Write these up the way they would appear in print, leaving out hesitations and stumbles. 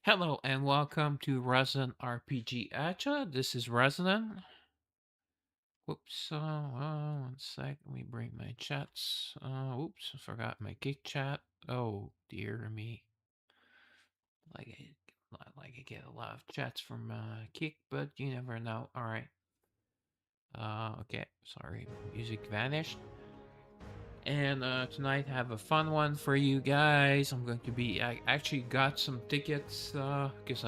Hello and welcome to Resident RPG Acha. This is Resident. Whoops, one sec. Let me bring my chats. Oops, I forgot my Kick chat. Oh dear me. Like I get a lot of chats from Kick, but you never know. All right. Okay. Sorry, music vanished. And tonight I have a fun one for you guys. I actually got some tickets because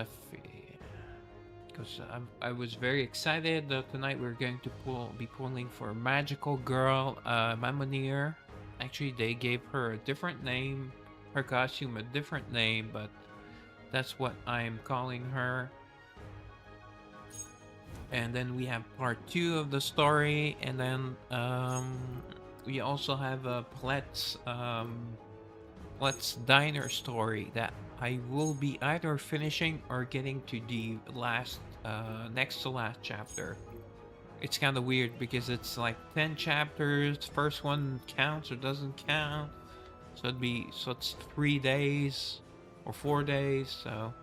I was very excited that tonight we're going to be pulling for Magical Girl Mamonir. Actually, they gave her a different name, her costume a different name, but that's what I'm calling her. And then we have part 2 of the story, and then we also have a Let's Diner story that I will be either finishing or getting to the next to last chapter. It's kind of weird because it's like 10 chapters. First one counts or doesn't count. So it's 3 days or 4 days. So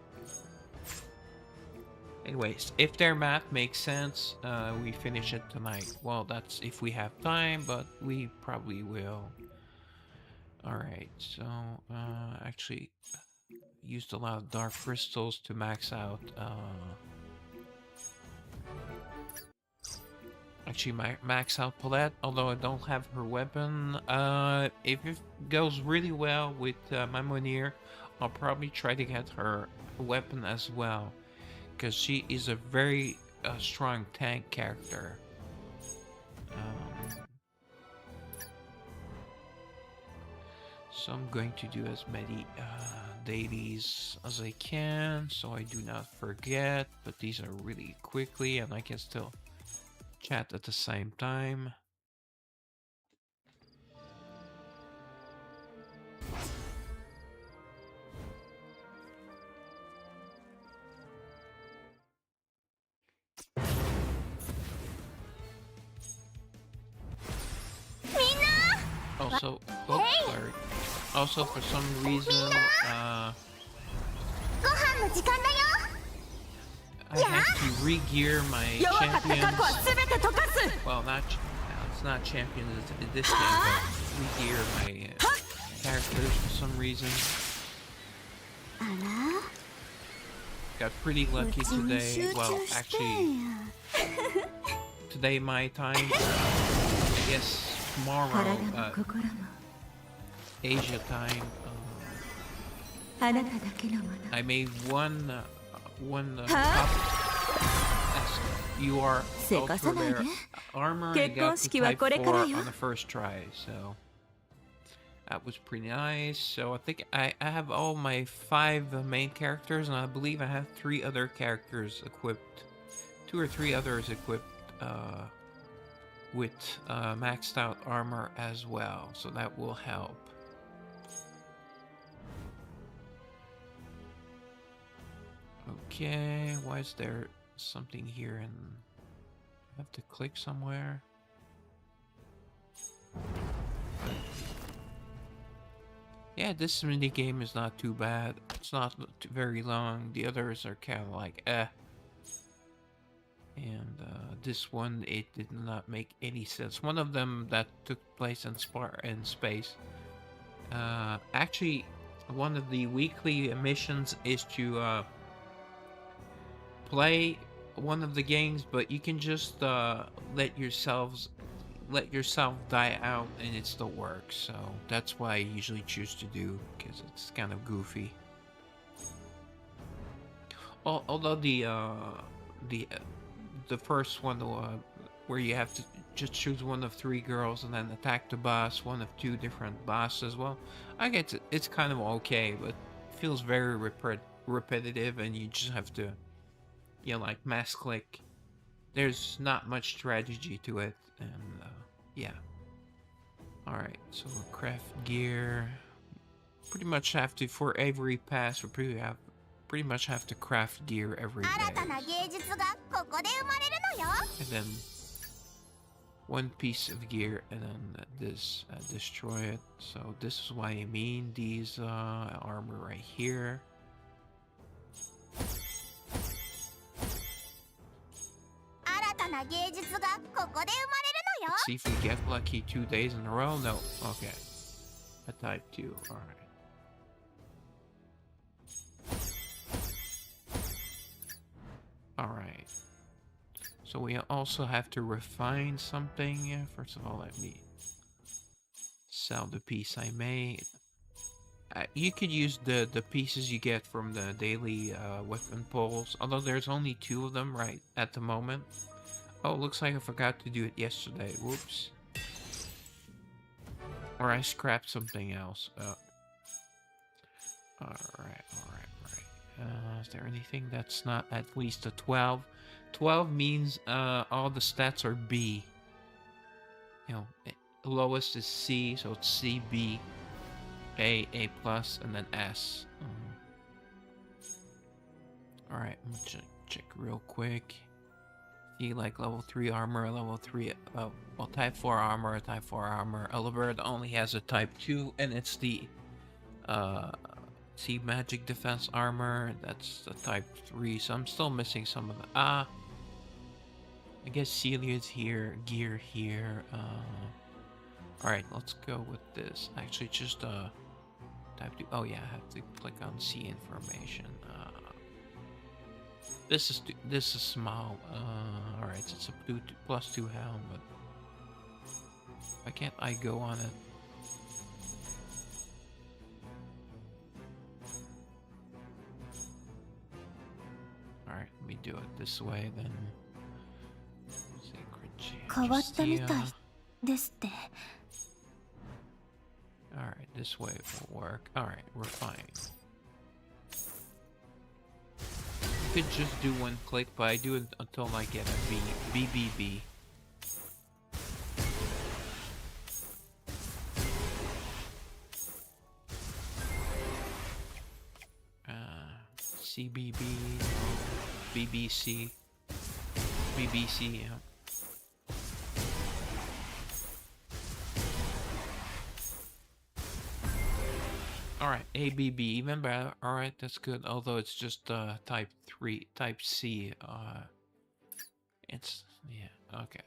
anyways, if their math makes sense, we finish it tonight. Well, that's if we have time, but we probably will. Alright, so actually used a lot of dark crystals to max out max out Paulette, although I don't have her weapon. If it goes really well with Mamonir, I'll probably try to get her weapon as well, because she is a very strong tank character. So I'm going to do as many dailies as I can, so I do not forget, but these are really quickly and I can still chat at the same time. Also, oh, sorry. Also, for some reason, I have to re-gear my champions. Well, it's not champions in this game, but re-gear my characters for some reason. Got pretty lucky today. Well, actually, today my time. I guess tomorrow, Asia time. I made one top. You are ultra rare armor. I got the type 4 on the first try, so that was pretty nice. So I think I have all my 5 main characters, and I believe I have 3 other characters equipped. 2 or 3 others equipped with maxed out armor as well, so that will help. Okay, why is there something here and I have to click somewhere? Yeah, this mini game is not too bad. It's not very long. The others are kind of like and this one, it did not make any sense. One of them that took place in space. Actually, one of the weekly missions is to play one of the games, but you can just let yourself die out and it still works. So that's what I usually choose to do, because it's kind of goofy. Although the first one, where you have to just choose one of 3 girls and then attack the boss, one of 2 different bosses, well, I get it. It's kind of okay, but it feels very repetitive, and you just have to, like mass click. There's not much strategy to it, and yeah. Alright, so craft gear. Pretty much have to, for every pass, we pretty much have to craft gear every day. And then 1 piece of gear, and then this destroy it. So this is why I mean these armor right here. Let's see if we get lucky 2 days in a row. No. Okay. A type 2. Alright. Alright. So we also have to refine something. First of all, let me sell the piece I made. You could use the pieces you get from the daily weapon pulls, although there's only 2 of them right at the moment. Oh, looks like I forgot to do it yesterday. Whoops. Or I scrapped something else. Alright. Is there anything that's not at least a 12? 12 means all the stats are B. You know, lowest is C, so it's C, B, A plus, and then S. Alright, let me check real quick. See, like level 3 armor, level 3, well, type 4 armor, type 4 armor. Elbird only has a type 2, and it's the, see, magic defense armor, that's the type 3, so I'm still missing some of the, I guess Celia's here, gear here, alright, let's go with this. Actually, just, type 2, oh yeah, I have to click on see information, This is small. Alright, it's a +2 helm, but why can't I go on it? Alright, let me do it this way then. Sacred Champ. Alright, this way will work. Alright, we're fine. You could just do one click, but I do it until I get a BBB. CBB, BBC, BBC, yeah. Alright, ABB, even better. Alright, that's good. Although it's just type 3, type C. It's, yeah, okay.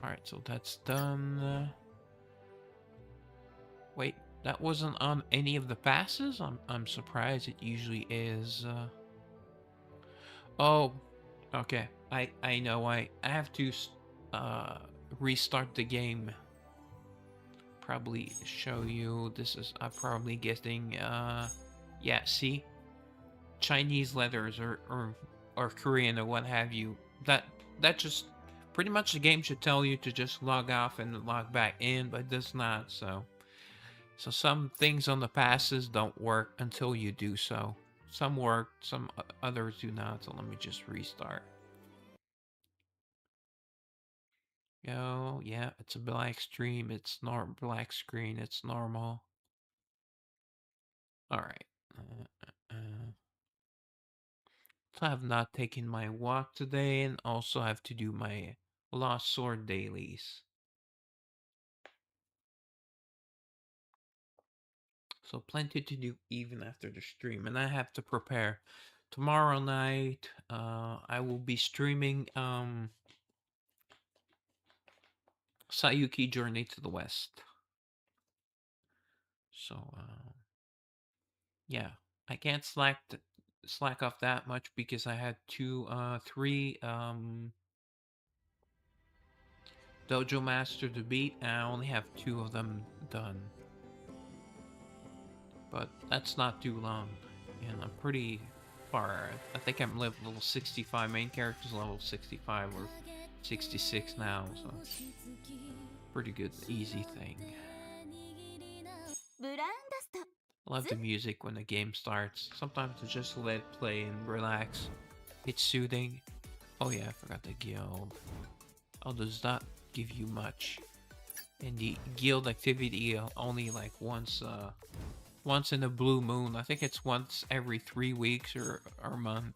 Alright, so that's done. Wait, that wasn't on any of the passes? I'm surprised. It usually is. Oh, okay. I know. I have to restart the game. Probably show you. This is, I'm probably guessing. Yeah. See, Chinese letters or Korean or what have you. That just pretty much the game should tell you to just log off and log back in, but it does not. So some things on the passes don't work until you do so. Some work, some others do not. So let me just restart. Yo, yeah, it's a black stream. It's not black screen. It's normal. All right. So I have not taken my walk today, and also have to do my Lost Sword dailies. So plenty to do even after the stream, and I have to prepare. Tomorrow night, I will be streaming Sayuki Journey to the West. So yeah, I can't slack off that much because I had 3 Dojo Master to beat, and I only have 2 of them done. But that's not too long, and I'm pretty far. I think I'm level 65. Main character's level 65 or 66 now, so pretty good, easy thing. I love the music when the game starts. Sometimes I just let it play and relax. It's soothing. Oh yeah, I forgot the guild. Oh, does that give you much? And the guild activity only like once in a blue moon. I think it's once every 3 weeks or a month.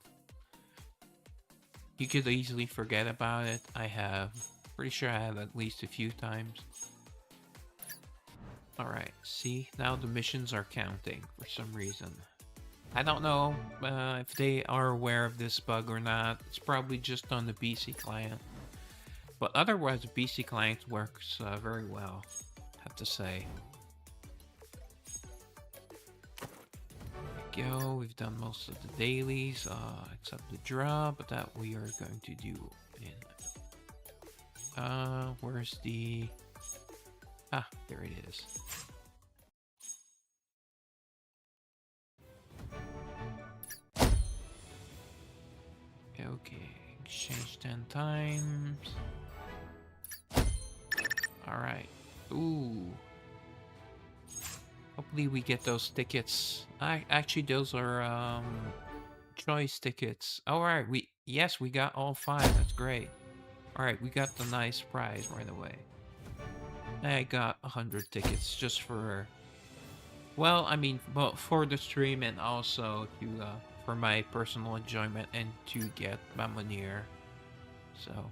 You could easily forget about it. Pretty sure I have at least a few times. Alright, see, now the missions are counting for some reason. I don't know if they are aware of this bug or not. It's probably just on the PC client. But otherwise, the PC client works very well, I have to say. There we go. We've done most of the dailies, except the draw, but that we are going to do in... where's the... Ah, there it is. Okay, exchange 10 times. Alright. Ooh. Hopefully we get those tickets. Actually, those are choice tickets. Alright, yes, we got all 5. That's great. Alright, we got the nice prize right away. I got 100 tickets just for... Well, I mean, but for the stream and also to for my personal enjoyment and to get Mamonir. So...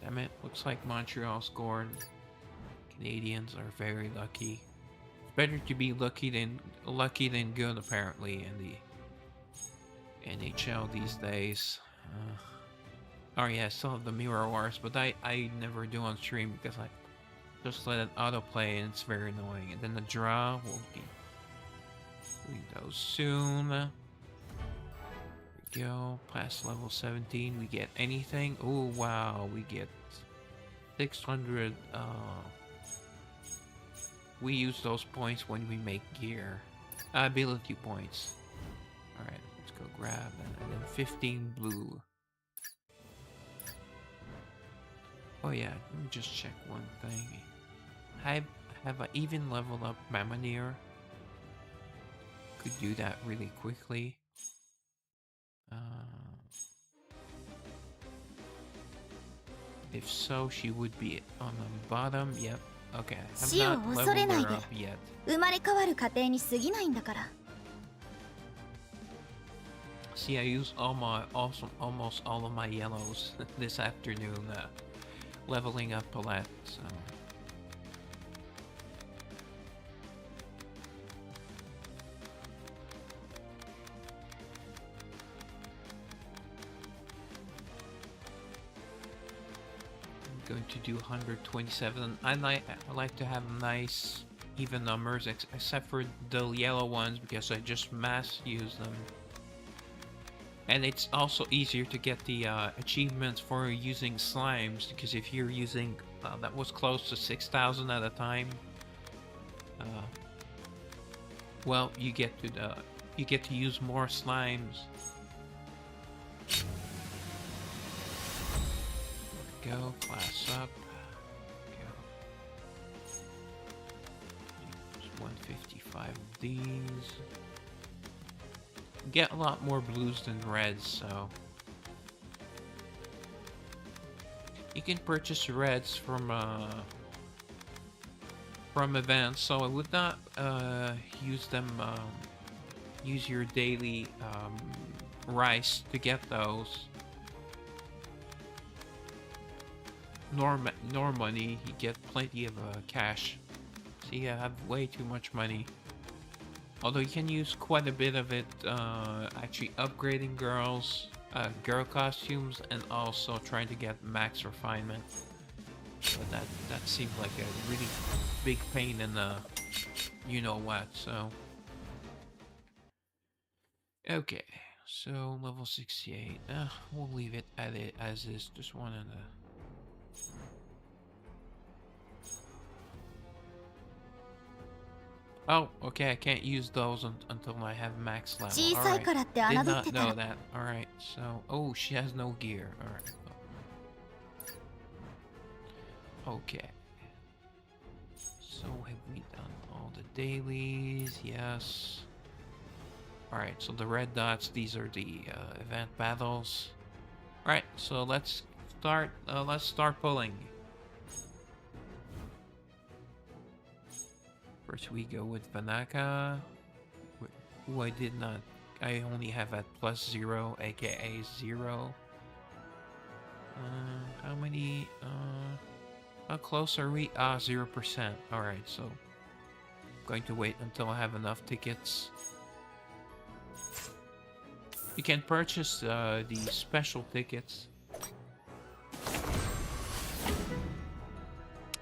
Damn it, looks like Montreal scored. Canadians are very lucky. It's better to be lucky than good, apparently, in the NHL these days. Oh yeah, I still have the Mirror Wars, but I never do on stream because I just let it autoplay and it's very annoying. And then the draw will be doing those soon. There we go. Past level 17, we get anything. Oh wow, we get 600. We use those points when we make gear. Ability points. Alright, let's go grab that. And then 15 blue. Oh yeah, let me just check one thing. Have I even leveled up Mamonir? Could do that really quickly. If so, she would be on the bottom. Yep. Okay. I'm not leveled her up yet. See, I use almost all of my yellows this afternoon, leveling up Paulette, so... I'm going to do 127. I like to have nice, even numbers, except for the yellow ones, because I just mass use them. And it's also easier to get the achievements for using slimes, because if you're using that was close to 6,000 at a time, well, you get to use more slimes. Go class up. Go. Just 155 of these. Get a lot more blues than reds, so you can purchase reds from events. So I would not use them. Use your daily rice to get those. Nor money. You get plenty of cash. See, I have way too much money. Although you can use quite a bit of it actually upgrading girl costumes and also trying to get max refinement. But that seemed like a really big pain in the you know what, so. Okay, so level 68. We'll leave it at it as is. Just one of the... Oh, okay, I can't use those until I have max level. Alright, did not know that. Alright, so... Oh, she has no gear. Alright. Okay. So, have we done all the dailies? Yes. Alright, so the red dots, these are the event battles. Alright, so let's start pulling. First we go with Vanaka, who I only have at +0, aka 0. How many, how close are we? 0%. Alright, so Going to wait until I have enough tickets. You can purchase the special tickets.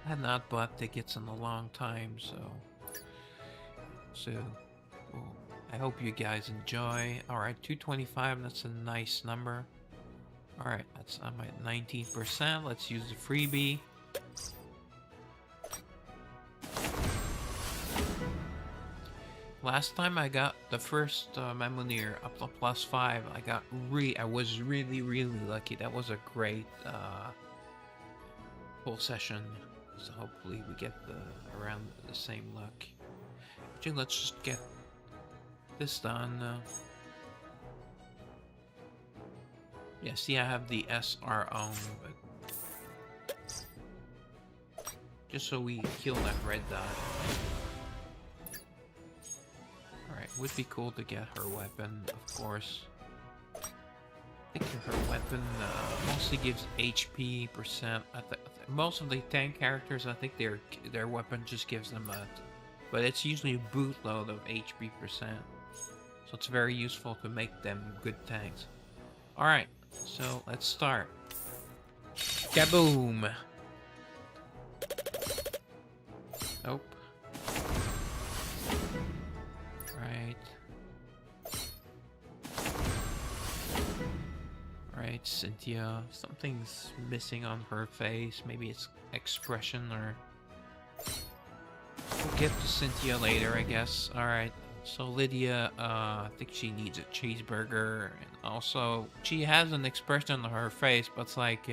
I had not bought tickets in a long time, so well, I hope you guys enjoy. Alright, 225, that's a nice number. Alright, I'm at 19%. Let's use the freebie. Last time I got the first Mamonir up to +5, I was really lucky. That was a great full session. So hopefully we get around the same luck. Actually, let's just get this done. Yeah, see, I have the SR on, but just so we kill that red dot. Alright, would be cool to get her weapon, of course. I think her weapon mostly gives HP percent. Most of the tank characters, I think their weapon just gives them that. But it's usually a bootload of HP percent. So it's very useful to make them good tanks. Alright, so let's start. Kaboom! Nope. Right. Right, Cynthia. Something's missing on her face. Maybe it's expression or... We'll get to Cynthia later, I guess. Alright. So Lydia, I think she needs a cheeseburger. And also, she has an expression on her face, but it's like,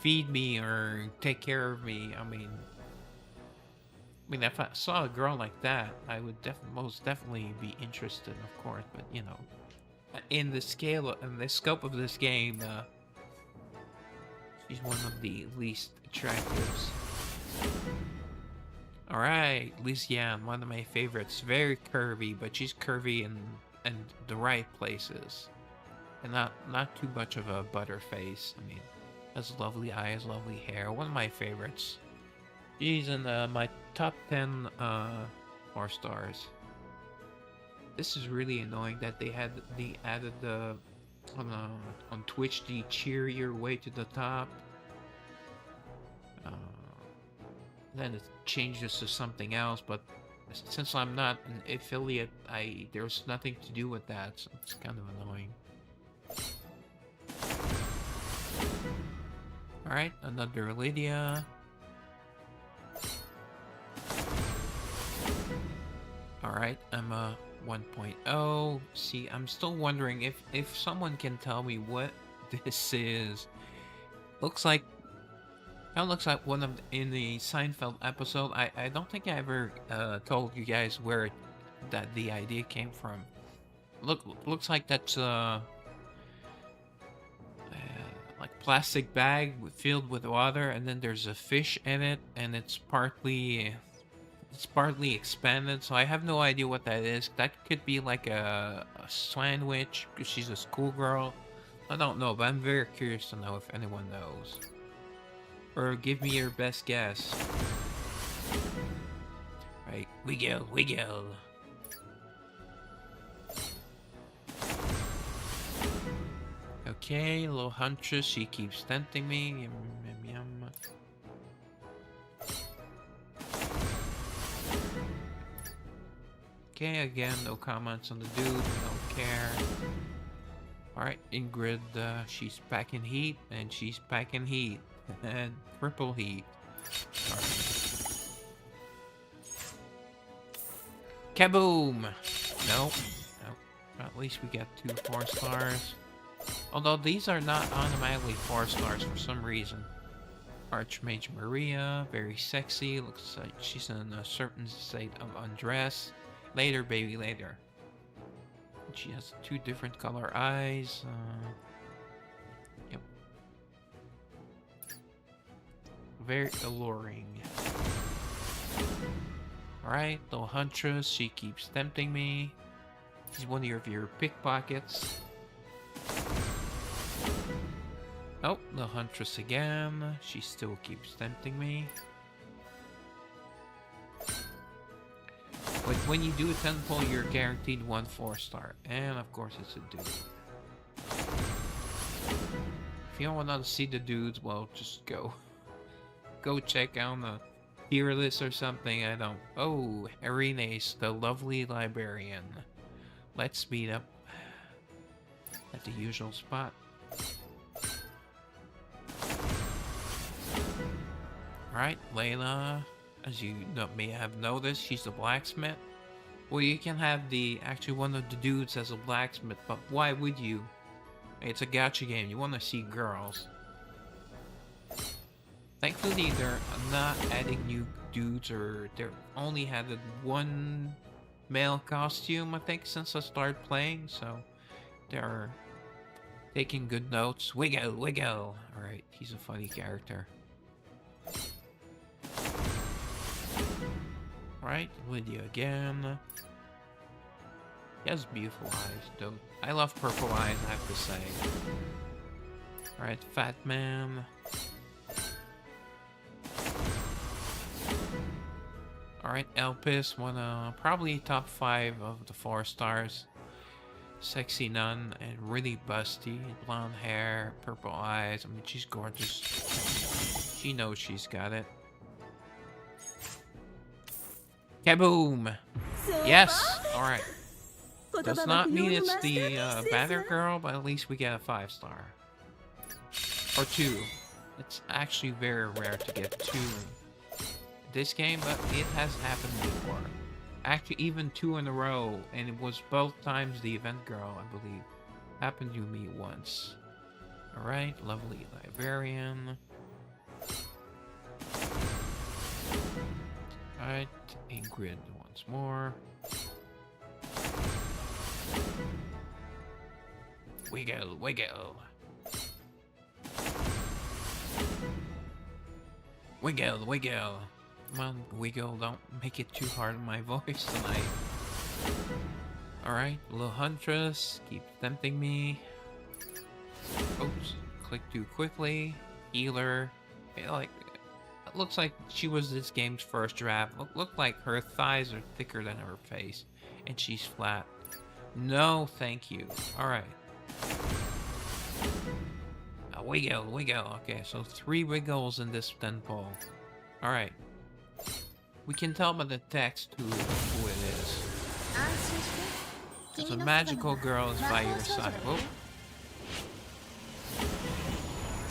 feed me or take care of me. I mean, if I saw a girl like that, I would most definitely be interested, of course. But, you know, in the scope of this game, she's one of the least attractives. Alright, Lysiane, one of my favorites. Very curvy, but she's curvy in the right places. And not too much of a butter face. I mean, has lovely eyes, lovely hair. One of my favorites. She's in my top 10 4 stars. This is really annoying that they added the on Twitch the cheer your way to the top. Then it changes to something else, but since I'm not an affiliate, there's nothing to do with that, so it's kind of annoying. Alright, another Lydia. Alright, I'm a 1.0. See, I'm still wondering if someone can tell me what this is. Looks like one of in the Seinfeld episode. I don't think I ever told you guys where the idea came from. Looks like that's like plastic bag filled with water, and then there's a fish in it, and it's partly expanded. So I have no idea what that is. That could be like a sandwich because she's a schoolgirl. I don't know, but I'm very curious to know if anyone knows. Or give me your best guess. Right, wiggle. Okay, little huntress, she keeps tempting me. Yum, yum, yum. Okay, again, no comments on the dude, don't care. Alright, Ingrid, she's packing heat, and she's packing heat. And triple heat. Kaboom! Nope. At least we got 2 4 stars. Although these are not automatically 4 stars for some reason. Archmage Maria, very sexy. Looks like she's in a certain state of undress. Later, baby, later. She has 2 different color eyes. Yep. Very alluring. Alright, little huntress, she keeps tempting me. She's one of your pickpockets. Oh, the huntress again. She still keeps tempting me. When you do a 10 pull, you're guaranteed 1 4-star. And of course, it's a dude. If you don't want to see the dudes, well, just go. Go check out the tier list or something. I don't. Oh, Arenes, the lovely librarian. Let's meet up at the usual spot. Alright, Layla. As you may have noticed, she's a blacksmith. Well, you can have actually one of the dudes as a blacksmith, but why would you? It's a gacha game, you want to see girls. Thankfully, they're not adding new dudes, or they're only added 1 male costume, I think, since I started playing, so they're taking good notes. Wiggle, wiggle! Alright, he's a funny character. Alright, Lydia again. He has beautiful eyes, though. I love purple eyes, I have to say. Alright, Fat Man. Alright, Elpis, probably top 5 of the 4 stars. Sexy nun and really busty. Blonde hair, purple eyes. I mean, she's gorgeous. She knows she's got it. Kaboom! Yes! Alright. Does not mean it's the banner girl, but at least we get a 5-star. Or 2. It's actually very rare to get 2 in this game, but it has happened before. Actually, even 2 in a row, and it was both times the event girl, I believe. Happened to me once. Alright, lovely librarian. Alright, Ingrid once more. Wiggle, wiggle. Wiggle, wiggle. Come on, wiggle, don't make it too hard on my voice tonight. Alright, little huntress, keep tempting me. Oops, click too quickly. Healer. It looks like she was this game's first draft. Look like her thighs are thicker than her face. And she's flat. No, thank you. Alright. Wiggle, wiggle. Okay, so 3 wiggles in this 10 pull. Alright. We can tell by the text who it is. Because a magical girl is by your side. Whoa.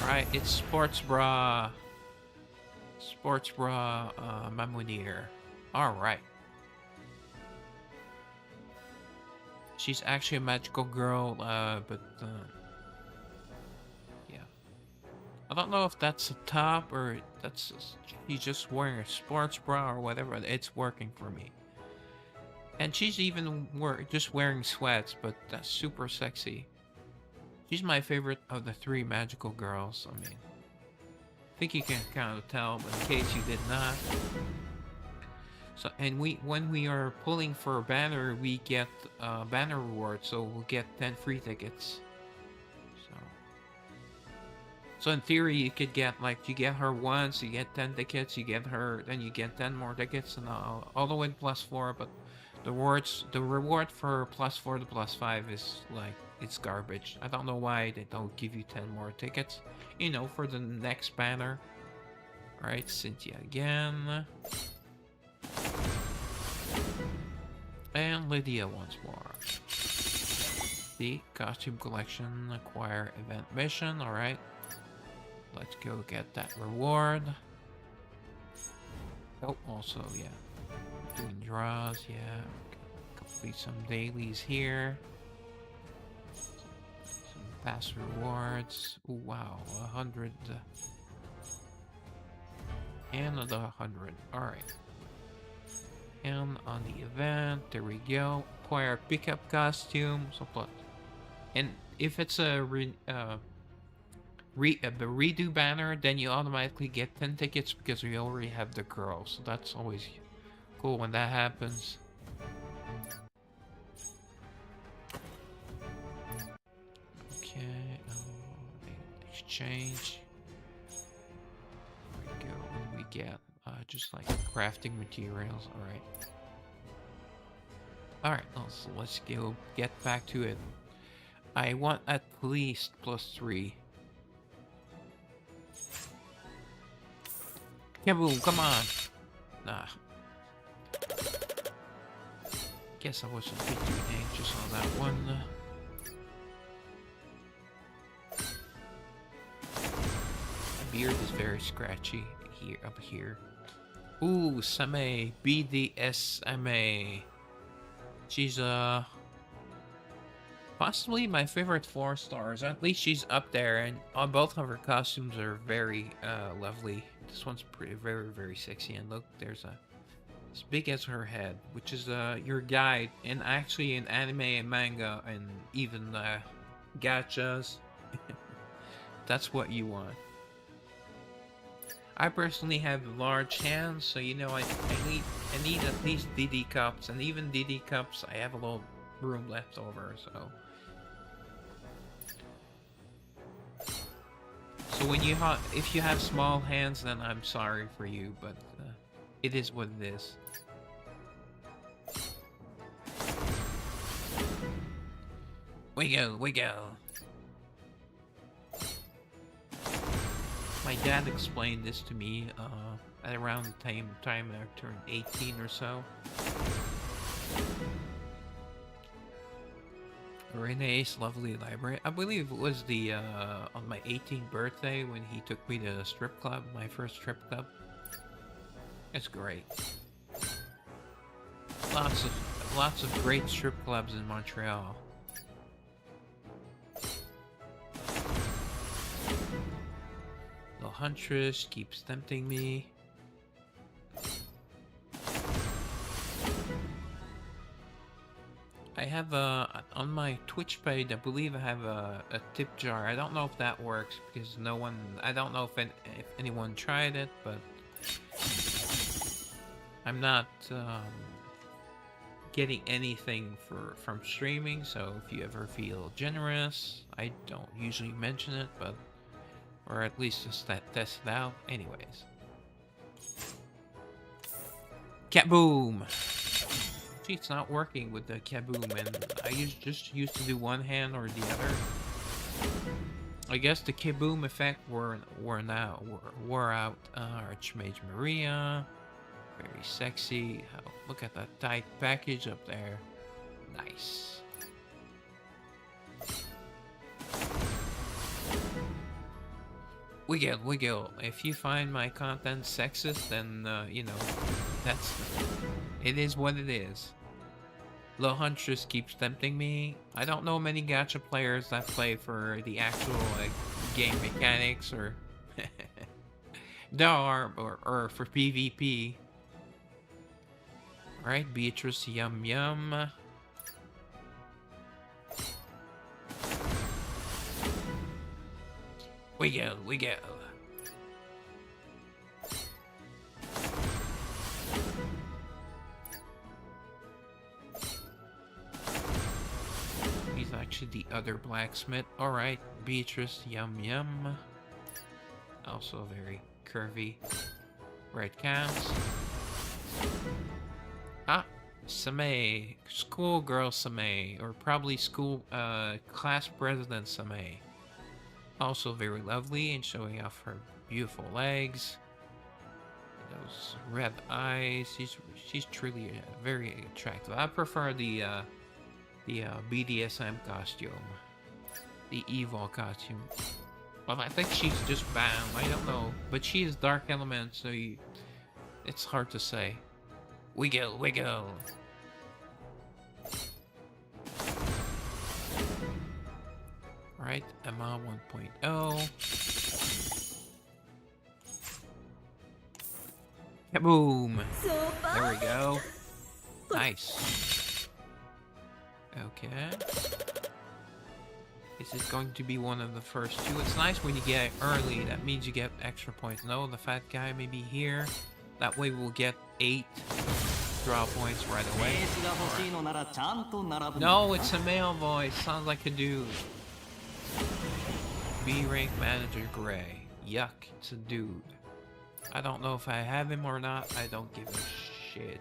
Alright, it's Sports Bra. Sports Bra Mamonir. Alright. She's actually a magical girl, but yeah. I don't know if that's a top or she's just wearing a sports bra or whatever. It's working for me. And she's even just wearing sweats, but that's super sexy. She's my favorite of the 3 magical girls. I mean, I think you can kind of tell, but in case you did not. So, and when we are pulling for a banner, we get banner reward, so we'll get 10 free tickets. So in theory, you could get, like, you get her once, you get 10 tickets, you get her, then you get 10 more tickets, and all the way to +4, but the reward for +4 to +5 is, like, it's garbage. I don't know why they don't give you 10 more tickets, you know, for the next banner. Alright, Cynthia again. And Lydia once more. The costume collection, acquire event mission, alright. Let's go get that reward. Oh, also, yeah. Doing draws, yeah. Complete some dailies here. Some past rewards. Ooh, wow, 100. And another 100. Alright. And on the event, there we go. Acquire pickup costume. So what? And if it's a redo banner, then you automatically get 10 tickets because we already have the girl. So that's always cool when that happens. Okay, exchange. There we go. And we get just like crafting materials. Alright. Alright, let's go get back to it. I want at least +3. Kaboom, come on! Nah. Guess I was a bit too anxious on that one. My beard is very scratchy here, up here. Ooh, Same, BDSMA. She's possibly my favorite 4 stars. At least she's up there, and both of her costumes are very lovely. This one's pretty, very sexy, and look, there's as big as her head, which is your guide, and actually in anime and manga and even gachas. That's what you want. I personally have large hands, so you know I need at least DD cups, and even DD cups I have a little room left over, so. So when if you have small hands, then I'm sorry for you, but it is what it is. We go. My dad explained this to me at around the time I turned 18 or so. Renee's lovely library. I believe it was the on my 18th birthday when he took me to a strip club, my first strip club. It's great. Lots of great strip clubs in Montreal. The Huntress keeps tempting me. I have on my Twitch page, I believe I have a tip jar. I don't know if that works because I don't know if anyone tried it, but I'm not getting anything from streaming, so if you ever feel generous, I don't usually mention it, but or at least just test it out. Anyways. Kaboom! See, it's not working with the kaboom, and I just used to do one hand or the other. I guess the kaboom effect wore out. Archmage Maria, very sexy. Look at that tight package up there. Nice. Wiggle. If you find my content sexist, then you know, it is what it is. The Huntress keeps tempting me. I don't know many gacha players that play for the actual game mechanics or there are or for PvP. Alright, Beatrice, yum. We go. He's actually the other blacksmith. Alright, Beatrice, yum. Also very curvy. Right cams. Ah, Same. Schoolgirl Same. Or probably school class president Same. Also very lovely and showing off her beautiful legs. Those red eyes. She's truly very attractive. I prefer the BDSM costume. The evil costume. Well, I think she's just bound. I don't know. But she is dark element, so it's hard to say. Wiggle. Alright, Emma 1.0. Kaboom! There we go. Nice. Okay. Is it going to be one of the first two? It's nice when you get it early. That means you get extra points. No, the fat guy may be here. That way we'll get 8 draw points right away. Right. No, it's a male voice. Sounds like a dude. B-rank manager Gray. Yuck, it's a dude. I don't know if I have him or not. I don't give a shit.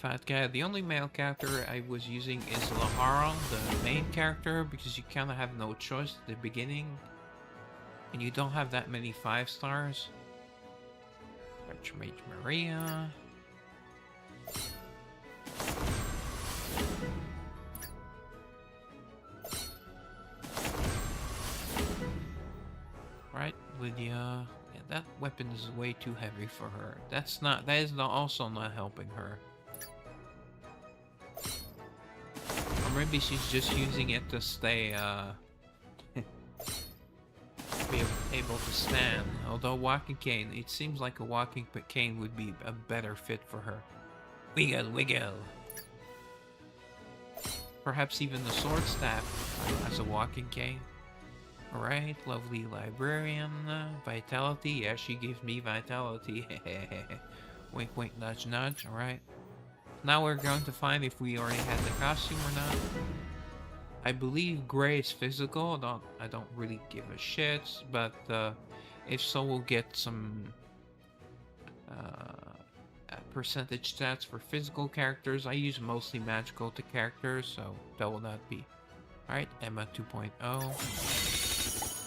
fat guy. The only male character I was using is Laharon, the main character, because you kind of have no choice at the beginning. And you don't have that many 5 stars. Archmage Maria. Right, Lydia. Yeah, that weapon is way too heavy for her. That is also not helping her. Or maybe she's just using it to stay, be able to stand. Although walking cane, it seems like a walking cane would be a better fit for her. Wiggle, wiggle. Perhaps even the sword staff as a walking cane. Alright, lovely librarian. Vitality. Yeah, she gives me vitality. Wink, wink, nudge, nudge. Alright. Now we're going to find if we already had the costume or not. I believe gray is physical. I don't really give a shit, but if so, we'll get some percentage stats for physical characters. I use mostly magical to characters, so that will not be. Alright, Emma 2.0.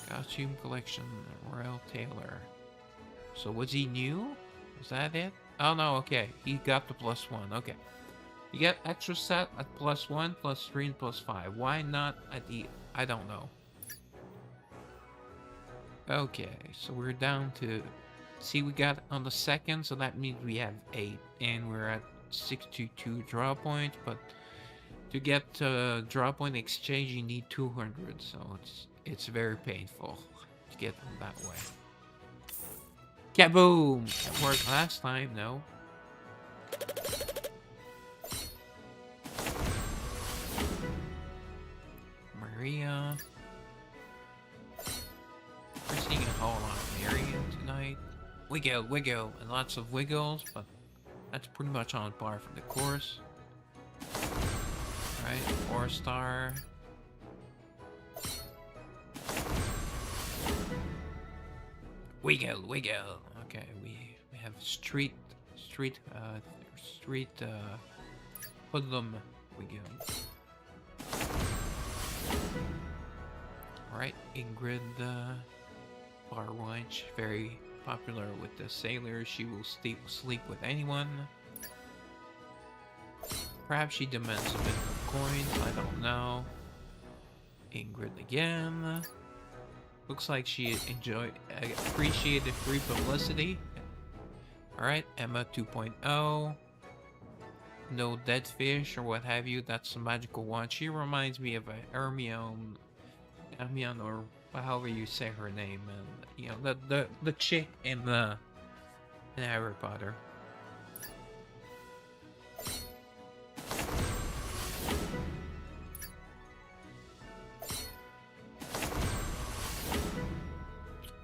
Costume collection, Royal Tailor. So was he new? Was that it? Oh no, okay. He got the +1, okay. You get extra set at +1, +3, and +5. Why not at the... I don't know. Okay, so we're down to... See, we got on the second, so that means we have 8. And we're at 622 draw point, but... To get draw point exchange, you need 200, so it's very painful to get them that way. Kaboom! That worked last time, no? Maria. We're seeing a whole lot of Maria tonight. Wiggle, wiggle, and lots of wiggles, but that's pretty much on par for the course. Right, 4-star. Wiggle, wiggle. Okay, we have street hoodlum wiggle. Alright, Ingrid Barwinch, very popular with the sailors. She will sleep with anyone. Perhaps she demands a bit of coins, I don't know. Ingrid again. Looks like she appreciated free publicity. Alright, Emma 2.0. No dead fish or what have you, that's a magical one. She reminds me of a Hermione, or however you say her name, and you know, the chick in Harry Potter.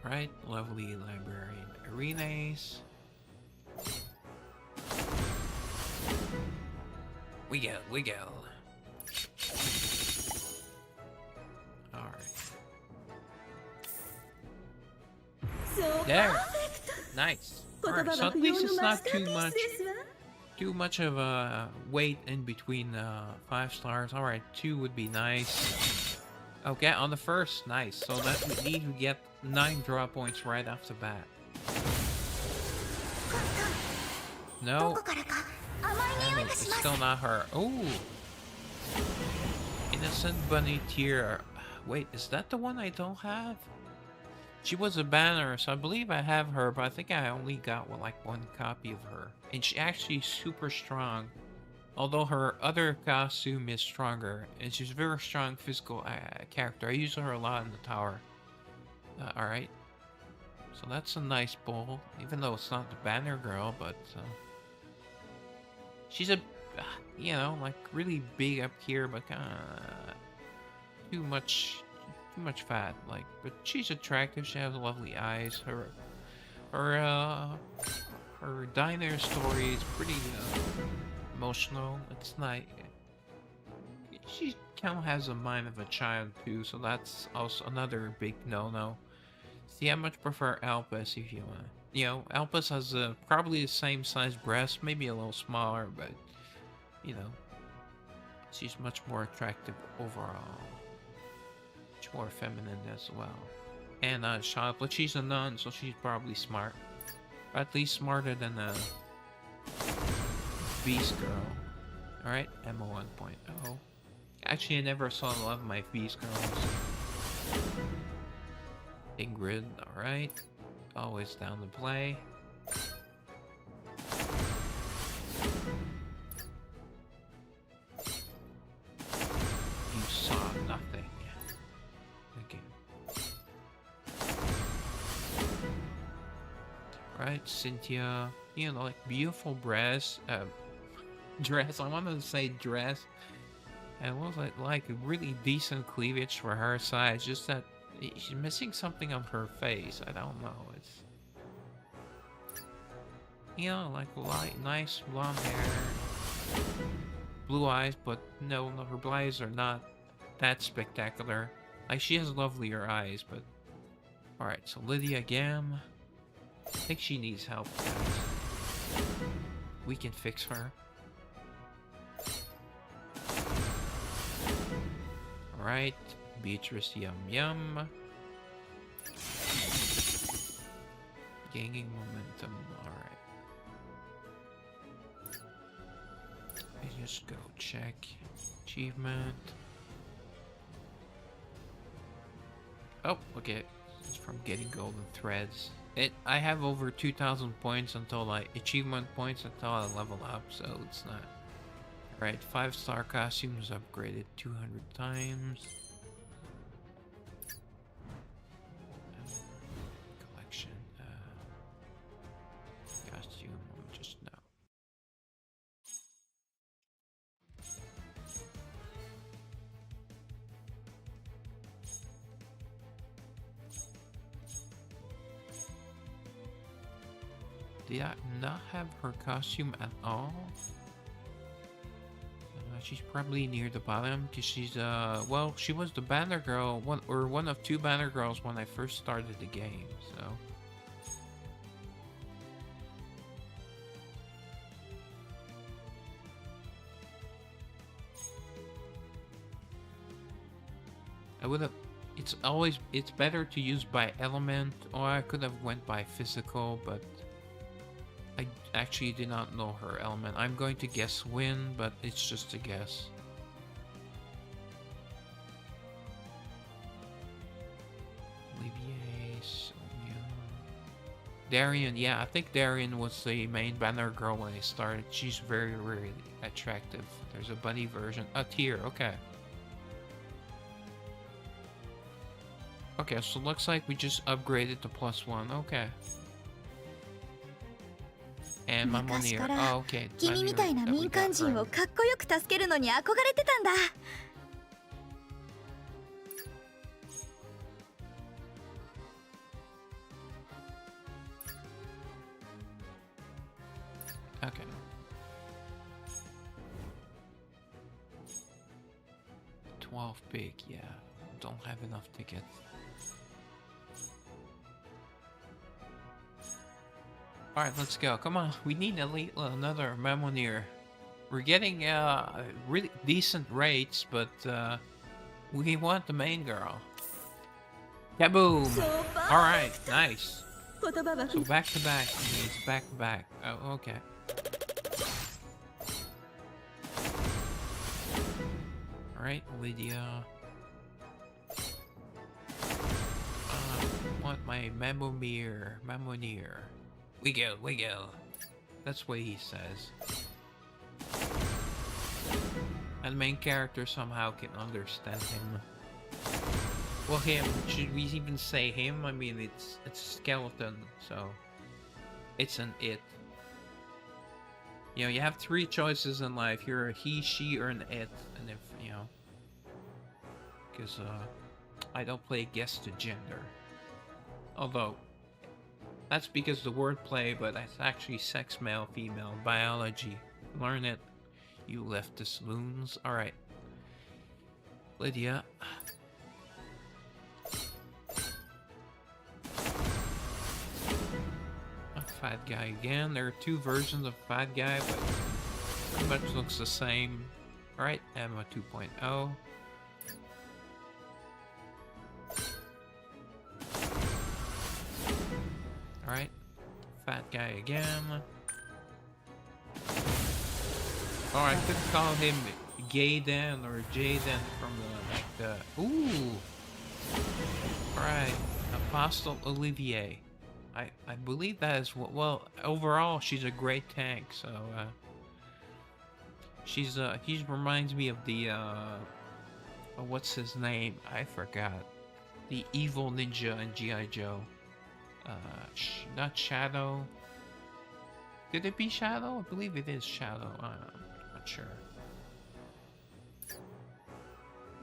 Right, lovely librarian Arenas. Wiggle. Alright. There. Nice. Alright, so at least it's not too much of a wait in between 5 stars. Alright, 2 would be nice. Okay, on the first, nice. So that we need to get 9 draw points right off the bat. No. It's still not her. Oh! Innocent Bunny Tier. Wait, is that the one I don't have? She was a banner, so I believe I have her, but I think I only got like 1 copy of her. And she's actually super strong. Although her other costume is stronger, and she's a very strong physical character. I use her a lot in the tower. Alright. So that's a nice bull, even though it's not the banner girl, but she's a, you know, like really big up here, but too much fat. Like, but she's attractive. She has lovely eyes. Her diner story is pretty emotional. It's nice. She kind of has a mind of a child too, so that's also another big no-no. See, I much prefer Alpus if you want. You know, Alpus has probably the same size breast, maybe a little smaller, but you know, she's much more attractive overall. Much more feminine as well. And Charlotte, she's a nun, so she's probably smart. Or at least smarter than a Beast Girl. Alright, Emma 1.0. Actually, I never saw a lot of my Beast Girls. Ingrid, alright. Always down to play. You saw nothing. Okay. Right, Cynthia. You know, like beautiful dress. Dress. I wanted to say dress. And was like a really decent cleavage for her size. Just that she's missing something on her face. I don't know. It's, you know, like light, nice blonde hair, blue eyes, but no, her blue eyes are not that spectacular. Like she has lovelier eyes, but all right. So Lydia Gam, I think she needs help, guys. We can fix her. Alright, Beatrice Yum Yum. Gaining momentum, alright. Let's just go check. Achievement. Oh, okay. It's from getting golden threads. I have over 2,000 points until achievement points until I level up, so it's not. Right, 5-star costumes upgraded 200 times. Collection, costume, just no. Did I not have her costume at all? She's probably near the bottom because she's well, she was the banner girl, one of 2 banner girls when I first started the game, so I would have. It's better to use by element, or I could have went by physical, but I actually did not know her element. I'm going to guess wind, but it's just a guess. Olivier, Sonia. Darian, yeah, I think Darian was the main banner girl when I started. She's very, very attractive. There's a bunny version. A tier, okay. Okay, so looks like we just upgraded to +1, okay. And Mamonir. Oh, okay. 君みたいな民間人をかっこよく助けるのに憧れてたんだ。Okay. $12 big, yeah. Don't have enough to get. Alright, let's go. Come on, we need another Mamonir. We're getting really decent rates, but we want the main girl. Kaboom! Alright, nice. So back to back. It's back to back. Oh, okay. Alright, Lydia. Want my Mamonir. Wiggle. That's what he says. And the main character somehow can understand him. Well, him. Should we even say him? I mean, it's a skeleton, so it's an it. You know, you have 3 choices in life. You're a he, she, or an it. And if, you know, because I don't play guess to gender. Although, that's because the wordplay, but it's actually sex, male, female, biology. Learn it, you leftist loons. Alright. Lydia. A fat guy again. There are 2 versions of fat guy, but pretty much looks the same. Alright, Emma 2.0. Alright, fat guy again. Oh, I could call him Gaden or Jaden from the ooh. Alright, Apostle Olivier. I believe that is what. Well, overall, she's a great tank. So he reminds me of the what's his name? I forgot. The evil ninja in G.I. Joe. Not Shadow. Could it be Shadow? I believe it is Shadow. Not sure.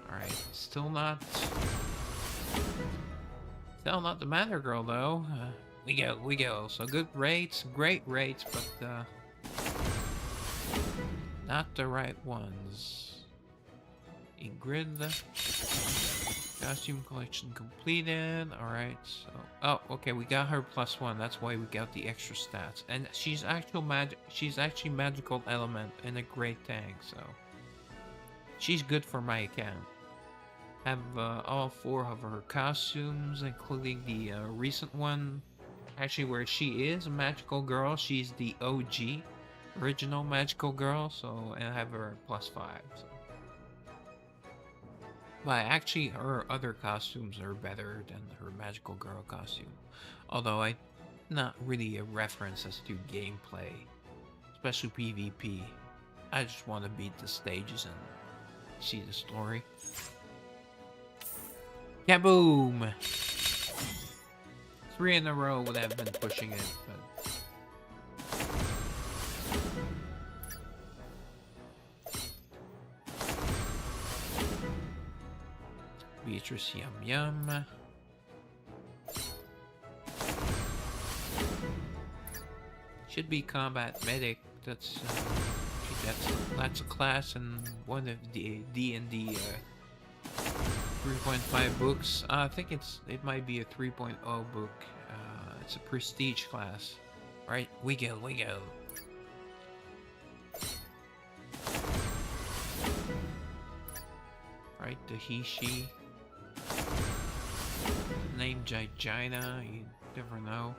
Alright, still not the Matter Girl though. We go. So good rates, great rates, but not the right ones. Ingrid. Costume collection completed. Alright, so oh, okay, we got her +1. That's why we got the extra stats. And she's actually magical element and a great tank, so she's good for my account. Have all 4 of her costumes, including the recent one. Actually, where she is a magical girl, she's the OG, original magical girl. So, and I have her +5. So. But actually, her other costumes are better than her magical girl costume. Although not really a reference as to gameplay, especially PvP. I just want to beat the stages and see the story. Kaboom! 3 in a row would have been pushing it, but Beatrice Yum Yum. Should be combat medic. That's a class in one of the D&D 3.5 books. I think it might be a 3.0 book. It's a prestige class. Right, we go. Right, the he/she. Name Gigina, you never know.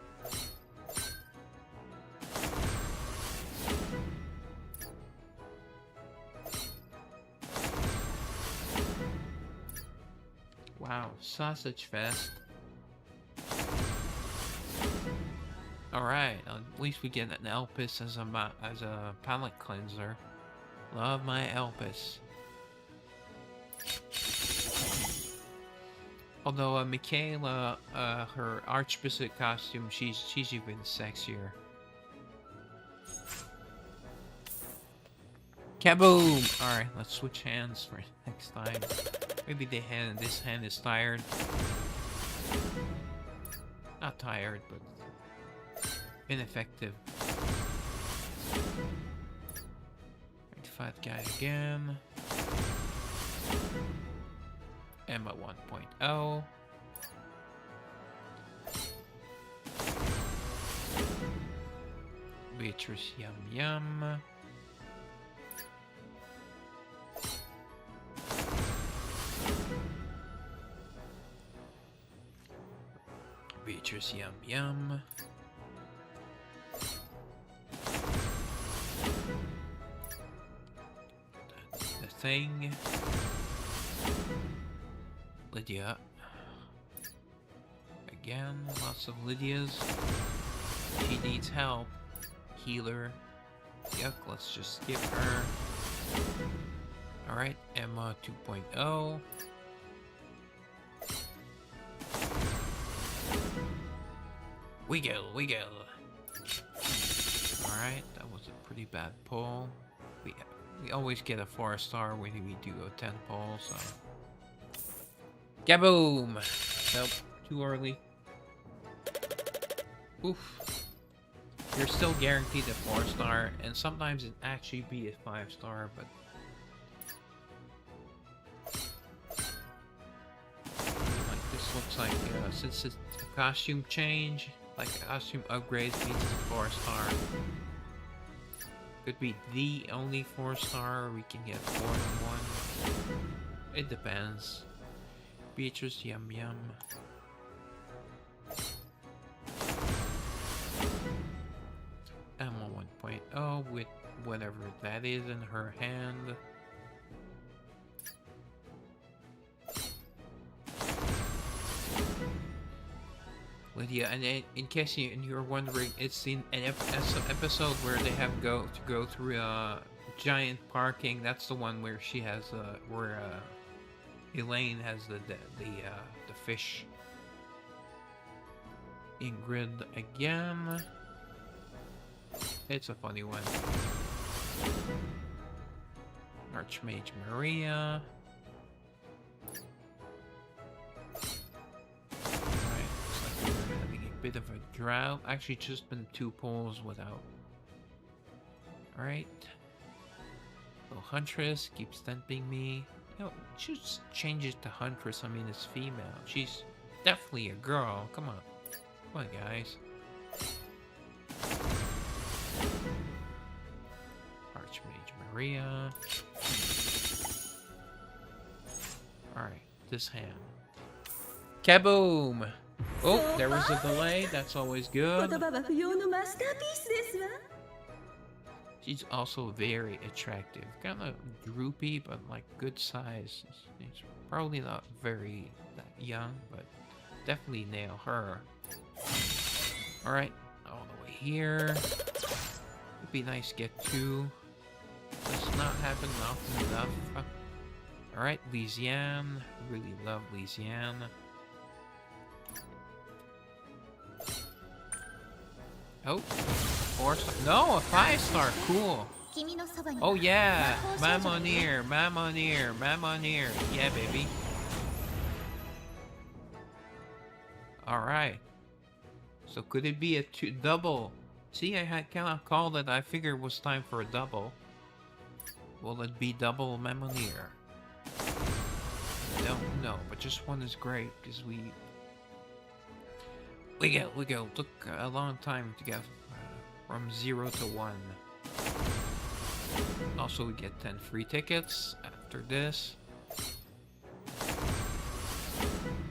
Wow, Sausage Fest. Alright, at least we get an Elpis as a palate cleanser. Love my Elpis. Although Michaela, her Archbishop costume, she's even sexier. Kaboom! Alright, let's switch hands for next time. Maybe this hand is tired. Not tired, but ineffective. Right, fat guy again. Emma 1.0. Beatrice Yum Yum. Beatrice Yum Yum. The Thing. Lydia. Again, lots of Lydias. She needs help. Healer. Yuck, let's just skip her. Alright, Emma 2.0. We go. Alright, that was a pretty bad pull. We always get a 4-star when we do a 10 pull, so. Kaboom! Nope, too early. Oof. You're still guaranteed a 4-star, and sometimes it actually be a 5-star, but like this looks like since it's a costume change, like a costume upgrade means it's a 4-star. Could be the only 4-star. We can get more than one. It depends. Beatrice, yum yum. Ammo 1.0 with whatever that is in her hand. Lydia, and in case you're wondering, it's in an episode where they have to go through a giant parking. That's the one where she has where Elaine has the fish. Ingrid again. It's a funny one. Archmage Maria. Bit of a drought. Actually, just been 2 pulls without. Alright. Little Huntress keeps tempting me. You know, just change it to Huntress. I mean, it's female. She's definitely a girl. Come on. Come on, guys. Archmage Maria. Alright, this hand. Kaboom! Oh, there was a delay. That's always good. She's also very attractive. Kind of droopy, but like good size. She's probably not very that young, but definitely nail her. Alright, all the way here. It'd be nice to get 2. Does not happen often enough. Alright, Lysiane. Really love Lysiane. Oh, 4-star. No, a 5-star. Cool. Oh yeah, Mamonir, Mamonir, Mamonir. Yeah, baby. All right. So could it be a double? See, I had kind of called it. I figured it was time for a double. Will it be double Mamonir? Don't know, but just one is great because we took a long time to get from 0 to 1. Also, we get 10 free tickets after this.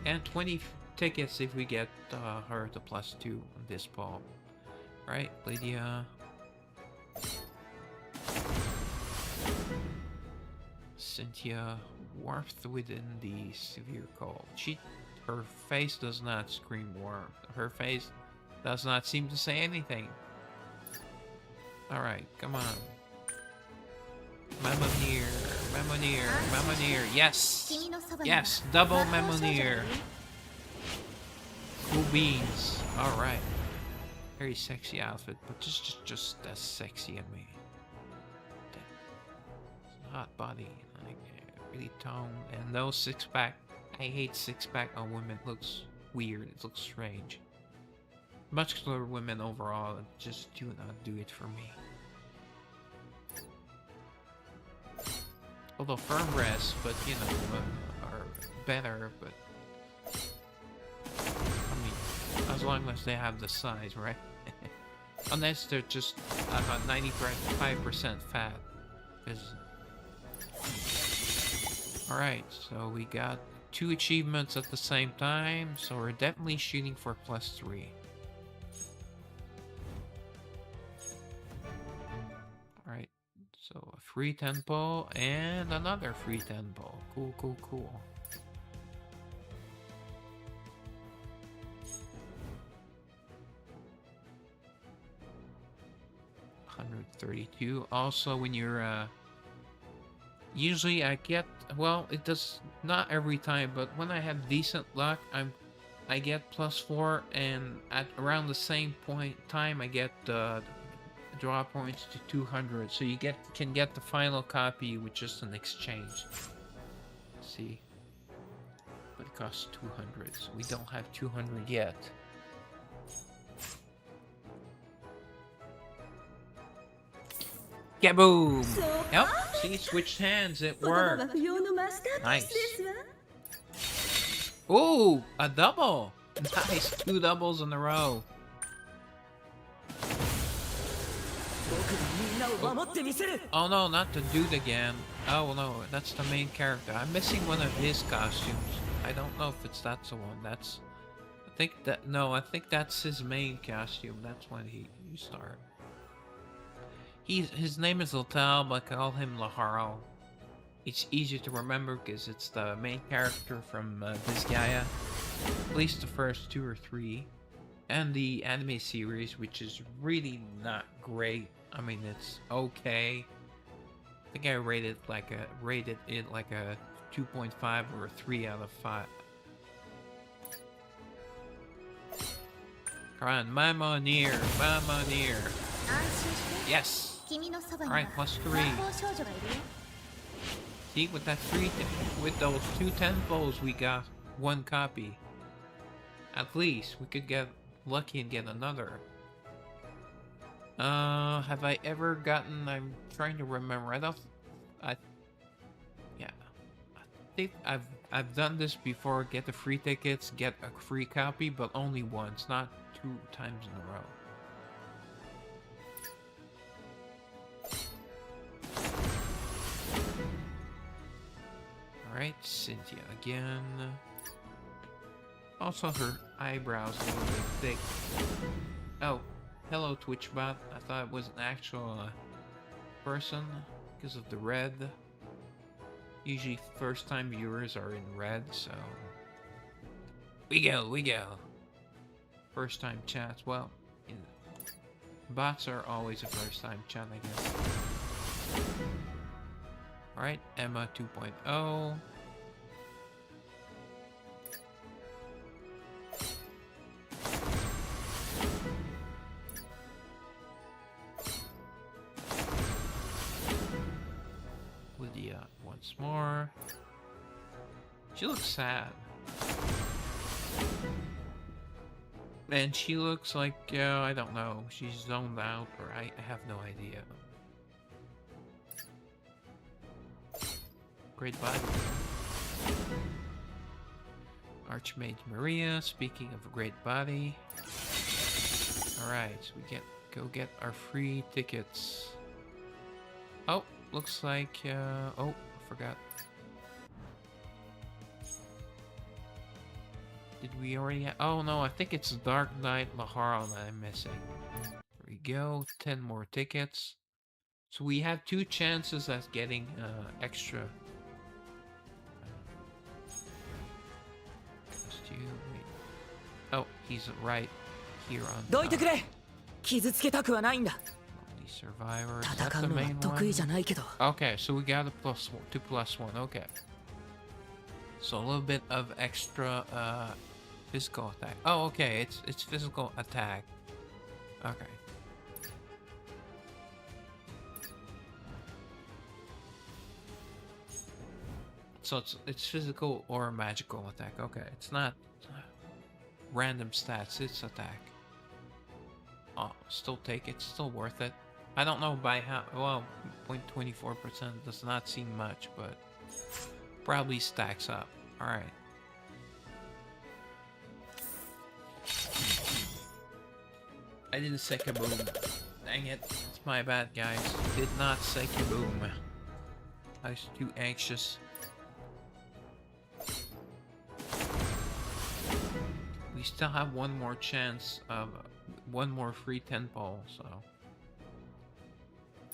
And 20 tickets if we get her to +2 on this ball. Right, Lydia? Cynthia, warmth within the severe cold. Her face does not scream warmth. Her face does not seem to say anything. Alright, come on. Mamonir, Mamonir, Mamonir. Yes! Yes, double Mamonir. Cool beans. Alright. Very sexy outfit, but just as sexy at me. Hot body, like really toned, and no 6-pack. I hate 6-pack on women. It looks weird. It looks strange. Muscular women overall just do not do it for me. Although firm breasts, but you know, are better. But I mean, as long as they have the size, right? Unless they're just 95% fat. Alright, so we got 2 achievements at the same time, so we're definitely shooting for +3. Alright, so a free tempo and another free tempo. Cool, cool, cool. $132. Also, when you're usually I get, well, it does not every time, but when I have decent luck, I get +4, and at around the same time I get draw points to 200. So you can get the final copy with just an exchange. Let's see, but it costs 200, so we don't have 200 yet. Kaboom! Yep, see, switched hands, it worked. Nice. Ooh, a double! Nice, 2 doubles in a row. Oh no, not the dude again. Oh no, that's the main character. I'm missing one of his costumes. I don't know if that's the one. I think that's his main costume. That's when you start. His name is Latal, but I call him Laharo. It's easier to remember because it's the main character from Vizcaya. At least the first 2 or 3. And the anime series, which is really not great. I mean, it's okay. I think I rated it like a 2.5 or a 3 out of 5. Come on, Mamonir. Yes. All right, +3. See, with those 2 tempos, we got 1 copy. At least we could get lucky and get another. Have I ever gotten? I'm trying to remember. I think I've done this before. Get the free tickets, get a free copy, but only once, not 2 times in a row. Alright, Cynthia again. Also, her eyebrows a little bit thick. Oh, hello Twitchbot. I thought it was an actual person because of the red. Usually first time viewers are in red, so... We go! First time chats, well, bots are always a first time chat, I guess. Alright, Emma 2.0. Lydia once more. She looks sad. And she looks like, I don't know, she's zoned out, or I have no idea. Great body. Archmage Maria, speaking of a great body. Alright, so we go get our free tickets. Oh, looks like, oh, I forgot. Did we already have... Oh no, I think it's Dark Knight Lahara that I'm missing. There we go, 10 more tickets. So we have 2 chances at getting extra costume. Wait. Oh, he's right here on top. Only survivor. Is that the main one? Okay, so we got a +1, okay. So a little bit of extra physical attack. Oh, okay, it's physical attack. Okay. So it's physical or magical attack. Okay, it's not random stats. It's attack. Oh, still take it. Still worth it. I don't know by how. Well, 0.24% does not seem much, but probably stacks up. All right. I didn't say kaboom. Dang it. It's my bad, guys. Did not say kaboom. I was too anxious. We still have one more chance of one more free 10 ball, so.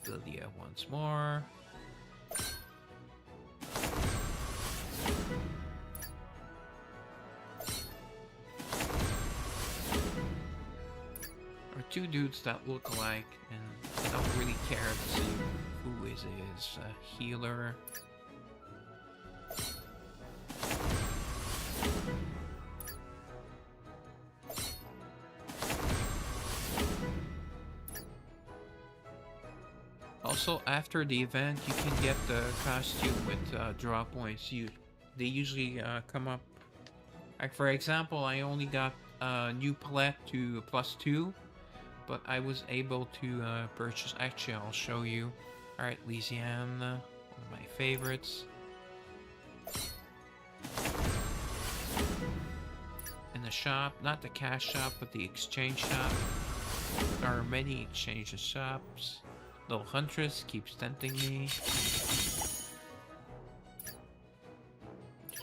Lydia once more. Are 2 dudes that look alike, and I don't really care to see who is a healer. Also, after the event, you can get the costume with draw points. They usually come up. Like for example, I only got new palette to +2, but I was able to purchase. Actually, I'll show you. All right, Lysiane, one of my favorites. In the shop, not the cash shop, but the exchange shop. There are many exchange shops. Little Huntress keeps tempting me.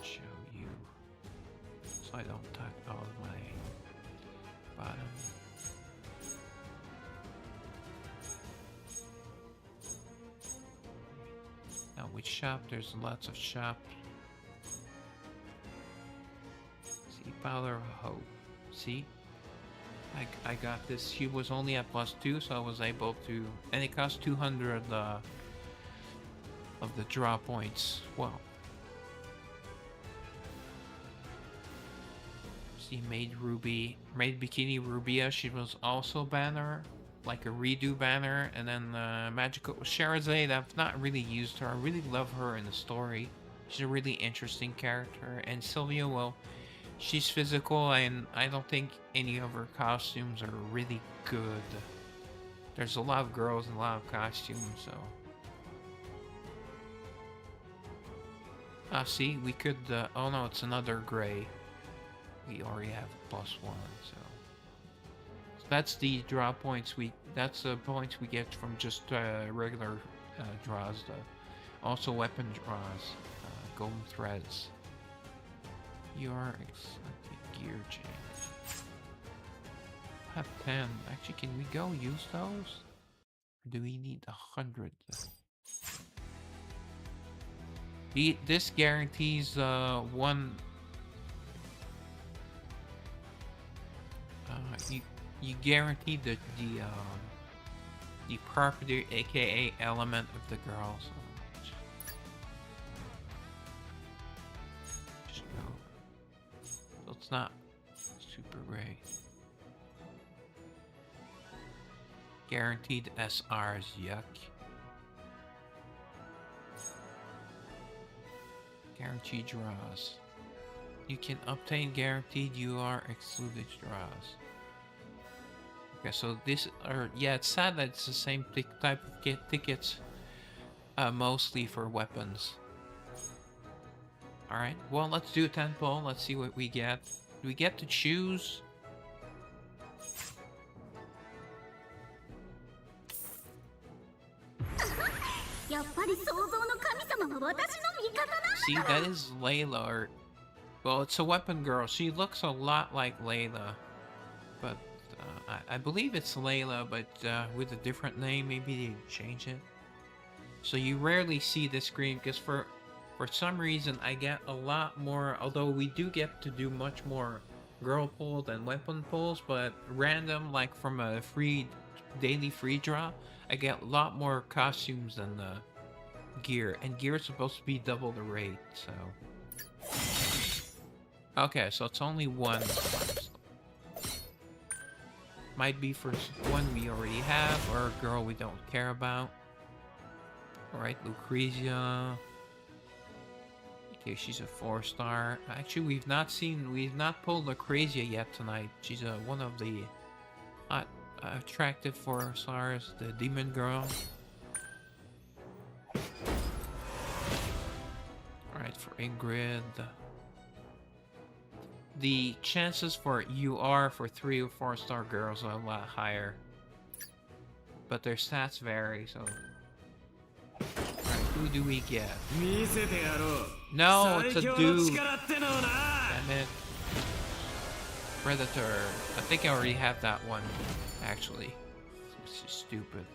Show you. So I don't tuck all of my bottom. Now with shop, there's lots of shop. See, Powder of Hope. See? I got this. He was only at +2, so I was able to... And it cost 200 of the draw points. Well. See, Maid Bikini Rubia. She was also banner. Like a redo banner. And then Magical Sherazade. I've not really used her. I really love her in the story. She's a really interesting character. And Sylvia, well... She's physical, and I don't think any of her costumes are really good. There's a lot of girls and a lot of costumes, so... Ah, see, we could... oh no, it's another gray. We already have +1, so... That's the draw points that's the points we get from just regular draws, though. Also weapon draws. Golden threads. Your gear change. Have 10. Actually, can we go use those? Or do we need 100? This guarantees one. You guarantee the property, aka element of the girl. So it's not super great. Guaranteed SRs, yuck. Guaranteed draws. You can obtain guaranteed UR excluded draws. Okay, so this yeah, it's sad that it's the same type of tickets, mostly for weapons. Alright, well, let's do a 10 pull. Let's see what we get. Do we get to choose? See, that is Layla. Or, well, it's a weapon girl. She looks a lot like Layla. But I believe it's Layla, but with a different name. Maybe they change it. So you rarely see this screen, because for some reason, I get a lot more, although we do get to do much more girl pull than weapon pulls, but random, like from a daily free draw, I get a lot more costumes than the gear, and gear is supposed to be double the rate, so... Okay, so it's only one. Might be for one we already have, or a girl we don't care about. Alright, Lucrezia. Okay, she's a 4-star. Actually, we've not pulled Lucrezia yet tonight. She's one of the attractive 4 stars, the demon girl. Alright, for Ingrid. The chances for UR for 3 or 4-star girls are a lot higher. But their stats vary, so... Alright, who do we get? No, it's a dude. Damn it. Predator. I think I already have that one, actually. It's just stupid.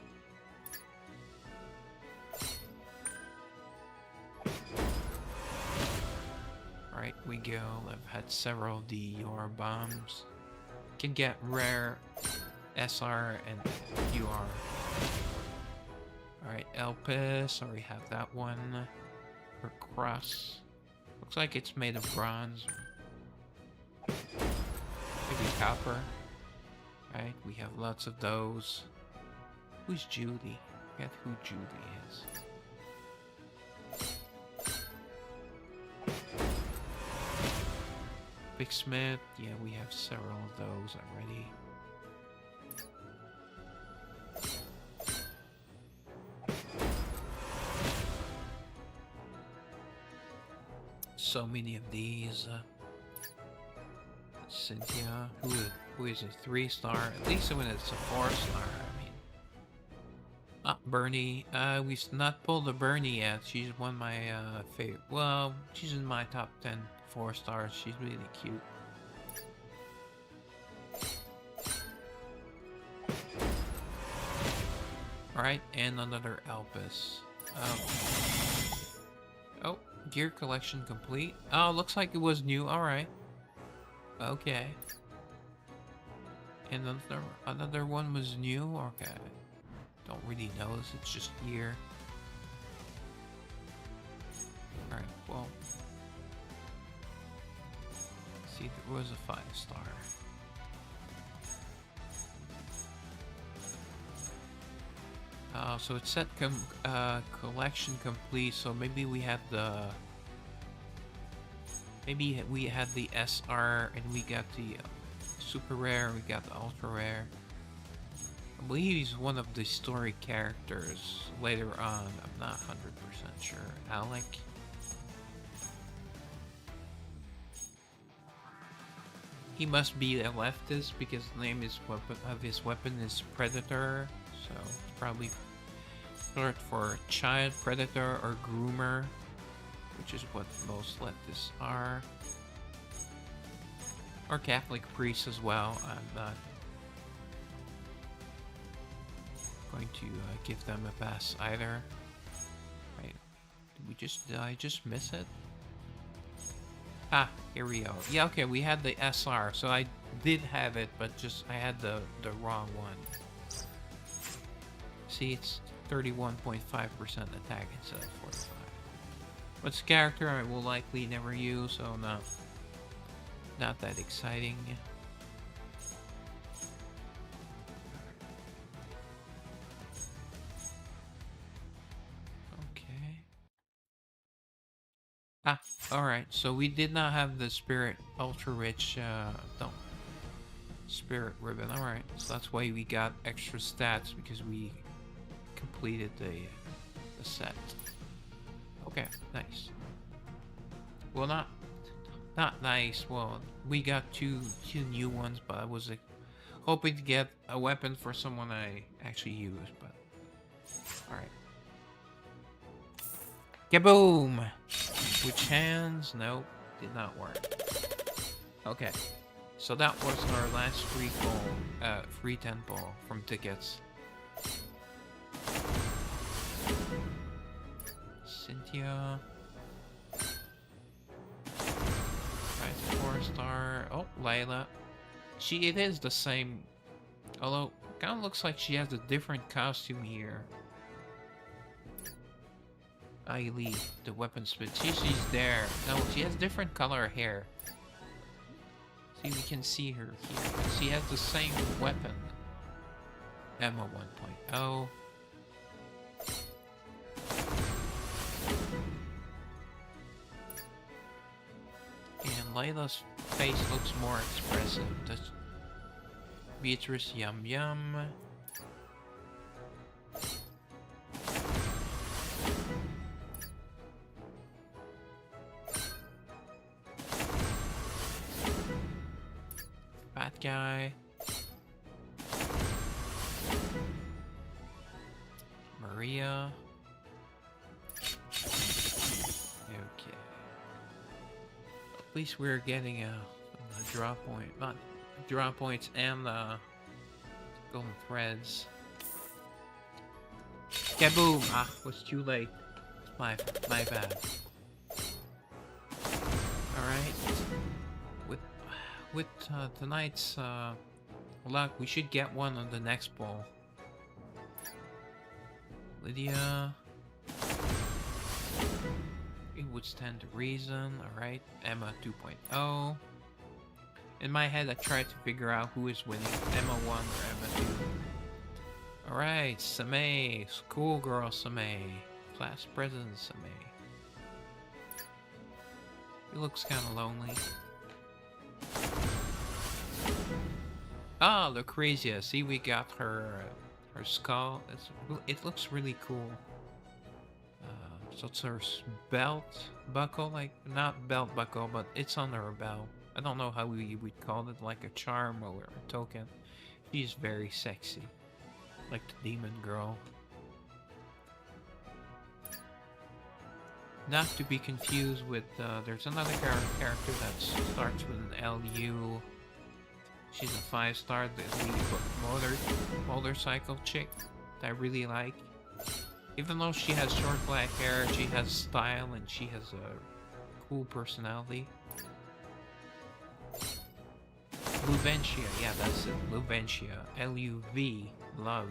Alright, we go. I've had several of the UR bombs. Can get rare SR and UR. Alright, Elpis. Already have that one. Her cross. Looks like it's made of bronze. Maybe copper. Right, we have lots of those. Who's Judy? Forget who Judy is. Big Smith, yeah, we have several of those already. So many of these. Cynthia, who is a 3-star? At least when it's a 4-star, I mean. Bernie. We've not pulled a Bernie yet. She's one of my favorite. Well, she's in my top 10 4-stars. She's really cute. Alright, and another Elpis. Oh, gear collection complete. Oh, looks like it was new. Alright. Okay. And another one was new? Okay. Don't really notice, it's just gear. Alright, well. See, there was a 5-star. So it said collection complete, so maybe we had the... Maybe we had the SR and we got the super rare, we got the ultra rare. I believe he's one of the story characters later on. I'm not 100% sure. Alec. He must be a leftist because the name of his weapon is Predator. So it's probably short for child predator or groomer, which is what most leftists are. Or Catholic priests as well. I'm not going to give them a pass either. Right? Did I just miss it? Ah, here we go. Yeah, okay, we had the SR, so I did have it, but I had the wrong one. See, it's 31.5% attack instead of 45. What's character I will likely never use, so not that exciting. Okay. Ah, alright, so we did not have the Spirit Ultra Rich, Spirit Ribbon. Alright, so that's why we got extra stats, because we completed the set. Okay, nice. Well, not nice. Well, we got two new ones, but I was hoping to get a weapon for someone I actually use, but... Alright. Kaboom! Switch hands. Nope, did not work. Okay. So that was our last free 10 ball from tickets. Cynthia. Right, 4-star. Oh, Layla. It is the same. Although, kind of looks like she has a different costume here. Ailey, the weapon spit. She's there. No, she has different color hair. See, we can see her here. She has the same weapon. Emma 1.0. And Layla's face looks more expressive. That's Beatrice Yum Yum. Bad guy. Maria. Okay. At least we're getting a draw point. Not draw points and golden threads. Kaboom! Ah, was too late. My bad. Alright. With tonight's luck, we should get one on the next ball. Lydia. It would stand to reason. Alright. Emma 2.0. In my head, I tried to figure out who is winning, Emma 1 or Emma 2. Alright, Samay. Schoolgirl Samay. Class president Samay. He looks kind of lonely. Ah, Lucrezia. See, we got her skull. It looks really cool. So it's her belt buckle, like not belt buckle, but it's on her belt. I don't know how we would call it, like a charm or a token. She's very sexy, like the demon girl. Not to be confused with, there's another character that starts with an LU. She's a 5-star, the motorcycle chick that I really like. Even though she has short black hair, she has style and she has a cool personality. Luventia, yeah, that's it. Luventia. L-U-V. Love.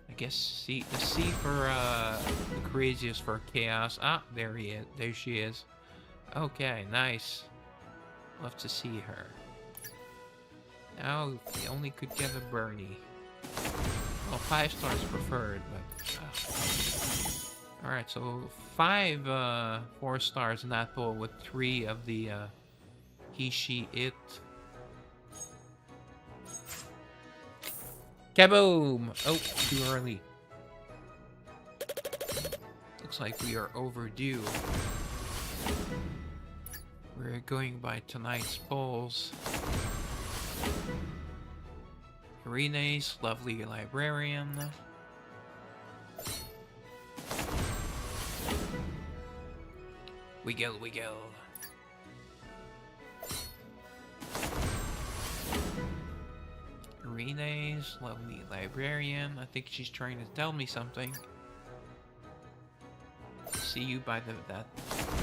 I guess the C for the craziest for chaos. Ah, there he is. There she is. Okay, nice. Love to see her. Now, if we only could get a Bernie. Well, 5 stars preferred, but... Alright, so 5 4 stars in that pool with 3 of the he, she, it. Kaboom! Oh, too early. Looks like we are overdue. We're going by tonight's polls. Irene's lovely librarian. Wiggle, wiggle. Irene's lovely librarian. I think she's trying to tell me something. See you by that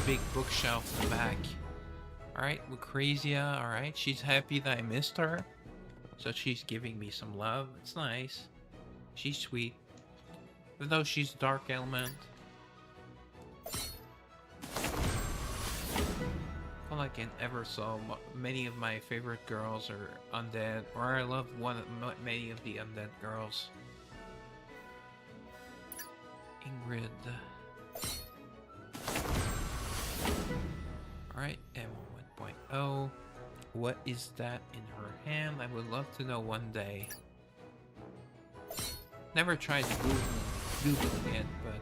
big bookshelf in the back. Alright, Lucrezia, alright. She's happy that I missed her. So she's giving me some love. It's nice. She's sweet. Even though she's dark element. I like I ever saw many of my favorite girls are undead, or I love many of the undead girls. Ingrid. Alright, Emma 1.0. What is that in her hand? I would love to know one day. Never tried Googling it, but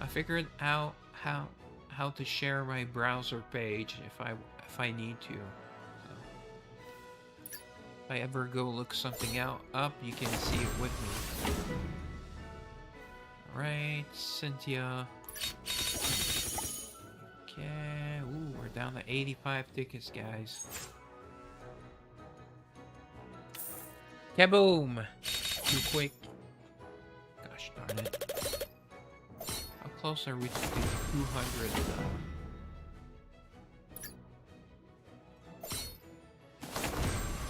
I figured out how to share my browser page if I need to. So, if I ever go look something up, you can see it with me. Alright, Cynthia. Okay, ooh, we're down to 85 tickets, guys. Kaboom! Too quick. Gosh darn it. How close are we to 200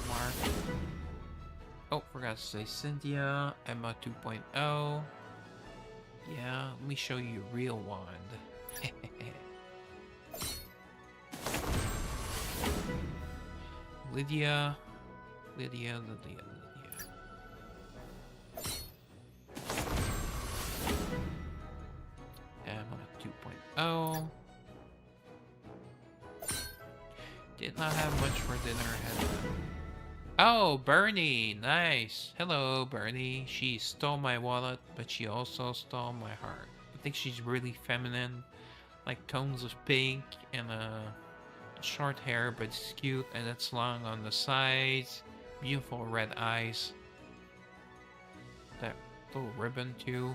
mark? Oh, forgot to say Cynthia, Emma 2.0. Yeah, let me show you a real wand. Lydia. Emma 2.0. Did not have much for dinner. Oh, Bernie! Nice! Hello, Bernie. She stole my wallet, but she also stole my heart. I think she's really feminine. Like tones of pink and short hair, but it's cute and it's long on the sides. Beautiful red eyes. That little ribbon, too.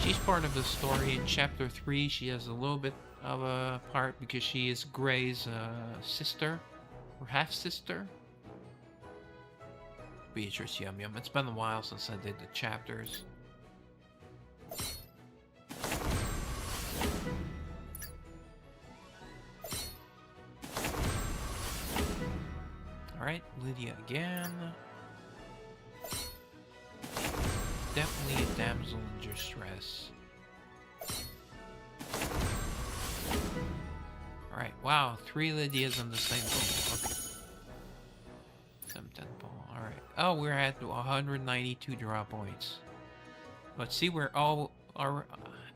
She's part of the story in Chapter 3. She has a little bit of a part because she is Gray's sister or half-sister. Beatrice Yum Yum. It's been a while since I did the chapters. Alright, Lydia again. Definitely a damsel in distress. Alright, wow, 3 Lydias on the same ball. Okay. Some 10 ball, alright. Oh, we're at 192 draw points. Let's see, we're all are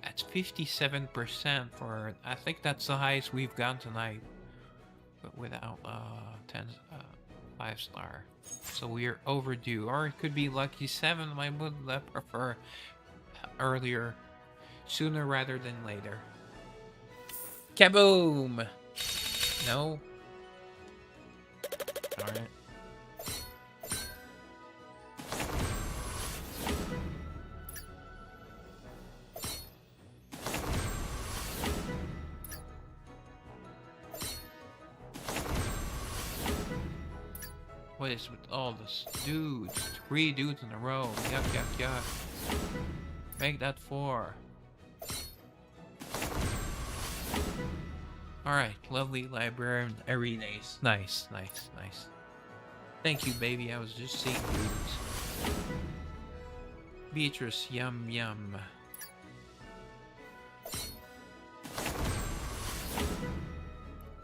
at 57% for, I think that's the highest we've gone tonight. But without 5-star. So we're overdue. Or it could be lucky 7. I would prefer earlier. Sooner rather than later. Kaboom! No, Alright. What is with all this dudes? 3 dudes in a row. Yuck, yuck, yuck. Make that 4. Alright, lovely librarian arenas. Nice, nice, nice. Thank you, baby. I was just seeing dudes. Beatrice, yum, yum.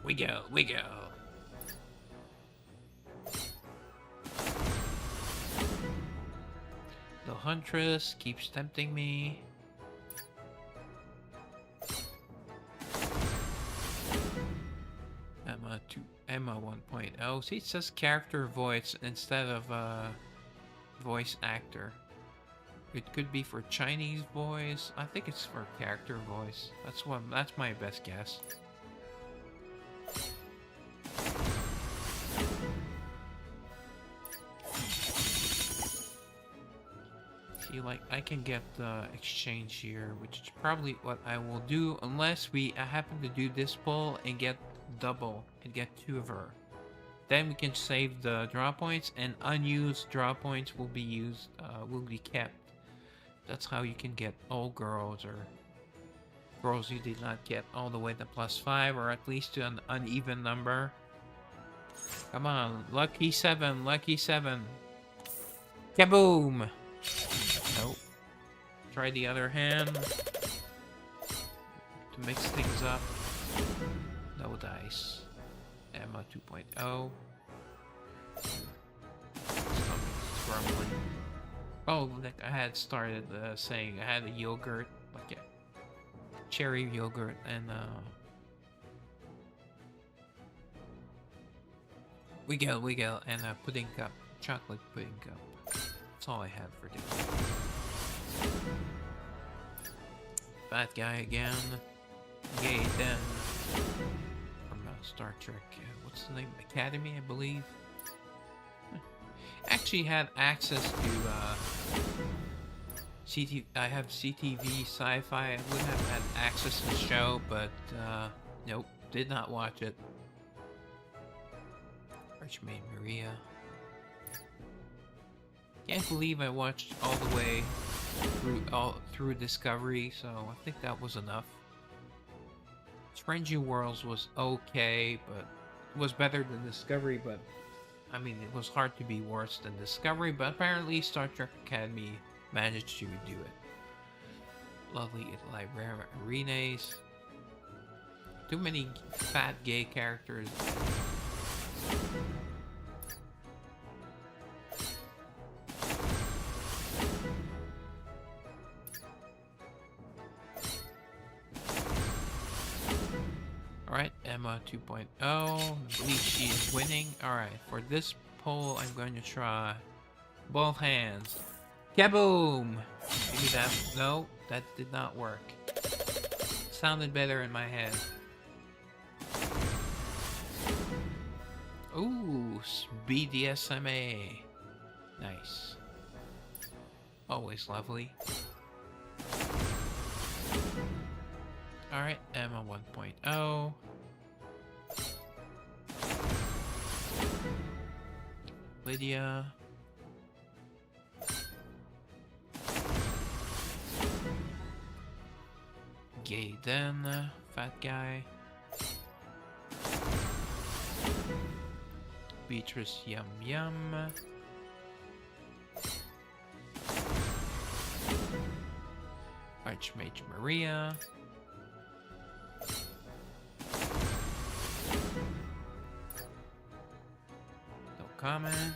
We go, we go. The Huntress keeps tempting me. Emma 1.0. See, it says character voice instead of voice actor. It could be for Chinese voice. I think it's for character voice. That's my best guess. See, like, I can get the exchange here, which is probably what I will do unless I happen to do this pull and get double and get 2 of her. Then we can save the draw points, and unused draw points will be kept. That's how you can get all girls, or girls you did not get all the way to +5, or at least to an uneven number. Come on, lucky 7, lucky 7. Kaboom! Nope. Try the other hand to mix things up. No dice. Emma 2.0. Something's grumbling. Oh, like I had started saying I had a yogurt, like a cherry yogurt, and we go, and a pudding cup, chocolate pudding cup. That's all I had for dinner. Bad guy again. Yay, then. From Star Trek, what's the name? Academy, I believe. Actually had access to I have CTV Sci-Fi. I would have had access to the show, but nope, did not watch it. Archmaid Maria. Can't believe I watched all the way through Discovery, so I think that was enough. Strange New Worlds was okay, but it was better than Discovery, but I mean, it was hard to be worse than Discovery, but apparently Star Trek Academy managed to do it. Lovely librarian arenas. Too many fat gay characters. Alright, Emma 2.0. I believe she is winning. Alright, for this poll, I'm going to try both hands. Kaboom! Maybe that. No, that did not work. Sounded better in my head. Ooh, BDSMA. Nice. Always lovely. Alright, Emma 1.0. Lydia. Gay Den, fat guy. Beatrice Yum Yum. Archmage Maria. No comment.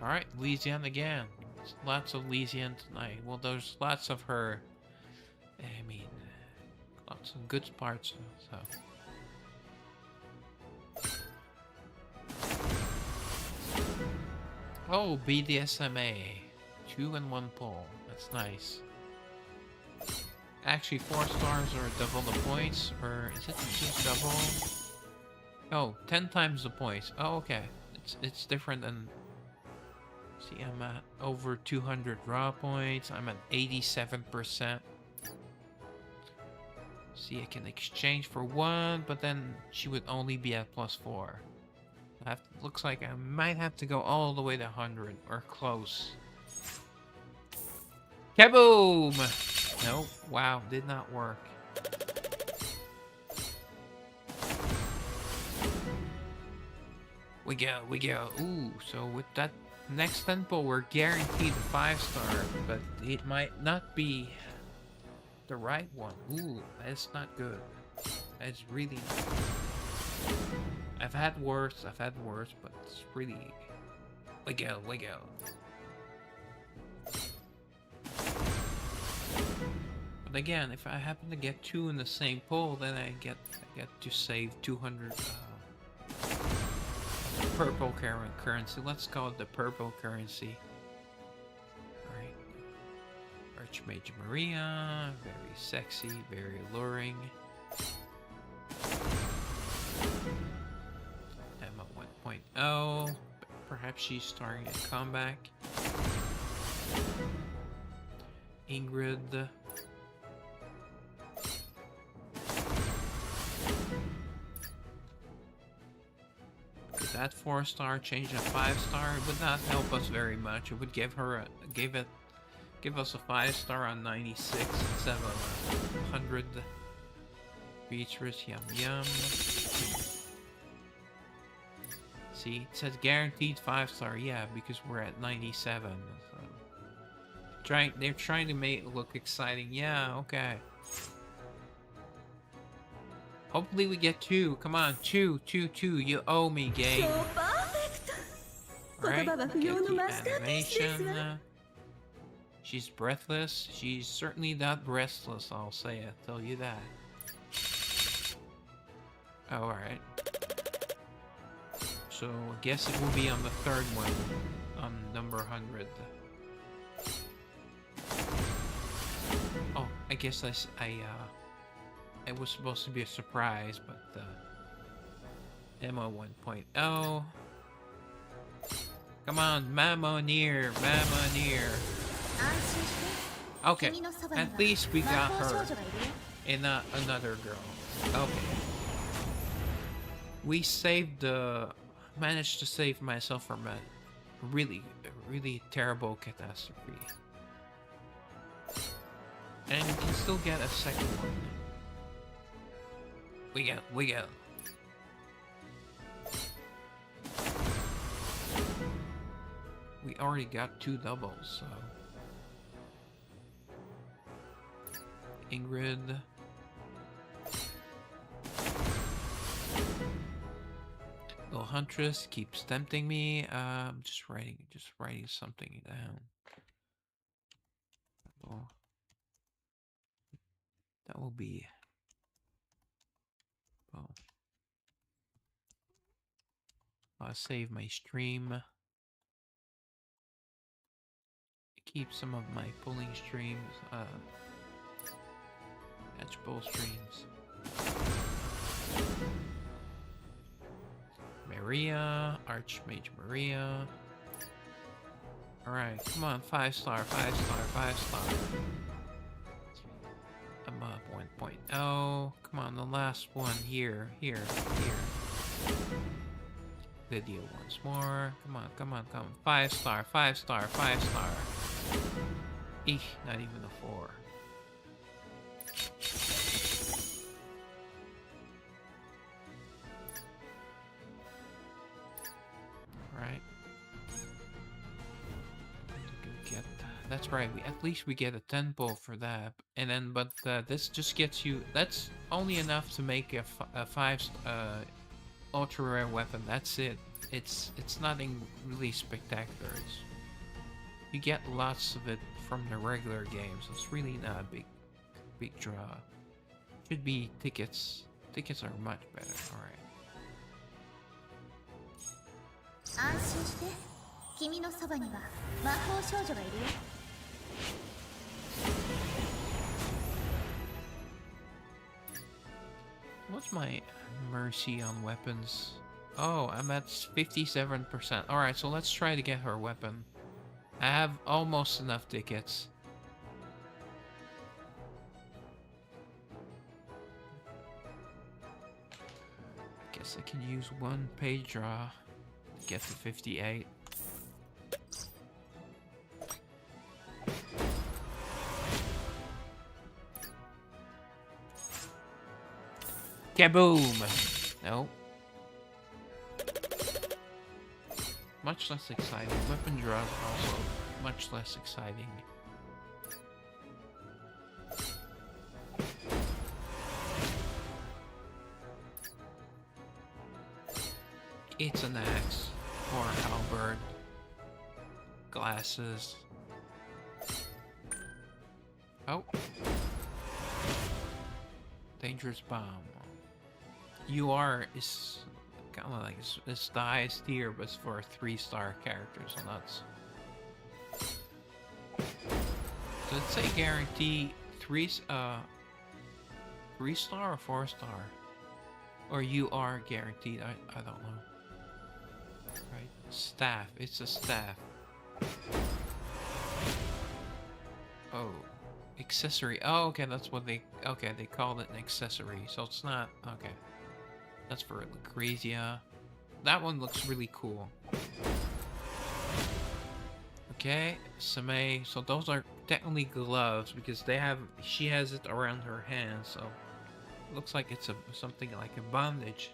Alright, Lysian again. Lots of Lysian tonight. Well, there's lots of her. I mean, lots of good parts, so. Oh, BDSMA. 2 in 1 pull. That's nice. Actually, 4 stars are double the points, or is it just double? Oh, 10 times the points. Oh, okay. It's different than... See, I'm at over 200 raw points. I'm at 87%. See, I can exchange for one, but then she would only be at +4. Looks like I might have to go all the way to 100 or close. Kaboom! No, wow, did not work. We go. Ooh, so with that next tempo, we're guaranteed a 5-star, but it might not be the right one. Ooh, that's not good. That's really not good. I've had worse, but it's really... We go. But again, if I happen to get 2 in the same poll, then I get to save 200 purple currency. Let's call it the purple currency. Alright. Archmage Maria. Very sexy, very alluring. Emma 1.0. Perhaps she's starting a comeback. Ingrid. That 4-star change a 5-star would not help us very much. It would give us a 5-star on 96 instead of 100. Beatrice, yum. See, it says guaranteed 5-star, yeah, because we're at 97. So they're trying to make it look exciting. Yeah, okay. Hopefully we get 2. Come on, 2. You owe me, game. Alright, get the animation. She's breathless. She's certainly not breathless, I'll tell you that. Oh, alright. So, I guess it will be on the 3rd one. On number 100. Oh, I guess it was supposed to be a surprise, but Emma 1.0. Come on, Mamonir. Okay, at least we got her and not another girl. Okay. We managed to save myself from a really terrible catastrophe. And we can still get a second one. We go. We already got 2 doubles, so... Ingrid. Little Huntress keeps tempting me. I'm just writing something down. Oh. That will be... Oh. I'll save my stream. Keep some of my pulling streams, catch bowl streams. Maria, Archmage Maria. Alright, come on, 5-star. I'm up 1.0. Come on, the last one here. Video once more. Come on. 5-star. Eesh, not even a 4. Right. That's right. At least we get a 10 pull for that, and then but this just gets you. That's only enough to make a 5 ultra rare weapon. That's it. It's nothing really spectacular. You get lots of it from the regular games. It's really not a big draw. Should be tickets. Tickets are much better. All right. 安心して君のそばには魔法少女がいるよ Alright, What's my mercy on weapons? Oh, I'm at 57%. Alright, so let's try to get her weapon. I have almost enough tickets. Guess I can use one page draw to get to 58. Kaboom! No. Much less exciting. Weapon draws also much less exciting. It's an axe or a halberd. Glasses. Oh. Dangerous bomb. UR is kind of like it's the highest tier, but it's for 3-star characters, so that's. So let's say guarantee 3-star or 4-star, or UR guaranteed. I don't know. Right, staff. It's a staff. Oh, accessory. Oh, okay, that's what they. Okay, they called it an accessory, so it's not. Okay. That's for Lucrezia. That one looks really cool. Okay, Same. So those are technically gloves because she has it around her hand. So it looks like it's something like a bandage.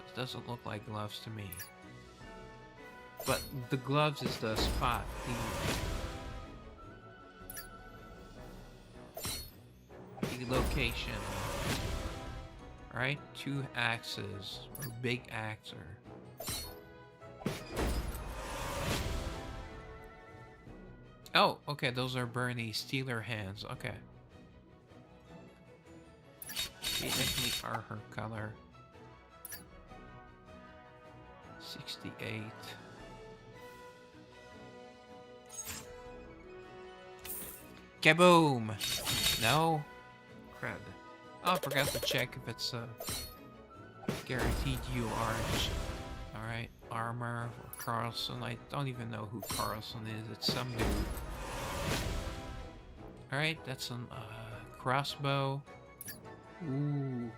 It doesn't look like gloves to me. But the gloves is the spot. The location. Right? 2 axes. Or big axe or... Oh, okay, those are Bernie Steeler hands. Okay. They definitely are her color. 68. Kaboom! No? Crud. Oh, I forgot to check if it's guaranteed UR. Alright, armor for Carlson. I don't even know who Carlson is. It's some dude. Alright, that's some crossbow. Ooh.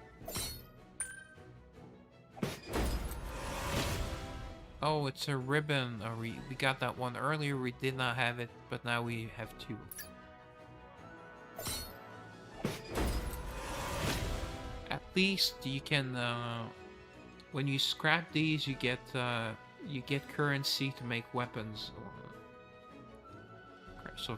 Oh, it's a ribbon. We got that one earlier. We did not have it, but now we have 2. At least you can, when you scrap these, you get currency to make weapons. So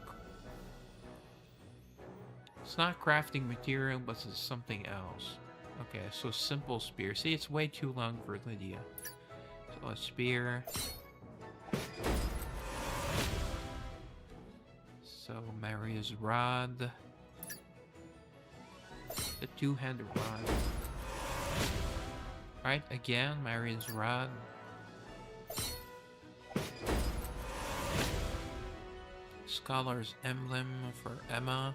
it's not crafting material, but it's something else. Okay, so simple spear. See, it's way too long for Lydia. So a spear. So Maria's rod. The 2-handed rod. Right, again, Maria's rod. Scholar's emblem for Emma.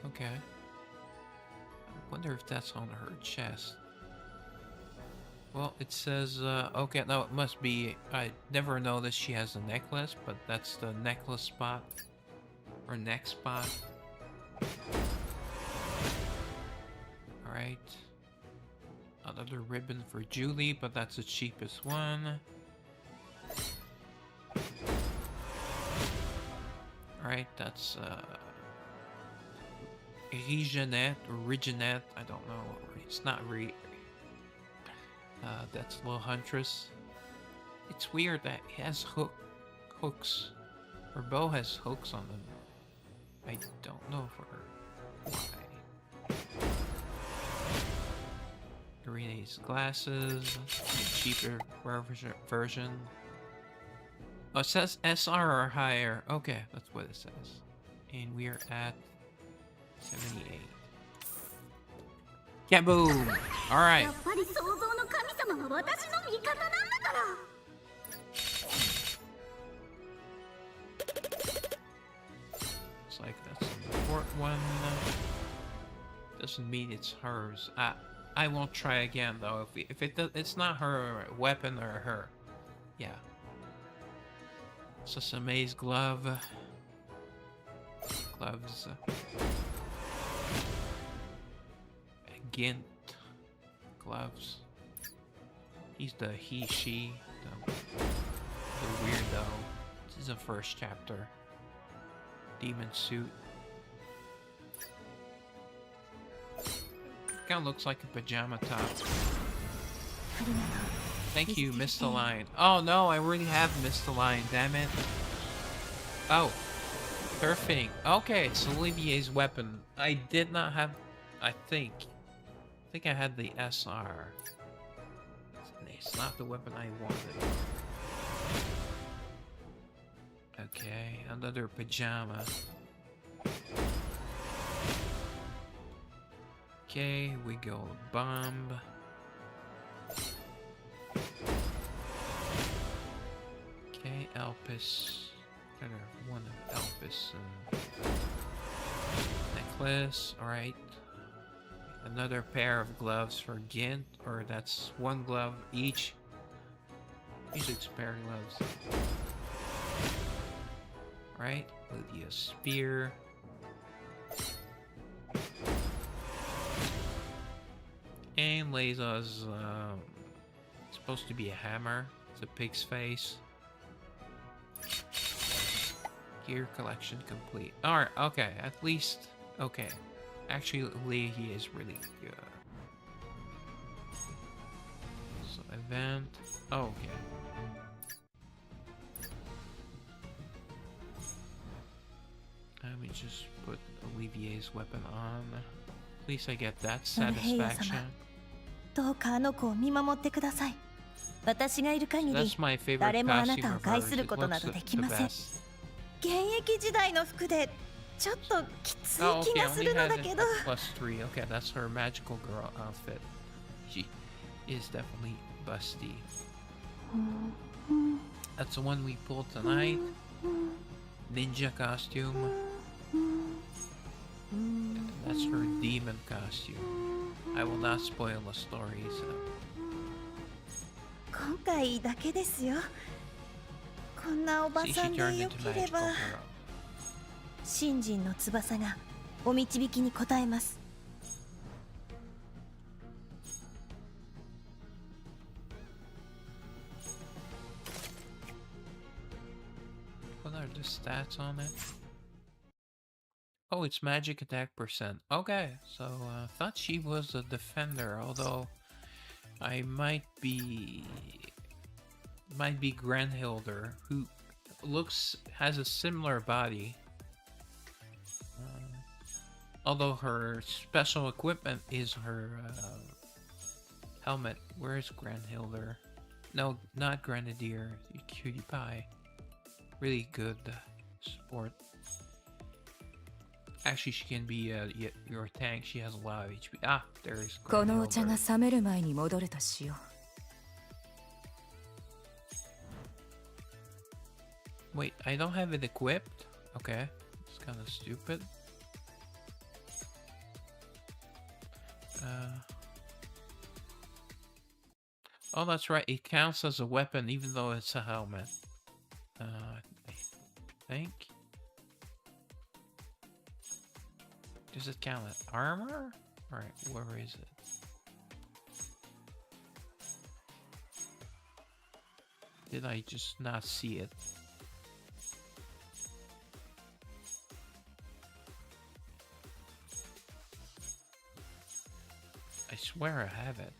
Okay. I wonder if that's on her chest. Well, it says, okay, no, it must be, I never noticed she has a necklace, but that's the necklace spot. Or neck spot. Alright. Another ribbon for Julie, but that's the cheapest one. Alright, that's Reginette or Reginette, I don't know. It's not that's Little Huntress. It's weird that it has hooks. Her bow has hooks on them. I don't know for her why. Irene's glasses, the cheaper version. Oh, it says SR or higher. Okay, that's what it says. And we are at 78. Kaboom! Alright. Looks like that's the fourth one. doesn't mean it's hers. I won't try again though. If it's not her weapon or her. Yeah. Sasame's gloves. Gint gloves. He's the she, the weirdo. This is the first chapter. Demon suit. Kinda looks like a pajama top. Thank you, missed the line. Oh no, I already have missed the line, damn it. Oh. Surfing. Okay, it's Olivier's weapon. I did not have... I think I had the SR. It's not the weapon I wanted. Okay, another pajama. Okay, we go bomb. Okay, Elpis. One of Elpis necklace. Alright. Another pair of gloves for Gint, or that's one glove each. Usually it's a pair of gloves. Right? Lydia's spear. And Leiza's supposed to be a hammer. It's a pig's face. Gear collection complete. Alright, okay, at least okay. Actually, Leahy is really good. So event. Oh, okay. Let me just put Olivier's weapon on. At least I get that satisfaction. どうかあの子を見守ってください。私がいる限り、 That's my favorite 誰もあな costume たを of 害 hers. する It ことな looks ど the できません。 best. 現役時代の服でちょっときつい Oh, 気 okay, がす only るの has だ it けど。 at +3. Okay, that's her magical girl outfit. She is definitely busty. That's the one we pulled tonight. Ninja costume. And that's her demon costume. I will not spoil the story, so. 今回だけですよ。こんなおば See, さ she ん turned でよ into けれ magical ば、 girl. 新人の翼がお導きに応えます。 What are the stats on it? Oh, it's magic attack %. Okay, so I thought she was a defender, although I might be Granhilder, who has a similar body. Although her special equipment is her helmet. Where is Granhilder? No, not Grenadier. Cutie Pie. Really good support. Actually, she can be your tank. She has a lot of HP. Ah, there's このお茶が Granhilder. 冷める前に戻るとしよ Wait, I don't have it equipped? Okay, it's kind of stupid. Oh, that's right. It counts as a weapon even though it's a helmet. I think. Does it count as armor? Alright, where is it? Did I just not see it? I swear I have it.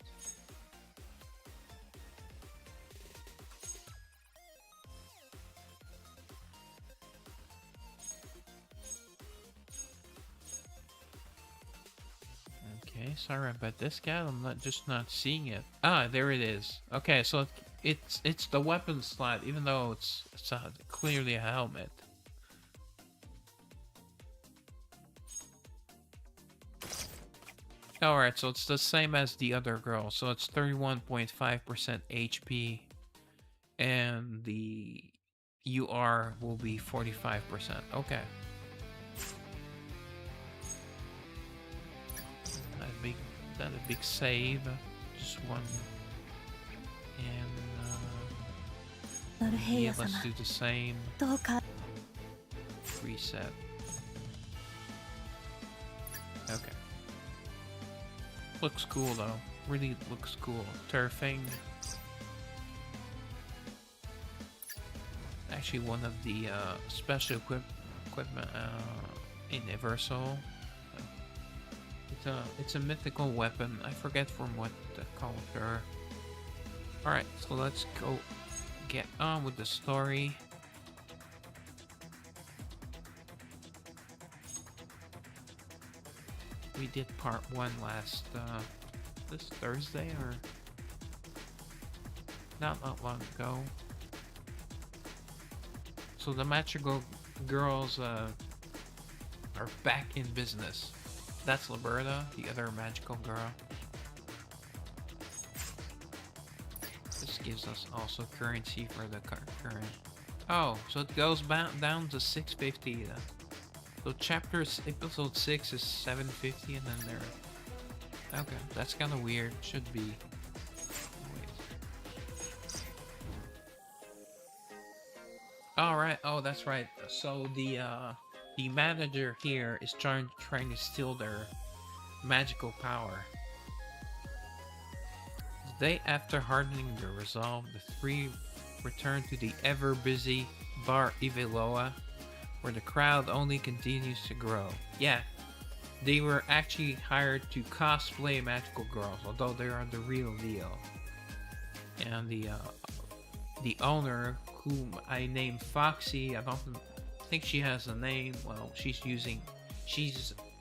Okay, sorry about this guy. I'm not seeing it. Ah, there it is. Okay, so it's the weapon slot, even though it's clearly a helmet. Alright, so it's the same as the other girl. So it's 31.5% HP. And the UR will be 45%. Okay. that a big save? Just one. And ノルヘイ yeah, ヤ様 let's do the same. どうか Reset. Okay. Looks cool though. Really looks cool. Turfing. Actually, one of the special equipment in Universal. It's a mythical weapon. I forget from what culture. All right, so let's go get on with the story. We did part 1 last this Thursday or not long ago. So the magical girls are back in business. That's Liberta, the other magical girl. This gives us also currency for the current. Oh, so it goes down to 650 then. So episode 6 is 750 and then there. Okay, that's kind of weird. Should be. Alright, oh that's right. So the manager here is trying to steal their magical power. The day after hardening their resolve, the three return to the ever busy Bar Iveloa, where the crowd only continues to grow. Yeah, they were actually hired to cosplay magical girls, although they are the real deal. And the owner, whom I named Foxy, I don't think she has a name. Well, she's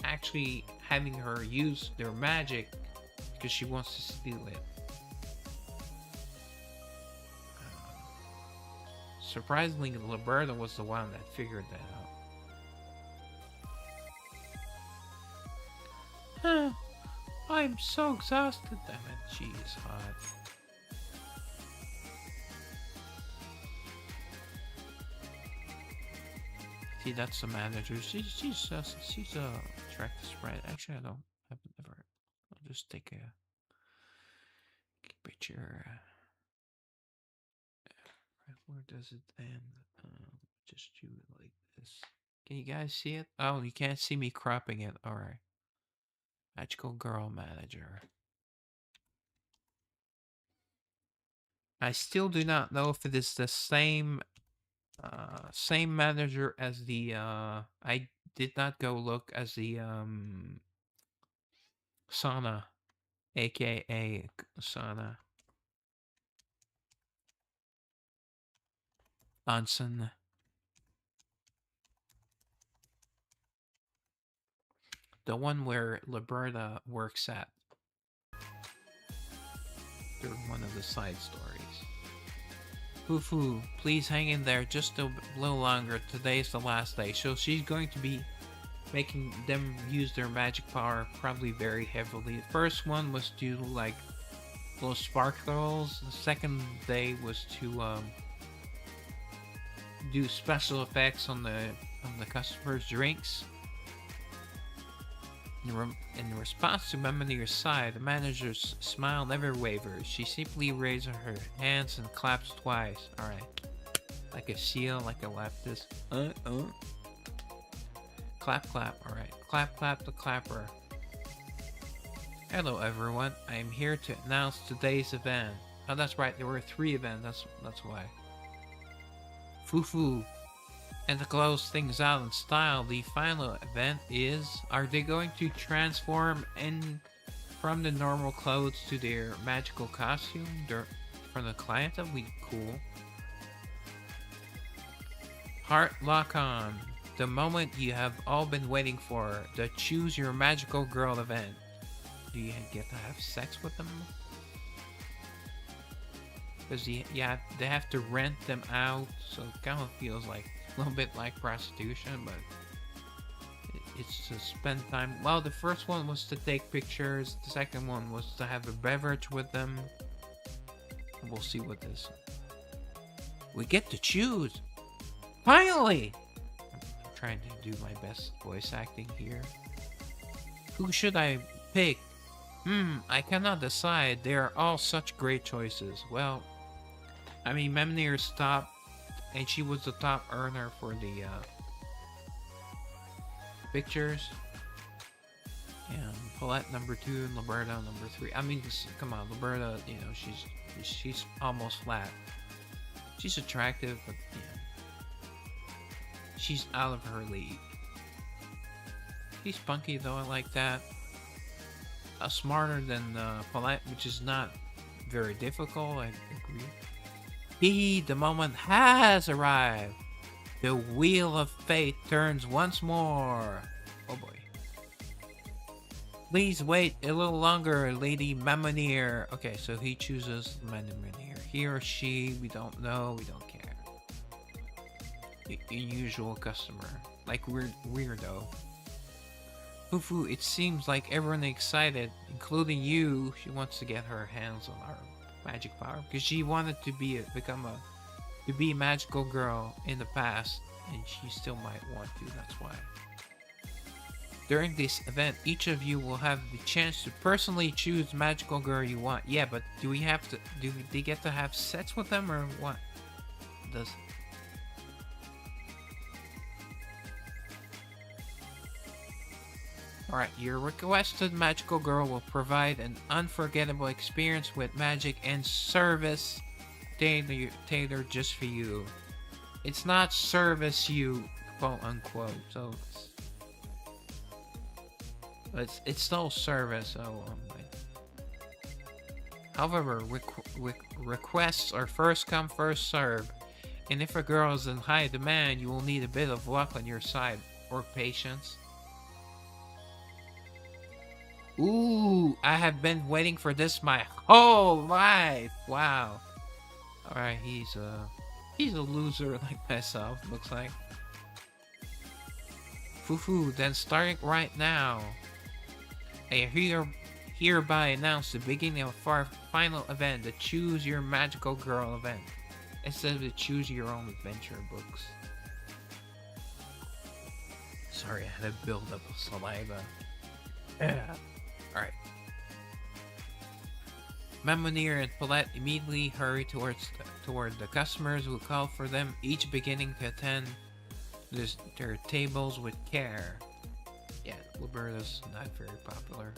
actually having her use their magic because she wants to steal it. Surprisingly, Liberta was the one that figured that out. I'm so exhausted. Damn it, she is hot. See, that's the manager. She's attractive sprite. Actually, I don't have never. I'll just take a picture. Where does it end? Just do it like this. Can you guys see it? Oh, you can't see me cropping it. All right. Magical girl manager. I still do not know if it is the same manager as the I did not go look as the Sana, aka Sana. Anson. The one where Liberta works at. Through one of the side stories. Fufu, please hang in there just a little longer. Today is the last day. So she's going to be making them use their magic power probably very heavily. The first one was to like little sparkles. The second day was to do special effects on the customers' drinks. In response to Mamonir's sigh, the manager's smile never wavers. She simply raises her hands and claps twice. Alright. Like a seal, like a leptis. Clap, clap. Alright. Clap, clap the clapper. Hello, everyone. I am here to announce today's event. Oh, that's right. There were 3 events. That's why. Fufu. And to close things out in style, the final event is, are they going to transform from the normal clothes to their magical costume from the client? That would be cool. Heart lock on. The moment you have all been waiting for, the choose your magical girl event. Do you get to have sex with them? Because yeah, they have to rent them out, so it kind of feels like a little bit like prostitution, but it's to spend time. Well, the first one was to take pictures. The second one was to have a beverage with them. We'll see what this. We get to choose. Finally! I'm trying to do my best voice acting here. Who should I pick? I cannot decide. They are all such great choices. Well, I mean, Mamonir's top, and she was the top earner for the pictures. And Paulette number 2 and Liberta number 3. I mean, come on, Liberta, you know, she's almost flat. She's attractive, but you know, she's out of her league. She's spunky though, I like that. Smarter than Paulette, which is not very difficult, I agree. The moment has arrived. The wheel of fate turns once more. Oh boy. Please wait a little longer, Lady Mamonir. Okay, so he chooses Mamonir. He or she, we don't know, we don't care. Unusual customer. Like weirdo. Fufu, it seems like everyone excited, including you. She wants to get her hands on our magic power because she wanted to be a magical girl in the past, and she still might want to. That's why. During this event, each of you will have the chance to personally choose magical girl you want. Yeah, but do they get to have sex with them or what? Does Alright, your requested magical girl will provide an unforgettable experience with magic and service tailored just for you. It's not service you, quote unquote, so it's still service, so however, requests are first come, first serve, and if a girl is in high demand, you will need a bit of luck on your side, or patience. Ooh, I have been waiting for this my whole life. Wow. Alright, he's a loser like myself, looks like. Fufu, then starting right now. I hereby announce the beginning of our final event, the Choose Your Magical Girl event, instead of the Choose Your Own Adventure books. Sorry, I had to build up saliva. Yeah. Alright. Mamonir and Paulette immediately hurry toward the customers who call for them, each beginning to attend their tables with care. Yeah, Liberta's not very popular.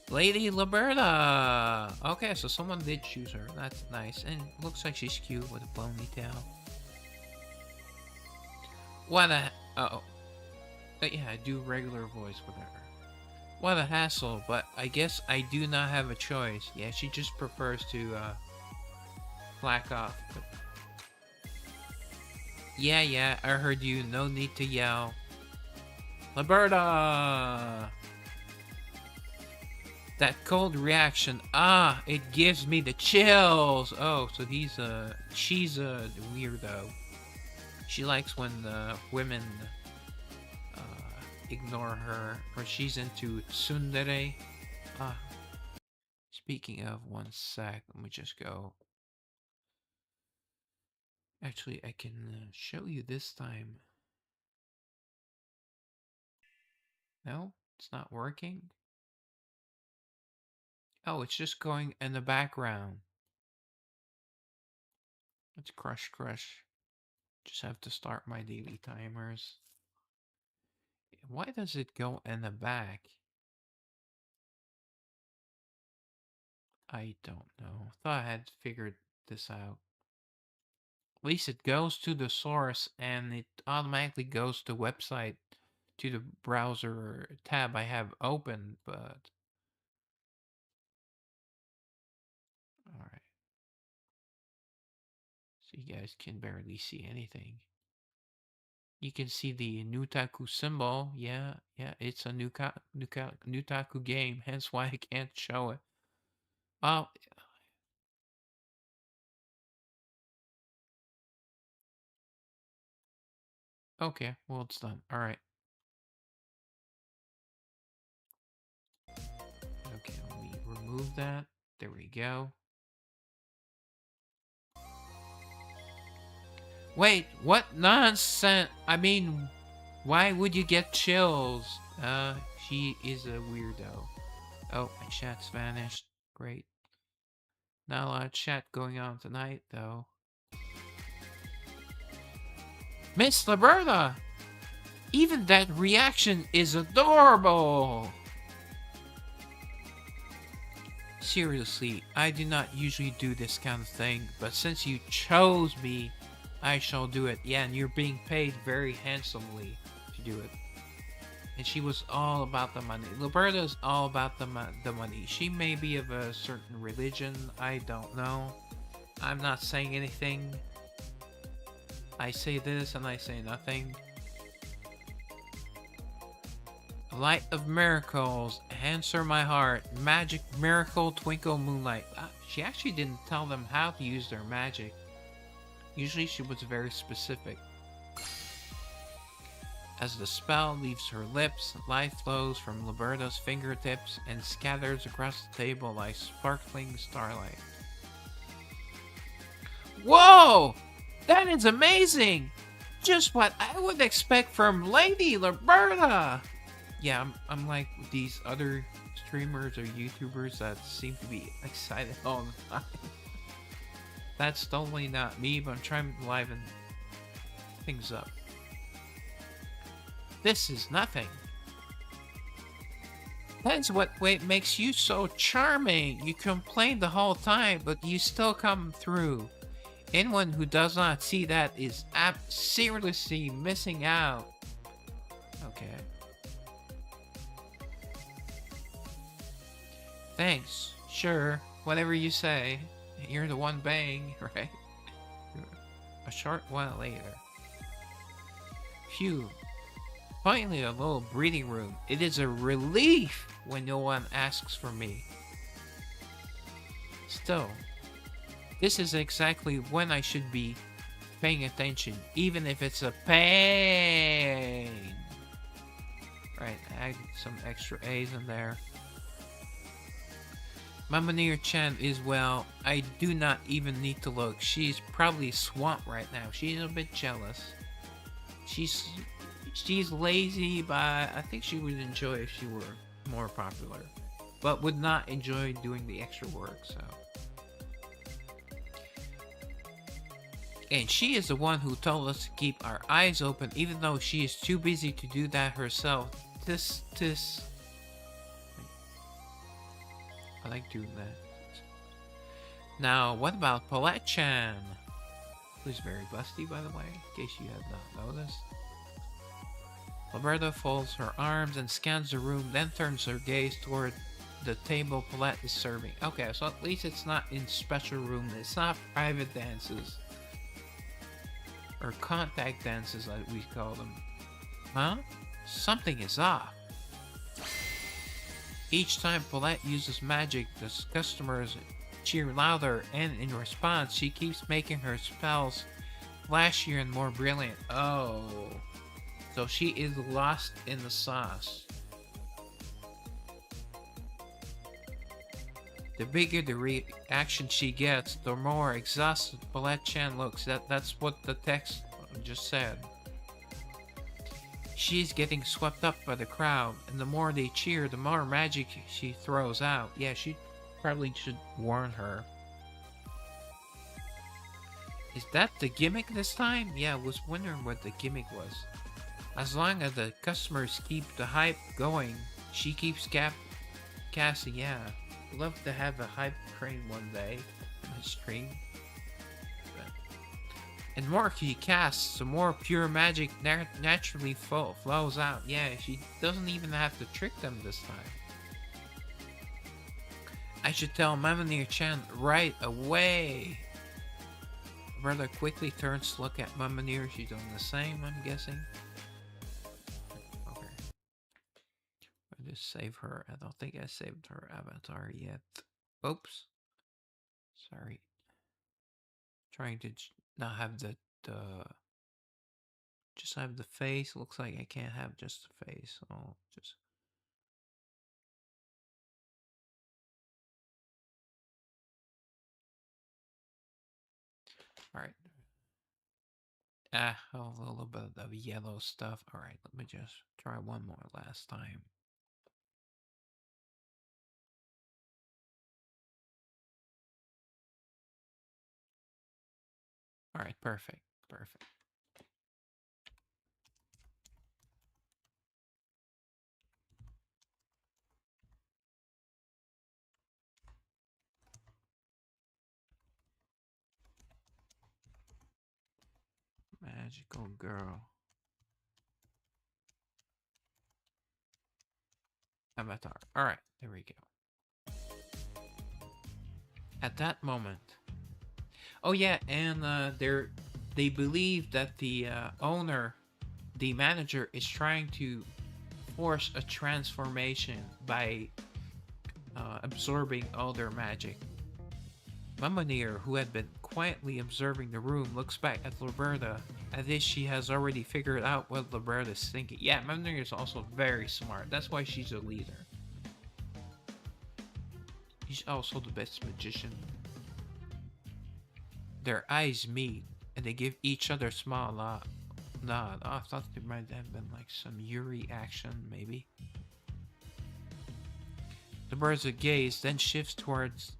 Lady Liberta! Okay, so someone did choose her. That's nice. And looks like she's cute with a ponytail. What a... Uh-oh. Yeah, I do regular voice with her. What a hassle, but I guess I do not have a choice. Yeah, she just prefers to, flack off. But... Yeah, I heard you. No need to yell. Liberta! That cold reaction, it gives me the chills! Oh, so she's a weirdo. She likes when women ignore her, or she's into tsundere. Speaking of, one sec, let me just go. Actually, I can show you this time. No, it's not working. Oh, it's just going in the background. Let's crush. Just have to start my daily timers. Why does it go in the back? I don't know. Thought I had figured this out. At least it goes to the source and it automatically goes to website, to the browser tab I have open, but alright. So you guys can barely see anything. You can see the Nutaku symbol. Yeah, it's a Nutaku game, hence why I can't show it. Oh, okay, well it's done. Alright. Okay, let me remove that. There we go. Wait, what nonsense? I mean, why would you get chills? she is a weirdo. Oh, my chat's vanished. Great. Not a lot of chat going on tonight, though. Miss Liberta! Even that reaction is adorable! Seriously, I do not usually do this kind of thing, but since you chose me, I shall do it. Yeah, and you're being paid very handsomely to do it. And she was all about the money. Liberta's all about the money. She may be of a certain religion, I don't know. I'm not saying anything. I say this and I say nothing. Light of miracles, answer my heart, magic miracle, twinkle moonlight. She actually didn't tell them how to use their magic. Usually she was very specific. As the spell leaves her lips, life flows from Liberta's fingertips and scatters across the table like sparkling starlight. Whoa! That is amazing! Just what I would expect from Lady Liberta! Yeah, I'm like these other streamers or YouTubers that seem to be excited all the time. That's totally not me, but I'm trying to liven things up. This is nothing. That's what makes you so charming. You complain the whole time, but you still come through. Anyone who does not see that is seriously missing out. Okay. Thanks. Sure. Whatever you say. You're the one bang, right? A short while later. Phew. Finally, a little breathing room. It is a relief when no one asks for me. Still, this is exactly when I should be paying attention, even if it's a pain. Right, add some extra A's in there. Mamonir-chan is, well, I do not even need to look. She's probably swamped right now. She's a bit jealous. She's lazy, but I think she would enjoy if she were more popular. But would not enjoy doing the extra work, so. And she is the one who told us to keep our eyes open, even though she is too busy to do that herself. I like doing that. Now, what about Paulette-chan? Who's very busty, by the way, in case you have not noticed. Liberta folds her arms and scans the room, then turns her gaze toward the table Paulette is serving. Okay, so at least it's not in special room. It's not private dances. Or contact dances, like we call them. Huh? Something is off. Each time Paulette uses magic, the customers cheer louder, and in response, she keeps making her spells flashier and more brilliant. Oh. So she is lost in the sauce. The bigger the reaction she gets, the more exhausted Paulette-chan looks. That's what the text just said. She's getting swept up by the crowd, and the more they cheer, the more magic she throws out. Yeah, she probably should warn her. Is that the gimmick this time? Yeah, I was wondering what the gimmick was. As long as the customers keep the hype going, she keeps casting. Yeah, love to have a hype train one day on my stream. And more she casts, the more pure magic naturally flows out. Yeah, she doesn't even have to trick them this time. I should tell Mamonir-chan right away. Brother quickly turns to look at Mamonir. She's doing the same, I'm guessing. Okay. I'll just save her. I don't think I saved her avatar yet. Oops. Sorry. Trying to not have the just have the face. Looks like I can't have just the face. Oh, just. Alright. A little bit of yellow stuff. Alright, let me just try one more last time. Alright, perfect. Perfect. Magical girl. Avatar. Alright, there we go. At that moment. Oh yeah, and they believe that the owner, the manager, is trying to force a transformation by absorbing all their magic. Mamonir, who had been quietly observing the room, looks back at Roberta as if she has already figured out what Roberta's thinking. Yeah, Mamonir is also very smart. That's why she's a leader. She's also the best magician. Their eyes meet, and they give each other a small nod. Oh, I thought there might have been like some Yuri action, maybe. The bird's gaze then shifts towards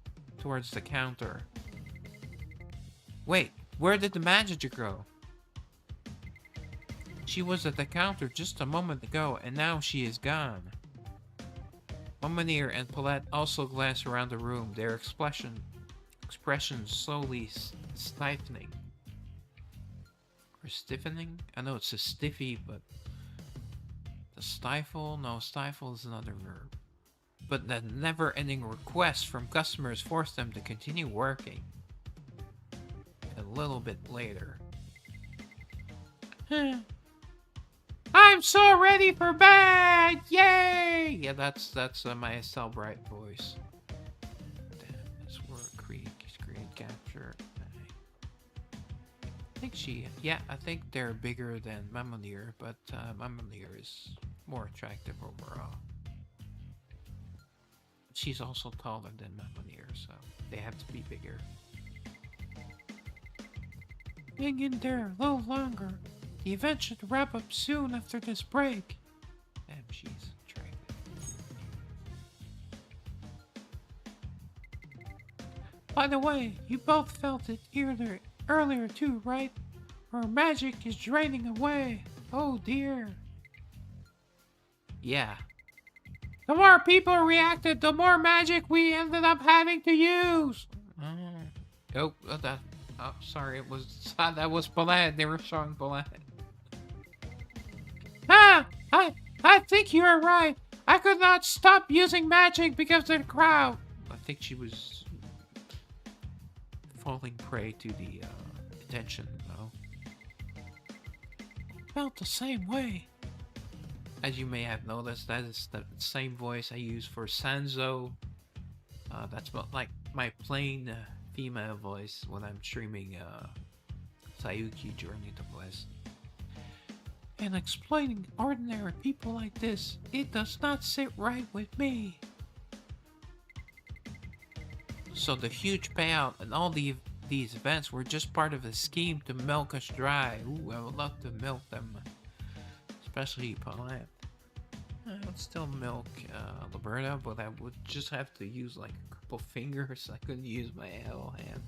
the counter. Wait, where did the manager go? She was at the counter just a moment ago, and now she is gone. Mamonir and Paulette also glance around the room, their expressions slowly stifling. Or stiffening? I know it's a stiffy, but the stifle? No, stifle is another verb. But the never-ending requests from customers force them to continue working. A little bit later. I'm so ready for bed! Yay! Yeah, that's my Estelle Bright voice. Damn, that's where screen capture. I think I think they're bigger than Mamonir, but Mamonir is more attractive overall. She's also taller than Mamonir, so they have to be bigger. Hang in there a little longer. The event should wrap up soon after this break. Damn, she's attractive. By the way, you both felt it earlier too, right? Our magic is draining away. Oh dear. Yeah. The more people reacted, the more magic we ended up having to use. Oh, sorry, that was Paulette. They were showing Paulette. I think you are right. I could not stop using magic because of the crowd. I think she was falling prey to the attention, though. Felt the same way. As you may have noticed, that is the same voice I use for Sanzo. That's like my plain female voice when I'm streaming Sayuki Journey to Bliss. And explaining ordinary people like this, it does not sit right with me. So the huge payout and all these events were just part of a scheme to milk us dry. Ooh, I would love to milk them. Especially Paulette. I would still milk Liberta, but I would just have to use like a couple fingers. I couldn't use my whole hand.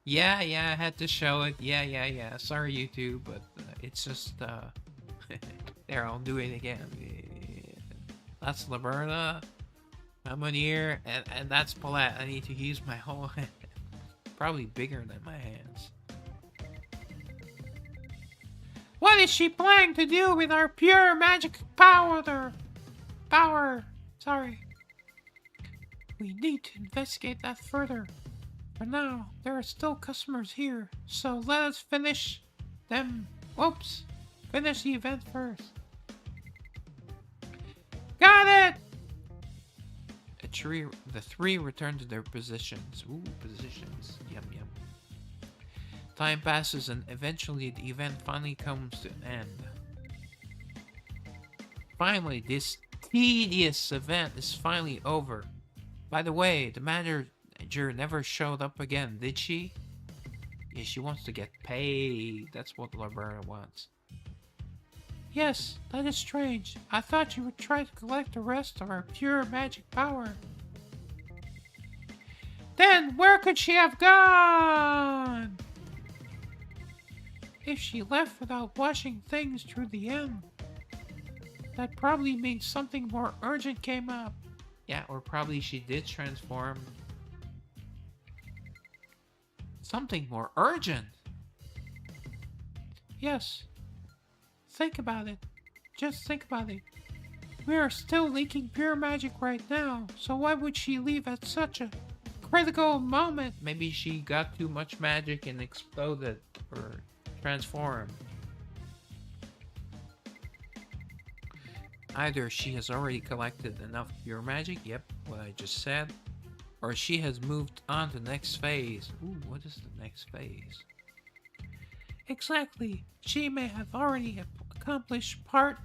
Yeah, I had to show it. Yeah. Sorry, YouTube, but it's just, there, I'll do it again. That's Liberta, Mamonir, and that's Paulette. I need to use my whole hand. Probably bigger than my hands. What is she planning to do with our pure magic power? Sorry. We need to investigate that further. For now, there are still customers here, so let us finish them. Finish the event first. Got it! The three return to their positions. Ooh, positions. Yum. Time passes and eventually the event finally comes to an end. Finally, this tedious event is finally over. By the way, the manager never showed up again, did she? Yeah, she wants to get paid. That's what Liberta wants. Yes, that is strange. I thought you would try to collect the rest of our pure magic power. Then where could she have gone? If she left without watching things through the end, that probably means something more urgent came up. Yeah, or probably she did transform. Something more urgent. Yes. Think about it. Just think about it. We are still leaking pure magic right now, so why would she leave at such a critical moment? Maybe she got too much magic and exploded or transformed. Either she has already collected enough pure magic, yep, what I just said, or she has moved on to the next phase. Ooh, what is the next phase? Exactly. She may have already accomplished part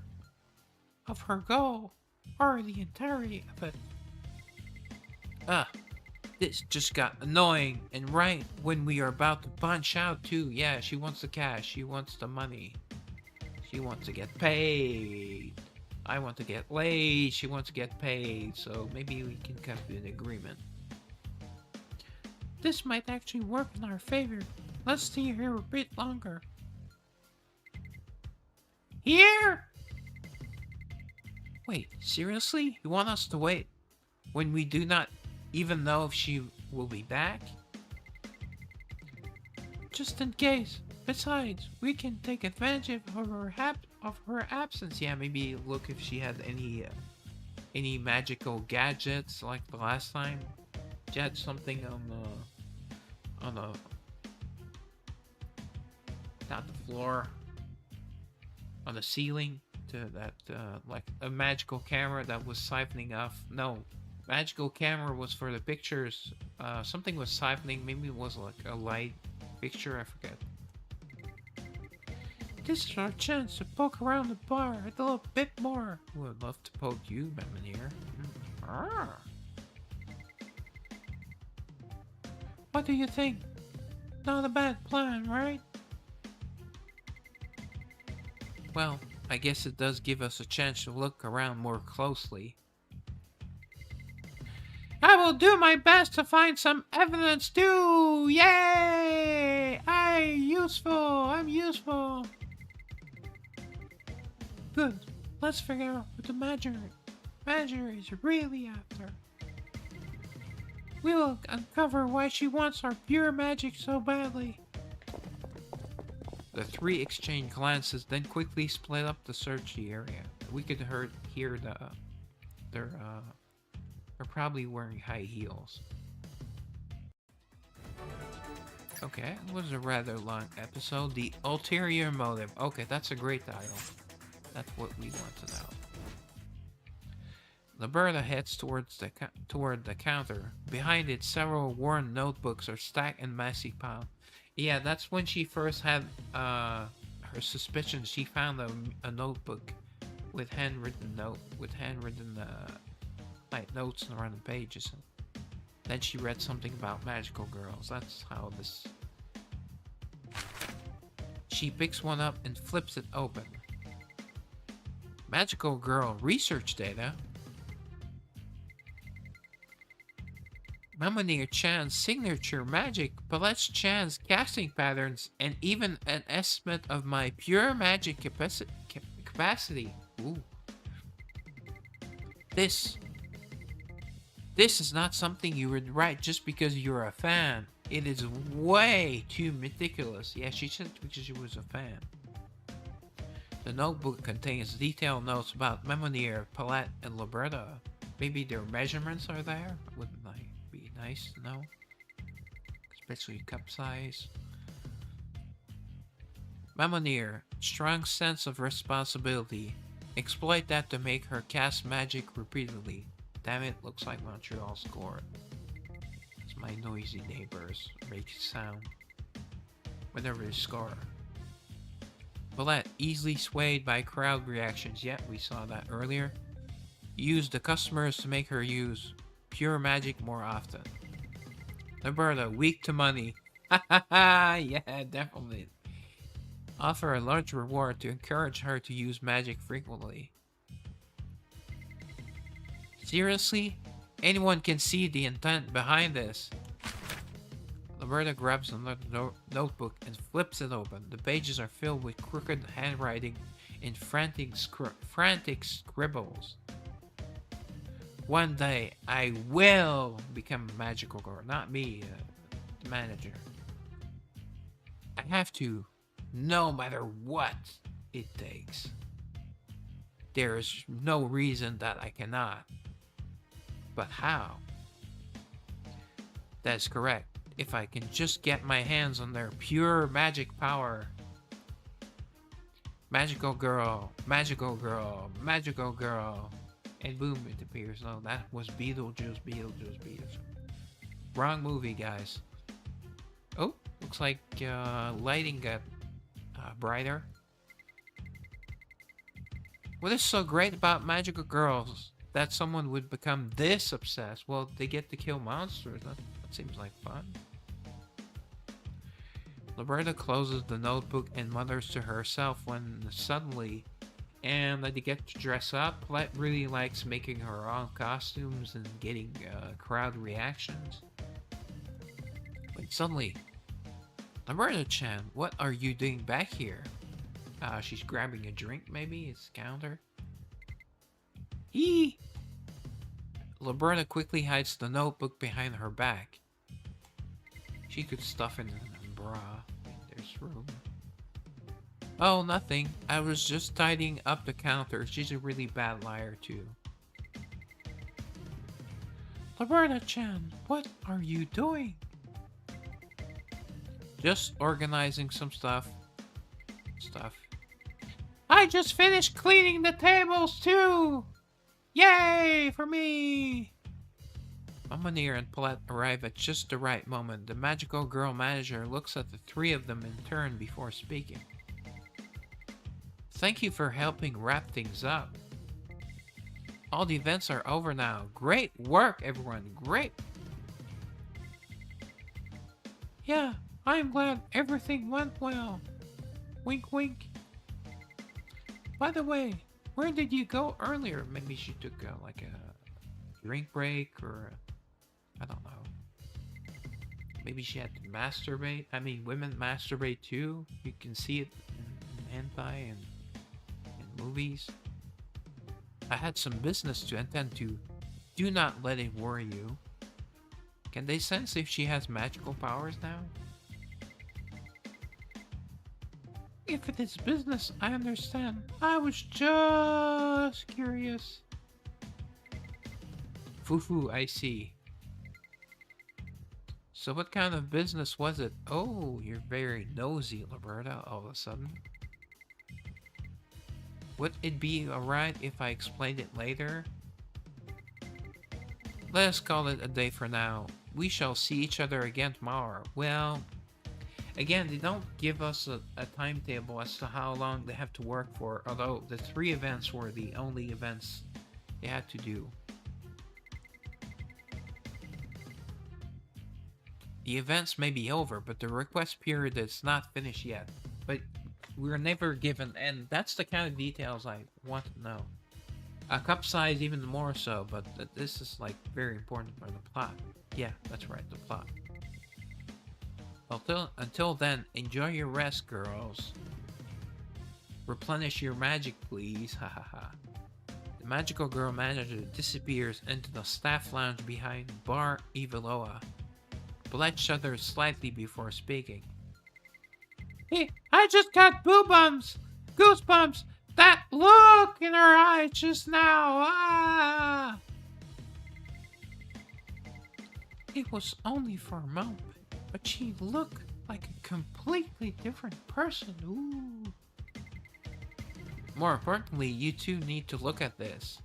of her goal, or the entirety of it. This just got annoying, and right when we are about to punch out too. Yeah, she wants the cash, she wants the money. She wants to get paid. I want to get laid, she wants to get paid, so maybe we can come to an agreement. This might actually work in our favor. Let's stay here a bit longer. Here? Wait, seriously? You want us to wait when we do not even know if she will be back? Just in case. Besides, we can take advantage of her absence. Yeah, maybe look if she had any magical gadgets like the last time. She had something on the not the floor, on the ceiling, to that like a magical camera that was siphoning off. No, magical camera was for the pictures. Something was siphoning. Maybe it was like a light fixture. I forget. This is our chance to poke around the bar a little bit more. Would love to poke you, Mamonir. What do you think? Not a bad plan, right? Well, I guess it does give us a chance to look around more closely. I will do my best to find some evidence too! Yay! I'm useful! Good. Let's figure out what the Mamonir is really after. We will uncover why she wants our pure magic so badly. The three exchange glances, then quickly split up to search the area. We could hear they're probably wearing high heels. Okay, it was a rather long episode. The ulterior motive. Okay, that's a great title. That's what we want to know. Liberta heads toward the counter. Behind it, several worn notebooks are stacked in massive pile. Yeah, that's when she first had her suspicions. She found a notebook with handwritten like notes around the pages. Then she read something about magical girls. That's how this. She picks one up and flips it open. Magical girl research data. Mamonir Chan's signature magic, Palette Chan's casting patterns, and even an estimate of my pure magic capacity. Ooh. This is not something you would write just because you're a fan. It is way too meticulous. Yeah, she said because she was a fan. The notebook contains detailed notes about Mamonir, Palette, and Liberta. Maybe their measurements are there? Wouldn't be nice to know? Especially cup size. Mamonir, strong sense of responsibility. Exploit that to make her cast magic repeatedly. Damn it, looks like Montreal scored. It's my noisy neighbors make sound whenever they score. Palette, easily swayed by crowd reactions. Yeah, we saw that earlier. Use the customers to make her use pure magic more often. Liberta, weak to money. Yeah, definitely. Offer a large reward to encourage her to use magic frequently. Seriously? Anyone can see the intent behind this. Roberta grabs another notebook and flips it open. The pages are filled with crooked handwriting and frantic scribbles. One day, I will become a magical girl. Not me, the manager. I have to, no matter what it takes. There is no reason that I cannot. But how? That's correct. If I can just get my hands on their pure magic power. Magical girl, magical girl, magical girl. And boom, it appears. No, that was Beetlejuice. Wrong movie, guys. Oh, looks like lighting got brighter. What is so great about magical girls that someone would become this obsessed? Well, they get to kill monsters. That seems like fun. Roberta closes the notebook and mutters to herself when suddenly, and they get to dress up. Colette really likes making her own costumes and getting crowd reactions. But suddenly, Roberta-chan, what are you doing back here? She's grabbing a drink, maybe? It's counter. Roberta quickly hides the notebook behind her back. She could stuff it in a bra. There's room. Oh, nothing. I was just tidying up the counter. She's a really bad liar, too. Roberta-chan, what are you doing? Just organizing some stuff. I just finished cleaning the tables, too! Yay, for me! Mamonir and Paulette arrive at just the right moment. The magical girl manager looks at the three of them in turn before speaking. Thank you for helping wrap things up. All the events are over now. Great work, everyone. Great. Yeah, I'm glad everything went well. Wink, wink. By the way, where did you go earlier? Maybe she took like a drink break or I don't know. Maybe she had to masturbate. I mean, women masturbate too. You can see it in hentai and in movies. I had some business to attend to. Do not let it worry you. Can they sense if she has magical powers now? If it is business, I understand. I was just curious. Fufu, I see. So what kind of business was it? Oh, you're very nosy, Roberta, all of a sudden. Would it be alright if I explained it later? Let us call it a day for now. We shall see each other again tomorrow. Well, again, they don't give us a timetable as to how long they have to work for, although the 3 events were the only events they had to do. The events may be over, but the request period is not finished yet. But we're never given, and that's the kind of details I want to know. A cup size even more so, but this is like very important for the plot. Yeah, that's right, the plot. Until then, enjoy your rest, girls. Replenish your magic, please. Ha ha ha. The magical girl manager disappears into the staff lounge behind Bar Eviloa. Paulette shudders slightly before speaking. Hey, I just got goosebumps. That look in her eyes just now. Ah! It was only for a moment, but she looked like a completely different person. Ooh. More importantly, you two need to look at this.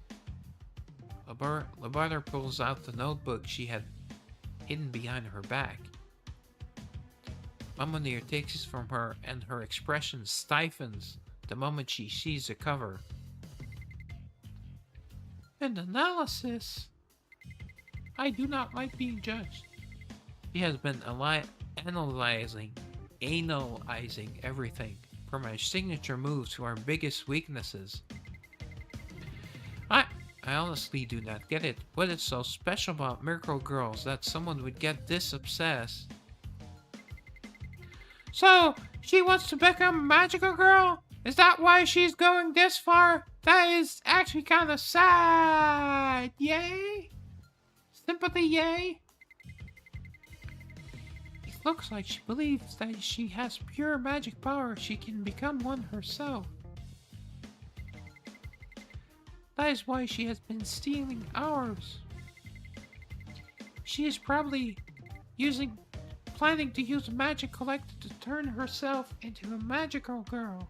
Roberta pulls out the notebook she had hidden behind her back. Mamonir takes it from her and her expression stiffens the moment she sees the cover. An analysis. I do not like being judged. She has been analyzing everything, from my signature moves to our biggest weaknesses. I honestly do not get it. What is so special about Miracle Girls that someone would get this obsessed? So, she wants to become a magical girl? Is that why she's going this far? That is actually kind of sad. Yay? Sympathy, yay? It looks like she believes that she has pure magic power. She can become one herself. That is why she has been stealing ours. She is probably planning to use a magic collector to turn herself into a magical girl.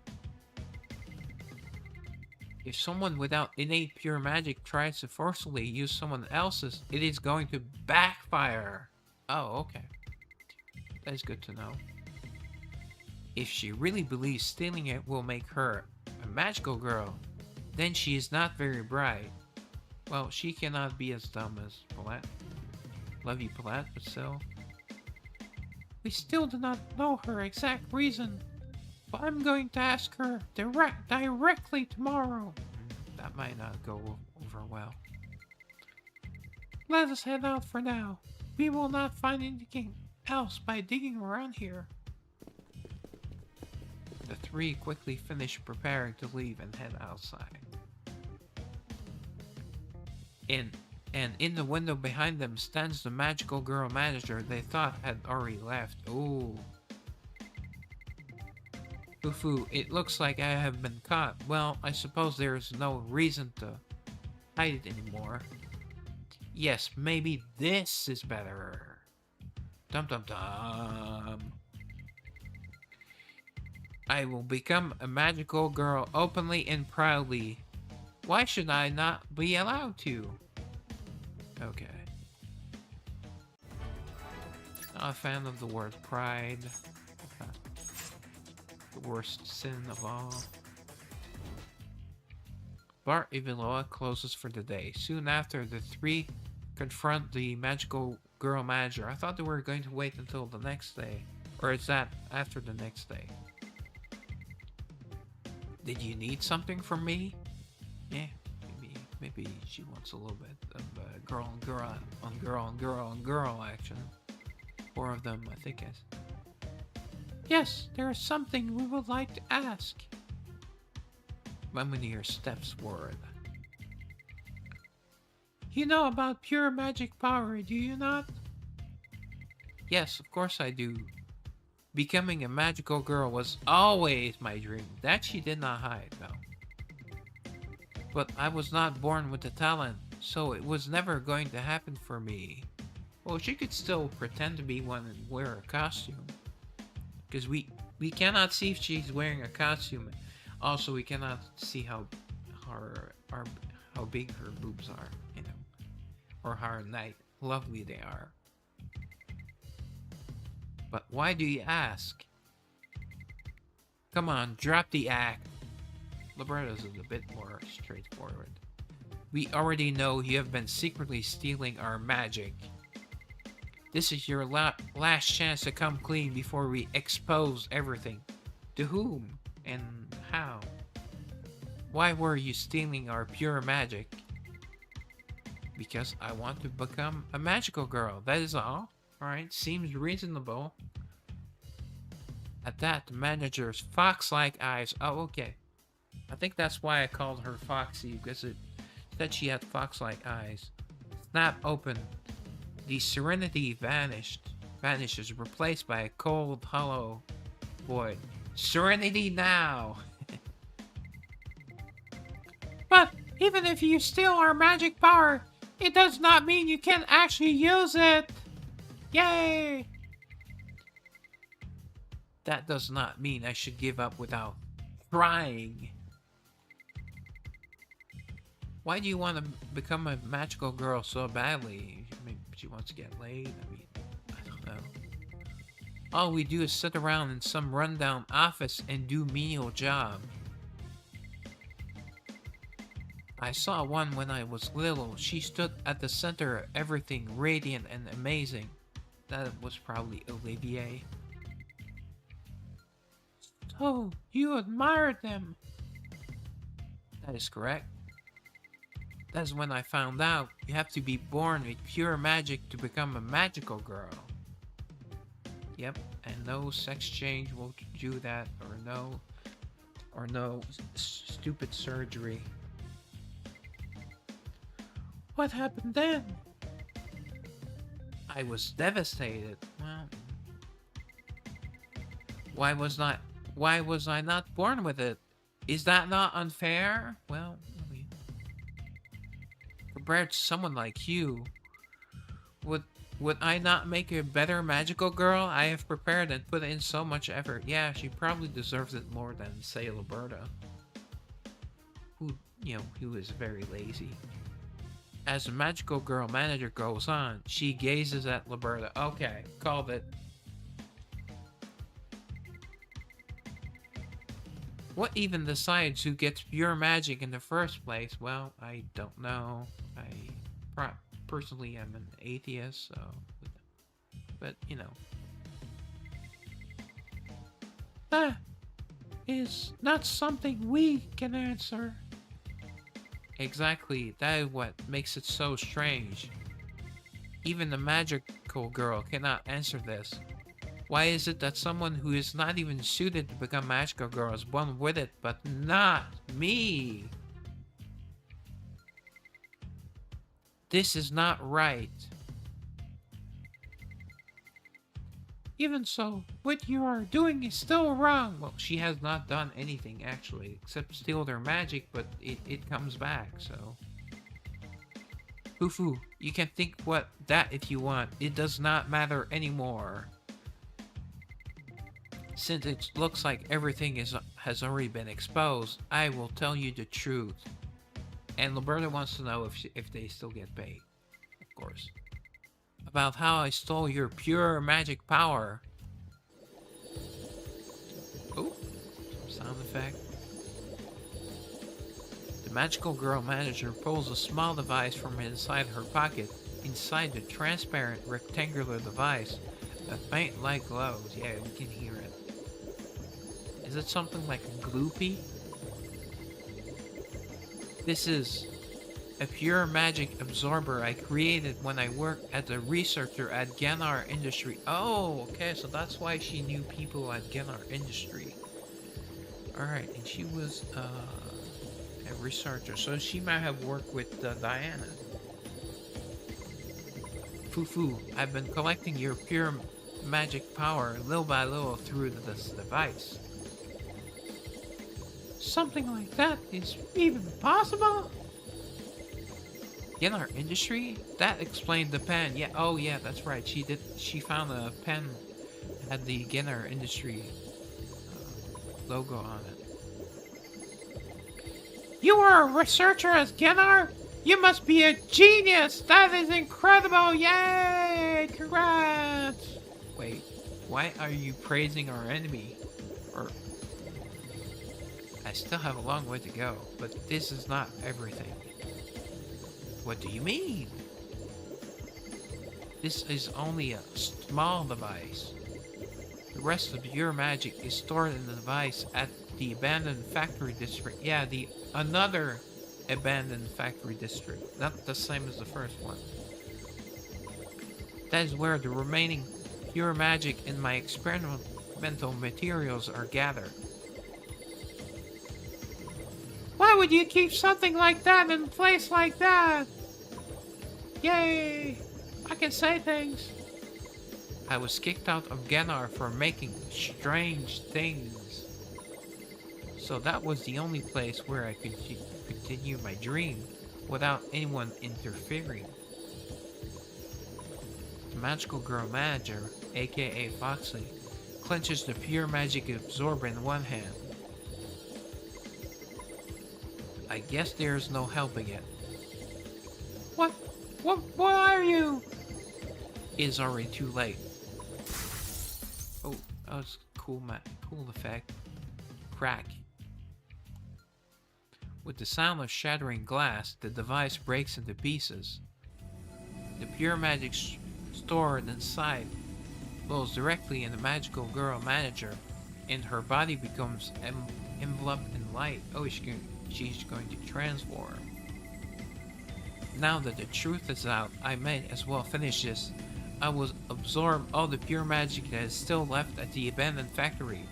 If someone without innate pure magic tries to forcefully use someone else's, it is going to backfire. Oh, okay. That is good to know. If she really believes stealing it will make her a magical girl, then she is not very bright. Well, she cannot be as dumb as Paulette. Love you, Paulette, but still. We still do not know her exact reason, but I'm going to ask her directly tomorrow. That might not go over well. Let us head out for now. We will not find anything else by digging around here. The three quickly finish preparing to leave and head outside. And in the window behind them stands the magical girl manager they thought had already left. Ooh. Fufu, it looks like I have been caught. Well, I suppose there's no reason to hide it anymore. Yes, maybe this is better. Dum dum dum. I will become a magical girl openly and proudly. Why should I not be allowed to? Okay. Not a fan of the word pride. Okay. The worst sin of all. Bar Iviloa closes for the day. Soon after, the three confront the magical girl manager. I thought they were going to wait until the next day. Or is that after the next day? Did you need something from me? Yeah, maybe she wants a little bit of girl on girl on girl on girl on girl action. Four of them, I think. Yes, there is something we would like to ask. Mamonir steps forward. You know about pure magic power, do you not? Yes, of course I do. Becoming a magical girl was always my dream. That she did not hide, though. But I was not born with the talent, so it was never going to happen for me. Well, she could still pretend to be one and wear a costume. Because we cannot see if she's wearing a costume. Also, we cannot see how big her boobs are, you know. Or how lovely they are. But why do you ask? Come on, drop the act. Libretto's is a bit more straightforward. We already know you have been secretly stealing our magic. This is your last chance to come clean before we expose everything. To whom and how? Why were you stealing our pure magic? Because I want to become a magical girl, that is all. Alright, seems reasonable. At that, the manager's fox-like eyes... Oh, okay. I think that's why I called her Foxy, because it said she had fox-like eyes. Snap open. The serenity vanishes, replaced by a cold, hollow void. Serenity now! But even if you steal our magic power, it does not mean you can actually use it! Yay! That does not mean I should give up without trying. Why do you want to become a magical girl so badly? I mean, she wants to get laid? I mean, I don't know. All we do is sit around in some rundown office and do menial job. I saw one when I was little. She stood at the center of everything, radiant and amazing. That was probably Olivier. So, you admired them? That is correct. That's when I found out you have to be born with pure magic to become a magical girl. Yep, and no sex change will do that, or no stupid surgery. What happened then? I was devastated. Well, why was not why was I not born with it? Is that not unfair? Well, I mean, compared to someone like you, would would I not make a better magical girl? I have prepared and put in so much effort. Yeah, she probably deserves it more than, say, Liberta, who is very lazy. As the magical girl manager goes on, she gazes at Liberta. Okay, called it. What even decides who gets pure magic in the first place? Well, I don't know. Personally, I'm an atheist, so... But, that is not something we can answer. Exactly, that is what makes it so strange. Even the magical girl cannot answer this. Why is it that someone who is not even suited to become magical girl is born with it, but not me? This is not right. Even so, what you are doing is still wrong. Well, she has not done anything, actually, except steal their magic, but it comes back, so... Fufu, you can think that if you want. It does not matter anymore. Since it looks like everything has already been exposed, I will tell you the truth. And Liberta wants to know if they still get paid, of course. About how I stole your pure magic power. Oh, sound effect. The magical girl manager pulls a small device from inside her pocket. Inside the transparent rectangular device, a faint light glows. Yeah, we can hear it. Is it something like a gloopy? This is a pure magic absorber I created when I worked as a researcher at Ganar Industry. Oh, okay, so that's why she knew people at Ganar Industry. Alright, and she was a researcher, so she might have worked with Diana. Fufu, I've been collecting your pure magic power little by little through this device. Something like that is even possible? In our industry? That explained the pen. Yeah, oh yeah, that's right. She found a pen that had the Ginner Industry logo on it. You are a researcher as Ginner? You must be a genius! That is incredible! Yay! Congrats! Wait, why are you praising our enemy? Or... I still have a long way to go, but this is not everything. What do you mean? This is only a small device. The rest of your magic is stored in the device at the abandoned factory district. Yeah, the another abandoned factory district. Not the same as the first one. That is where the remaining pure magic in my experimental materials are gathered. Why would you keep something like that in a place like that? Yay! I can say things. I was kicked out of Ganar for making strange things. So that was the only place where I could continue my dream without anyone interfering. The magical girl manager, aka Foxy, clenches the pure magic absorber in one hand. I guess there's no helping it. What are you? It is already too late. Oh, that was cool effect. Crack. With the sound of shattering glass, the device breaks into pieces. The pure magic stored inside flows directly in the magical girl manager, and her body becomes enveloped in light. Oh, she's going to transform. Now that the truth is out, I might as well finish this. I will absorb all the pure magic that is still left at the abandoned factory.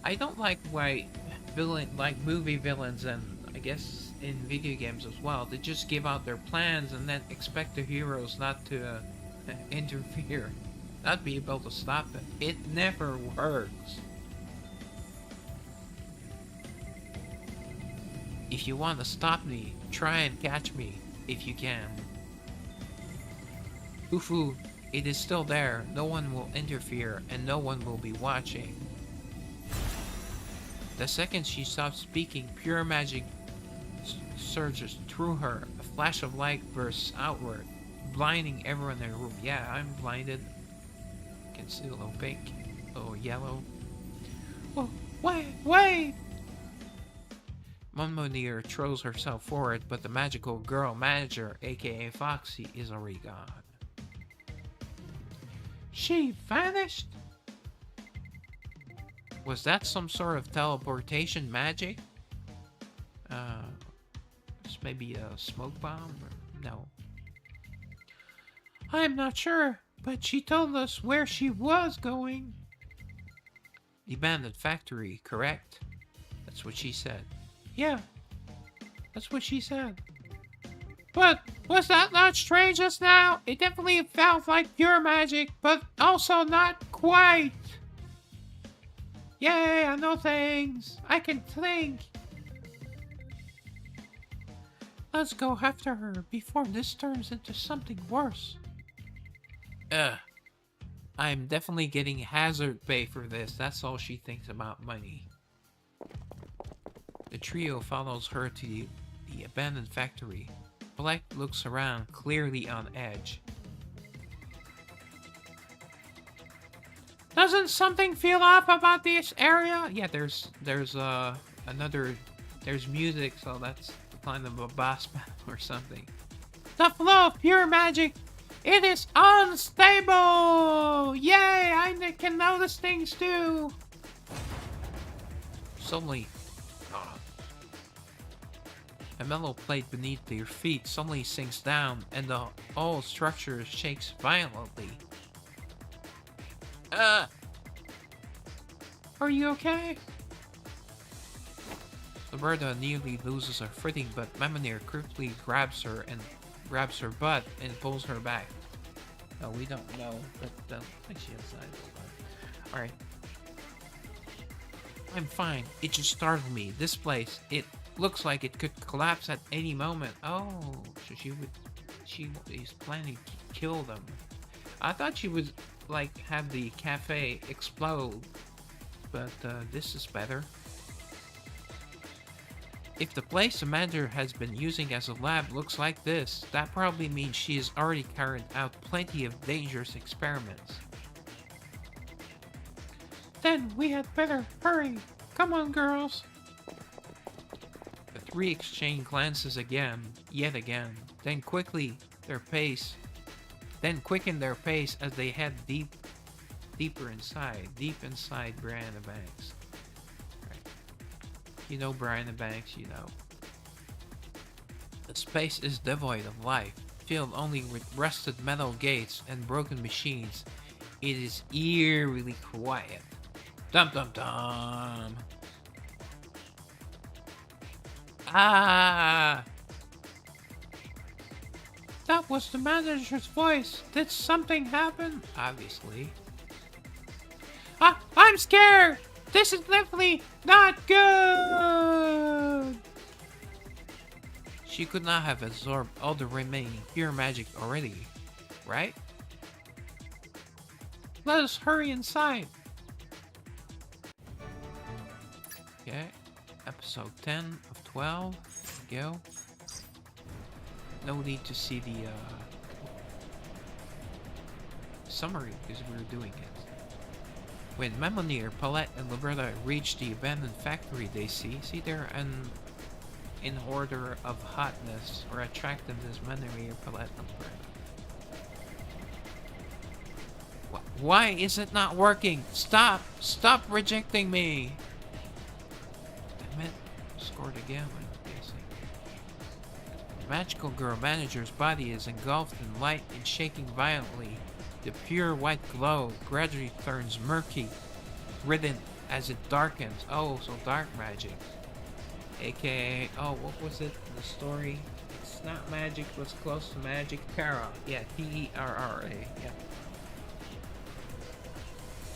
I don't like why movie villains, and I guess in video games as well, they just give out their plans and then expect the heroes not to interfere, not be able to stop them. It never works. If you want to stop me, try and catch me, if you can. Ufu, it is still there. No one will interfere, and no one will be watching. The second she stops speaking, pure magic surges through her. A flash of light bursts outward, blinding everyone in the room. Yeah, I'm blinded. You can see a little pink, a little yellow. Oh, wait! Mamonir throws herself forward, but the magical girl manager, aka Foxy, is already gone. She vanished? Was that some sort of teleportation magic? This may be a smoke bomb? Or no. I'm not sure, but she told us where she was going. The abandoned factory, correct? That's what she said. Yeah, that's what she said. But was that not strange just now? It definitely felt like pure magic, but also not quite. Yay, I know things. I can think. Let's go after her before this turns into something worse. I'm definitely getting hazard pay for this. That's all she thinks about money. The trio follows her to the abandoned factory. Black looks around, clearly on edge. Doesn't something feel off about this area? Yeah, there's music, so that's kind of a boss battle or something. The flow of pure magic, it is unstable! Yay, I can notice things too! Suddenly, a metal plate beneath your feet suddenly sinks down, and the whole structure shakes violently. Are you okay? Roberta nearly loses her footing, but Mamonir quickly grabs her butt and pulls her back. Oh, we don't know, but I think she has eyes. Alright. I'm fine. It just startled me. This place, it looks like it could collapse at any moment. Oh, so she is planning to kill them. I thought she would, like, have the cafe explode, but this is better. If the place Amanda has been using as a lab looks like this, that probably means she has already carried out plenty of dangerous experiments. Then we had better hurry. Come on, girls. The three exchange glances yet again, then quicken their pace as they head deep inside Brianna Banks. Right. You know Brianna Banks, you know. The space is devoid of life, filled only with rusted metal gates and broken machines. It is eerily quiet. Dum dum dum. Ah! That was the manager's voice. Did something happen? Obviously. I'm scared! This is definitely not good! She could not have absorbed all the remaining pure magic already, right? Let us hurry inside. Okay, episode 10 of 12. Go. No need to see the summary because we were doing it. When Mamonir, Paulette, and Roberta reach the abandoned factory, they see they're in order of hotness or attractiveness. Mamonir, Paulette, and Roberta. Why is it not working? Stop rejecting me. Damn it, scored again. I'm guessing. magical girl manager's body is engulfed in light and shaking violently. The pure white glow gradually turns murky, ridden as it darkens. Oh, so dark magic. AKA, oh, what was it in the story? It's not magic, but it's close to magic. Para. Yeah, Terra. Yeah.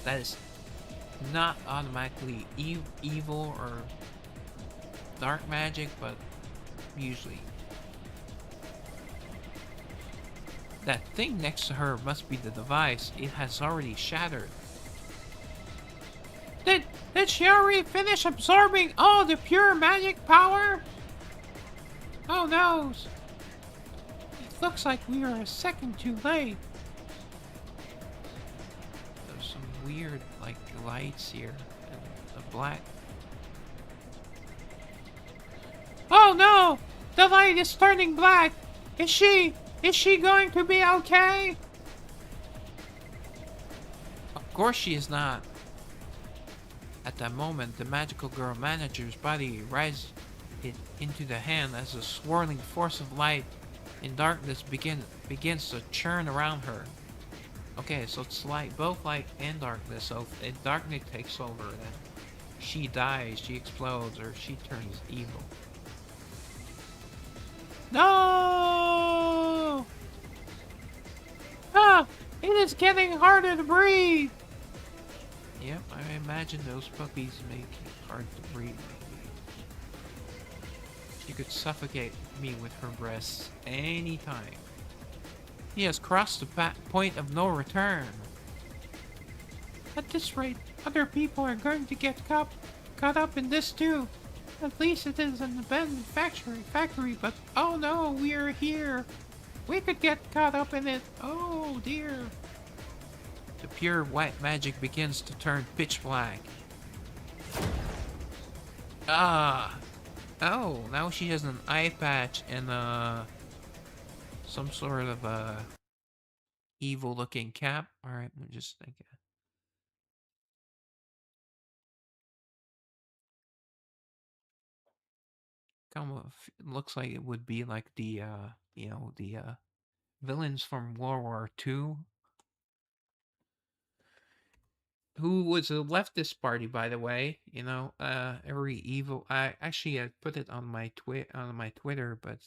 That is not automatically evil or dark magic, but usually. That thing next to her must be the device. It has already shattered. Did she already finish absorbing all the pure magic power? Oh no! It looks like we are a second too late. There's some weird, like, lights here. And the black. Oh no! The light is turning black! Is she going to be okay? Of course she is not. At that moment, the magical girl manager's body rises into the hand as a swirling force of light and darkness begins to churn around her. Okay, so it's light, both light and darkness. So if darkness takes over, then she dies, she explodes, or she turns evil. No! Ah! It is getting harder to breathe! Yep, I imagine those puppies make it hard to breathe, maybe. She could suffocate me with her breasts anytime. He has crossed the point of no return. At this rate, other people are going to get caught up in this too. At least it is an abandoned factory, but oh no, we are here. We could get caught up in it. Oh dear. The pure white magic begins to turn pitch black. Ah. Oh, now she has an eye patch and some sort of evil looking cap. Alright, we'll just think. Kind of looks like it would be like the the villains from World War II. Who was a leftist party, by the way. You know, every evil. I put it on my Twitter, but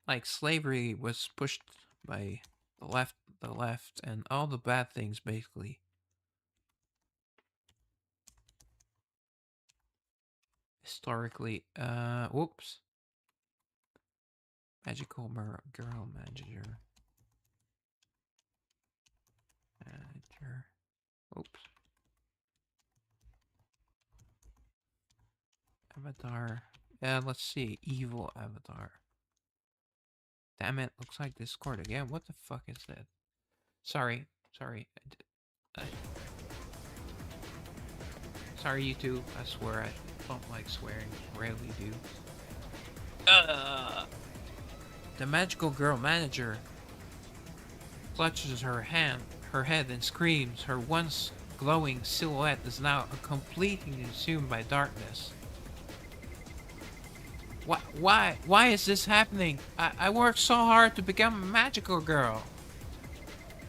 like slavery was pushed by the left, and all the bad things basically. Historically, whoops. Magical girl manager. Oops. Avatar. Yeah, let's see. Evil avatar. Damn it, looks like Discord again. What the fuck is that? Sorry. Sorry, YouTube. I swear I don't like swearing. Rarely do. The magical girl manager clutches her head and screams. Her once glowing silhouette is now completely consumed by darkness. Why is this happening? I worked so hard to become a magical girl.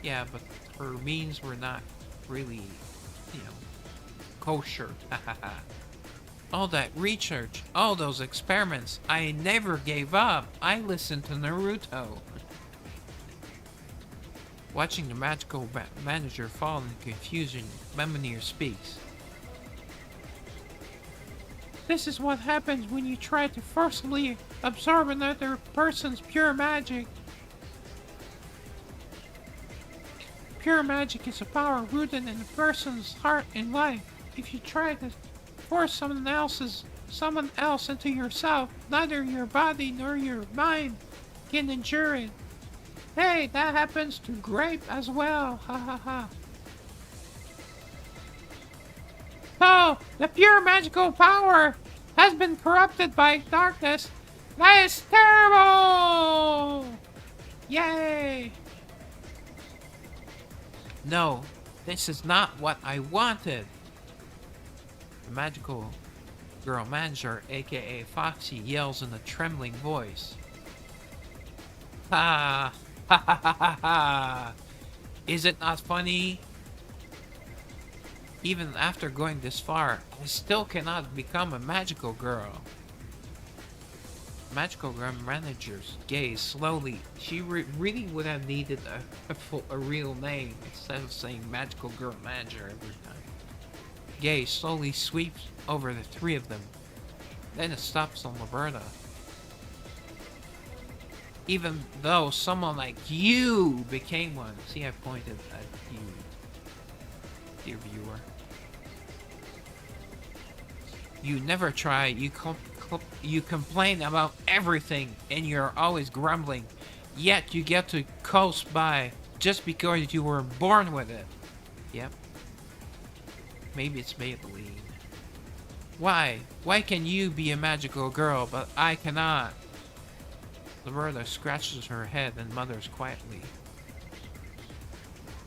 Yeah, but her means were not really, kosher. All that research, all those experiments, I never gave up. I listened to Naruto. Watching the magical manager fall in confusion, Mamonir speaks. This is what happens when you try to forcibly absorb another person's pure magic. Pure magic is a power rooted in a person's heart and life. If you try to force someone else into yourself, neither your body nor your mind can endure it. Hey, that happens to grape as well. Ha ha ha. So, the pure magical power has been corrupted by darkness. That is terrible! Yay! No, this is not what I wanted. The magical Girl Manager, aka Foxy, yells in a trembling voice. Ha! Ha ha ha ha ha! Is it not funny? Even after going this far, I still cannot become a magical girl. Magical Girl Manager's gaze slowly. She really would have needed a real name instead of saying Magical Girl Manager every time. Gaze slowly sweeps over the three of them. Then it stops on Roberta. Even though someone like you became one. See, I pointed at you, dear viewer. You never try. You complain about everything, and you're always grumbling. Yet you get to coast by just because you were born with it. Yep. Maybe it's Maybelline. Why? Why can you be a magical girl, but I cannot? Roberta scratches her head and mutters quietly.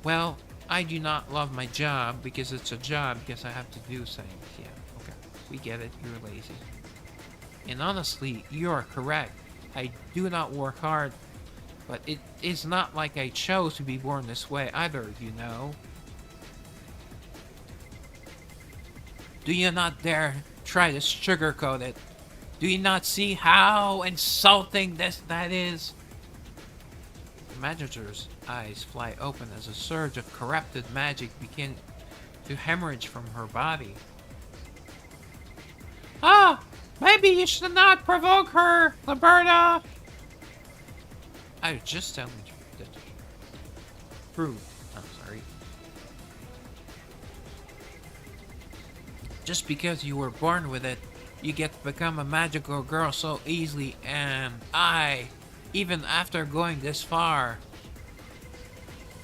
Well, I do not love my job because it's a job because I have to do things. Yeah, okay. We get it. You're lazy. And honestly, you are correct. I do not work hard, but it is not like I chose to be born this way either, you know. Do you not dare try to sugarcoat it? Do you not see how insulting that is? The manager's eyes fly open as a surge of corrupted magic begins to hemorrhage from her body. Ah! Maybe you should not provoke her, Roberta! I was just telling you that. True. I'm sorry. Just because you were born with it, you get to become a magical girl so easily, and even after going this far,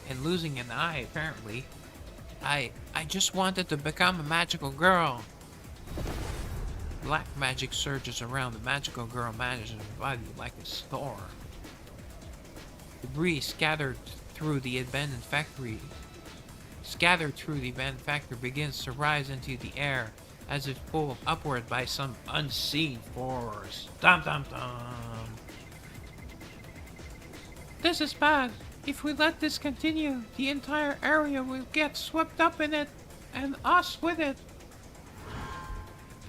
and losing an eye apparently, I just wanted to become a magical girl. Black magic surges around the magical girl manager's body like a storm. Debris scattered through the abandoned factory begins to rise into the air as if pulled upward by some unseen force. Dum dum dum. This is bad. If we let this continue, the entire area will get swept up in it, and us with it.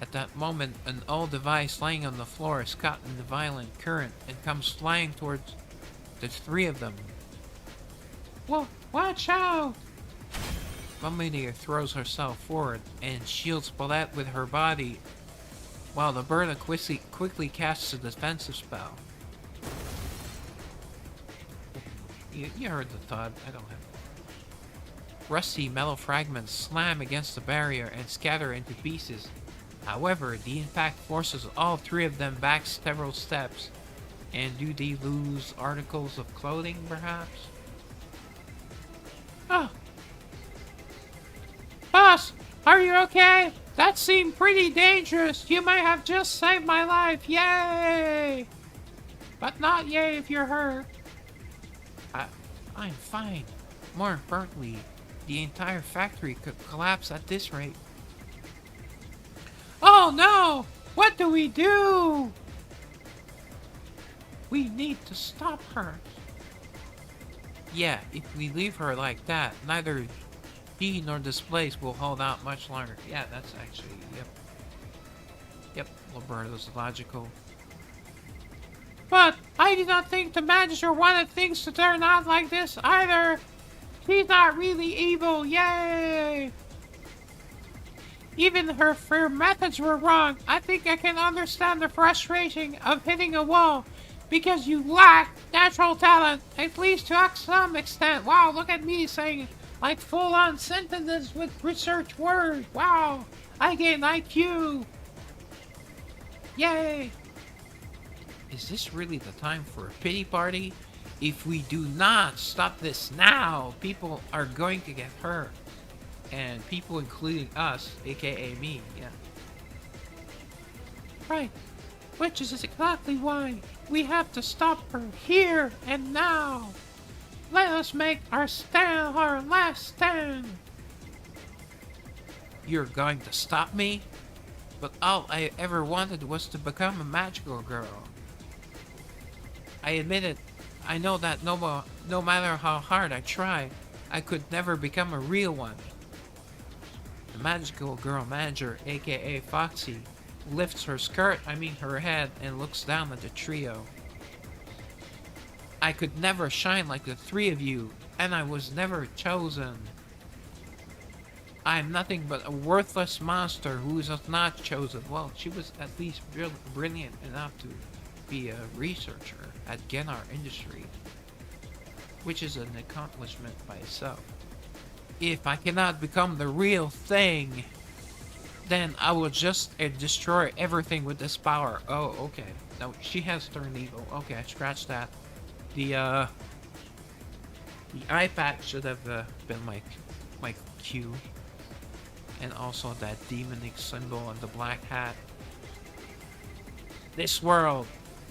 At that moment, an old device lying on the floor is caught in the violent current and comes flying towards the three of them. Whoa, watch out! Mamonir throws herself forward and shields Paulette with her body, while Roberta quickly casts a defensive spell. You heard the thud. I don't have it. Rusty metal fragments slam against the barrier and scatter into pieces. However, the impact forces all three of them back several steps. And do they lose articles of clothing, perhaps? Oh! Boss, are you okay? That seemed pretty dangerous. You might have just saved my life. Yay! But not yay if you're hurt. I'm fine. More importantly, the entire factory could collapse at this rate. Oh no! What do we do? We need to stop her. Yeah, if we leave her like that, neither he nor this place will hold out much longer. Yeah, that's actually, Yep, Roberta's logical. But I do not think the manager wanted things to turn out like this either. She's not really evil, yay! Even her methods were wrong. I think I can understand the frustration of hitting a wall because you lack natural talent, at least to some extent. Wow, look at me saying like full-on sentences with research words. Wow, I gain IQ. Yay! Is this really the time for a pity party? If we do not stop this now, people are going to get hurt. And people including us, aka me, yeah. Right. Which is exactly why we have to stop her here and now. Let us make our last stand. You're going to stop me? but all I ever wanted was to become a magical girl. I admit it. I know that no matter how hard I try, I could never become a real one. The magical girl manager, aka Foxy, lifts her her head, and looks down at the trio. I could never shine like the three of you, and I was never chosen. I am nothing but a worthless monster who is not chosen. Well, she was at least brilliant enough to be a researcher at Gennar Industry, which is an accomplishment by itself. If I cannot become the real thing, then I will just destroy everything with this power. Oh, okay. No, she has turned evil. Okay, scratch that. The eye patch should have been my cue. And also that demonic symbol and the black hat. This world,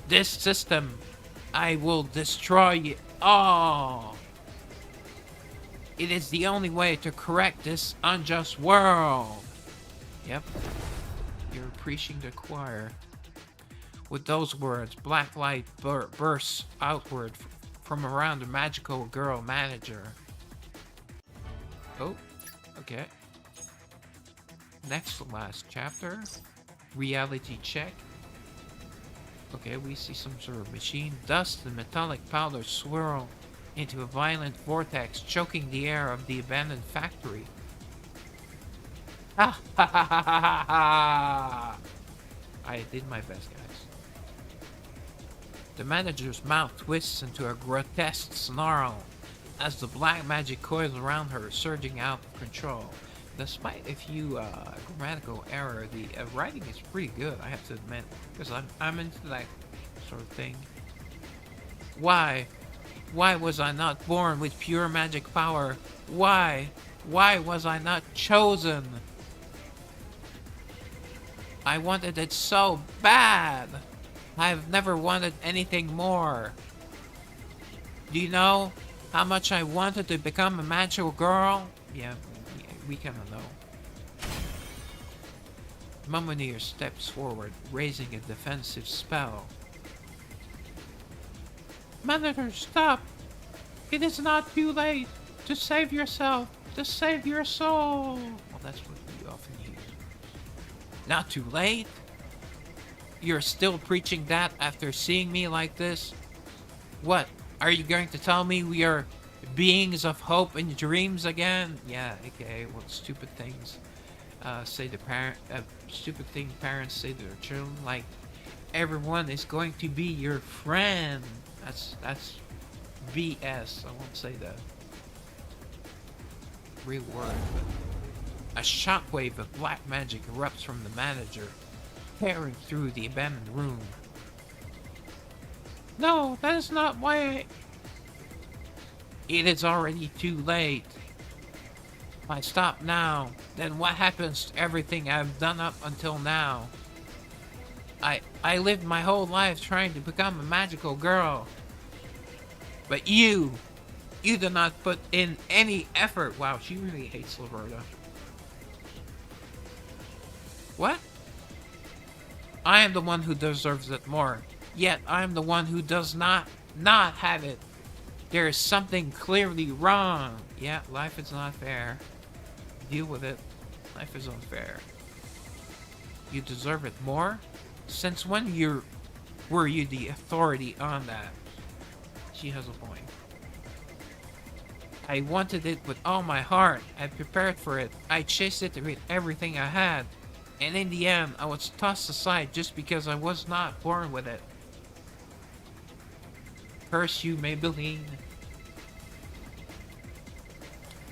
this system, I will destroy it all. It is the only way to correct this unjust world. Yep, you're preaching to the choir. With those words, black light bursts outward from around the magical girl manager. Oh, okay. Next to last chapter. Reality check. Okay, we see some sort of machine. Dust and metallic powder swirl into a violent vortex, choking the air of the abandoned factory. Ha ha ha ha ha ha! I did my best, guys. The manager's mouth twists into a grotesque snarl as the black magic coils around her, surging out of control. Despite a few grammatical errors, the writing is pretty good, I have to admit, because I'm into that sort of thing. Why? Why was I not born with pure magic power? Why? Why was I not chosen? I wanted it so bad. I've never wanted anything more. Do you know how much I wanted to become a magical girl? Yeah, we kind of know. Mamonir steps forward, raising a defensive spell. Manager, stop! It is not too late to save yourself, to save your soul. Well, that's what we often hear. Not too late? You're still preaching that after seeing me like this? What? Are you going to tell me we are beings of hope and dreams again? Yeah, okay, what stupid things stupid thing parents say to their children, like everyone is going to be your friend. That's BS. I won't say the real word, but a shockwave of black magic erupts from the manager, tearing through the abandoned room. No, that is not why It is already too late. If I stop now, then what happens to everything I've done up until now? I lived my whole life trying to become a magical girl. But you do not put in any effort. Wow, she really hates Laverta. What? I am the one who deserves it more. Yet I am the one who does not have it. There is something clearly wrong. Yeah, life is not fair. Deal with it. Life is unfair. You deserve it more? Since when were you the authority on that? She has a point. I wanted it with all my heart. I prepared for it. I chased it with everything I had. And in the end, I was tossed aside just because I was not born with it. Curse you, Maybelline.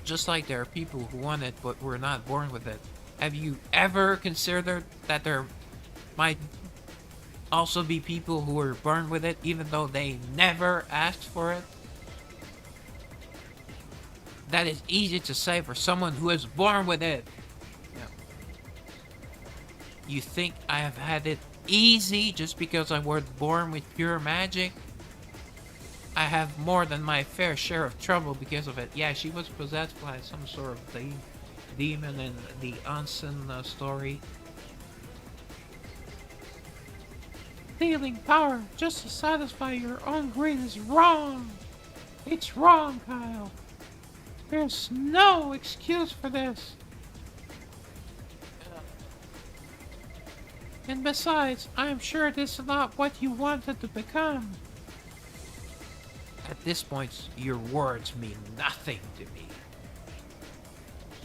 Just like there are people who want it but were not born with it. Have you ever considered that there might also be people who were born with it even though they never asked for it? That is easy to say for someone who is born with it. Yeah. You think I have had it easy just because I was born with pure magic? I have more than my fair share of trouble because of it. Yeah, she was possessed by some sort of demon in the onsen story. Stealing power just to satisfy your own greed is wrong. It's wrong, Kyle. There's no excuse for this. And besides, I am sure this is not what you wanted to become. At this point, your words mean nothing to me.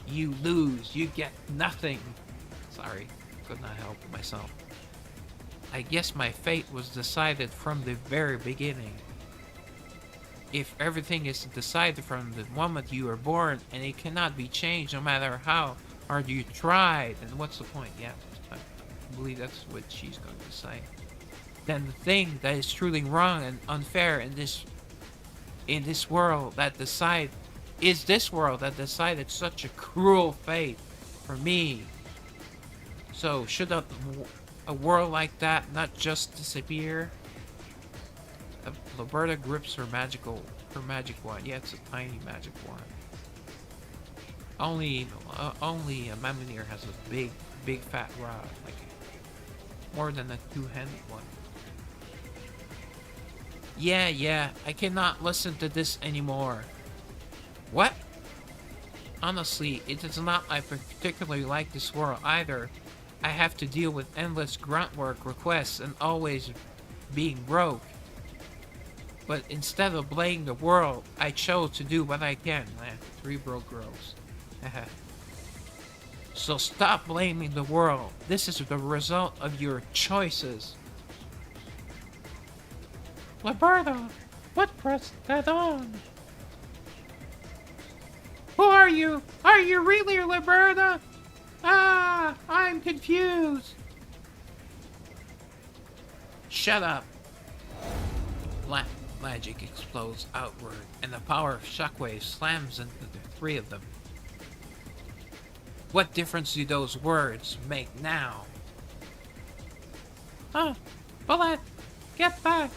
You lose, you get nothing. Sorry, could not help myself. I guess my fate was decided from the very beginning. If everything is decided from the moment you were born and it cannot be changed no matter how hard you try, then what's the point? Yeah, I believe that's what she's going to say. Then the thing that is truly wrong and unfair in this world that decided such a cruel fate for me. So should a world like that not just disappear? Roberta grips her magic wand. Yeah, it's a tiny magic wand. Only Mamonir has a big fat rod, like more than a two-handed one. Yeah, I cannot listen to this anymore. What? Honestly, it is not I particularly like this world either. I have to deal with endless grunt work requests and always being broke. But instead of blaming the world, I chose to do what I can. 3 broke girls. So stop blaming the world. This is the result of your choices. Roberta, what pressed that on? Who are you? Are you really Roberta? Ah, I'm confused. Shut up. Black magic explodes outward, and the power of shockwave slams into the 3 of them. What difference do those words make now? Bullet, get back.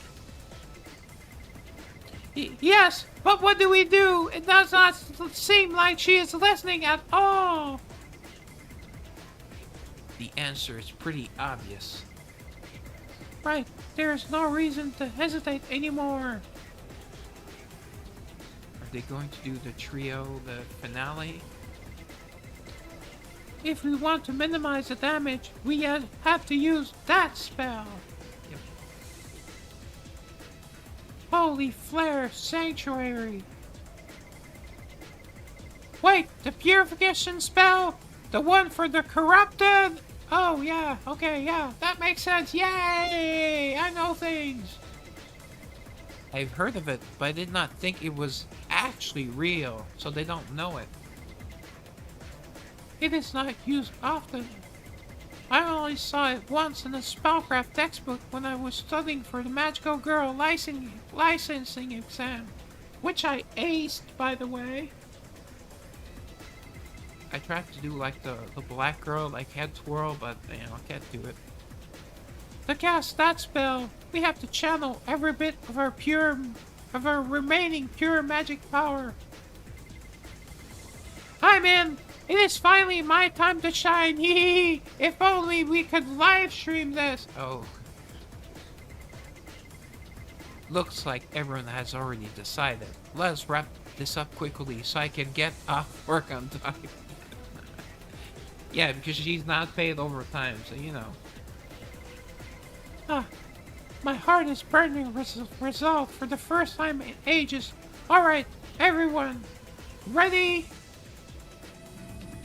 Yes, but what do we do? It does not seem like she is listening at all. The answer is pretty obvious. Right, there's no reason to hesitate anymore. Are they going to do the finale? If we want to minimize the damage, we have to use that spell. Yep. Holy Flare Sanctuary. Wait, the purification spell? The one for the corrupted? Oh, yeah, okay, yeah, that makes sense. Yay! I know things. I've heard of it, but I did not think it was actually real, so they don't know it. It is not used often. I only saw it once in a spellcraft textbook when I was studying for the Magical Girl licensing exam, which I aced, by the way. I tried to do like the black girl, like head twirl, but I can't do it. To cast that spell, we have to channel every bit of our remaining pure magic power. I'm in! It is finally my time to shine! Hee! If only we could live stream this! Oh. Looks like everyone has already decided. Let's wrap this up quickly so I can get off work on time. Yeah, because she's not paid overtime, so you know. My heart is burning resolve for the first time in ages. Alright, everyone, ready?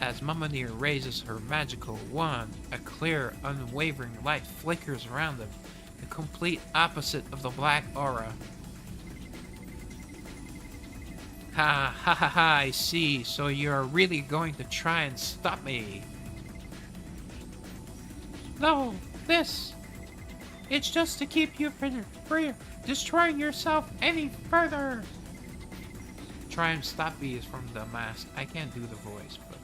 As Mamonir raises her magical wand, a clear, unwavering light flickers around them, the complete opposite of the black aura. Ha ha ha ha, I see, so you're really going to try and stop me. No, it's just to keep you from destroying yourself any further. Try and stop me is from the mask. I can't do the voice, but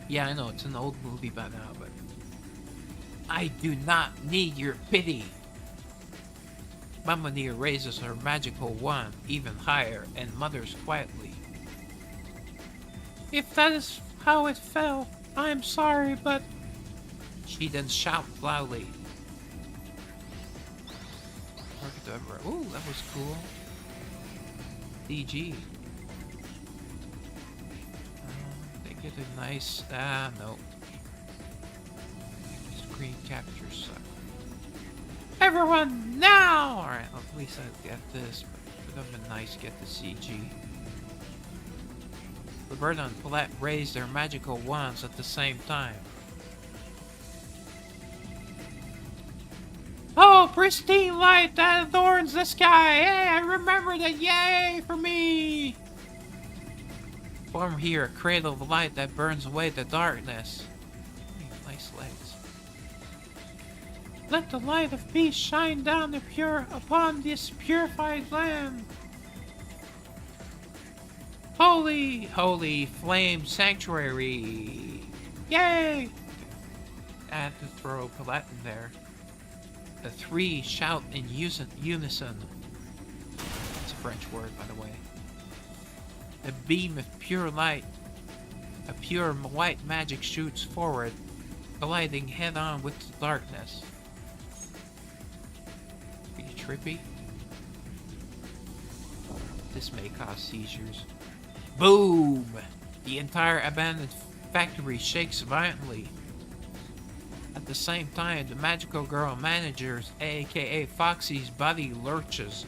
yeah, I know it's an old movie by now, but I do not need your pity. Mamonir raises her magical wand even higher and mutters quietly. If that is how it fell, I am sorry, but... She then shouts loudly. whatever. Ooh, that was cool. DG. They get a nice... no. Screen capture suck. Everyone, now! Alright, at least I get this, but it would have been nice to get the CG. Roberta and Paulette raise their magical wands at the same time. Oh, pristine light that adorns the sky! Hey, I remember that! Yay for me! Form here a cradle of light that burns away the darkness. Nice legs. Let the light of peace shine down upon this purified land. Holy, holy flame sanctuary! Yay! I had to throw Paulette in there. The three shout in unison. It's a French word, by the way. A beam of pure light, a pure white magic shoots forward, colliding head-on with the darkness. Pretty trippy. This may cause seizures. Boom! The entire abandoned factory shakes violently. At the same time, the magical girl manager's, aka Foxy's, body lurches.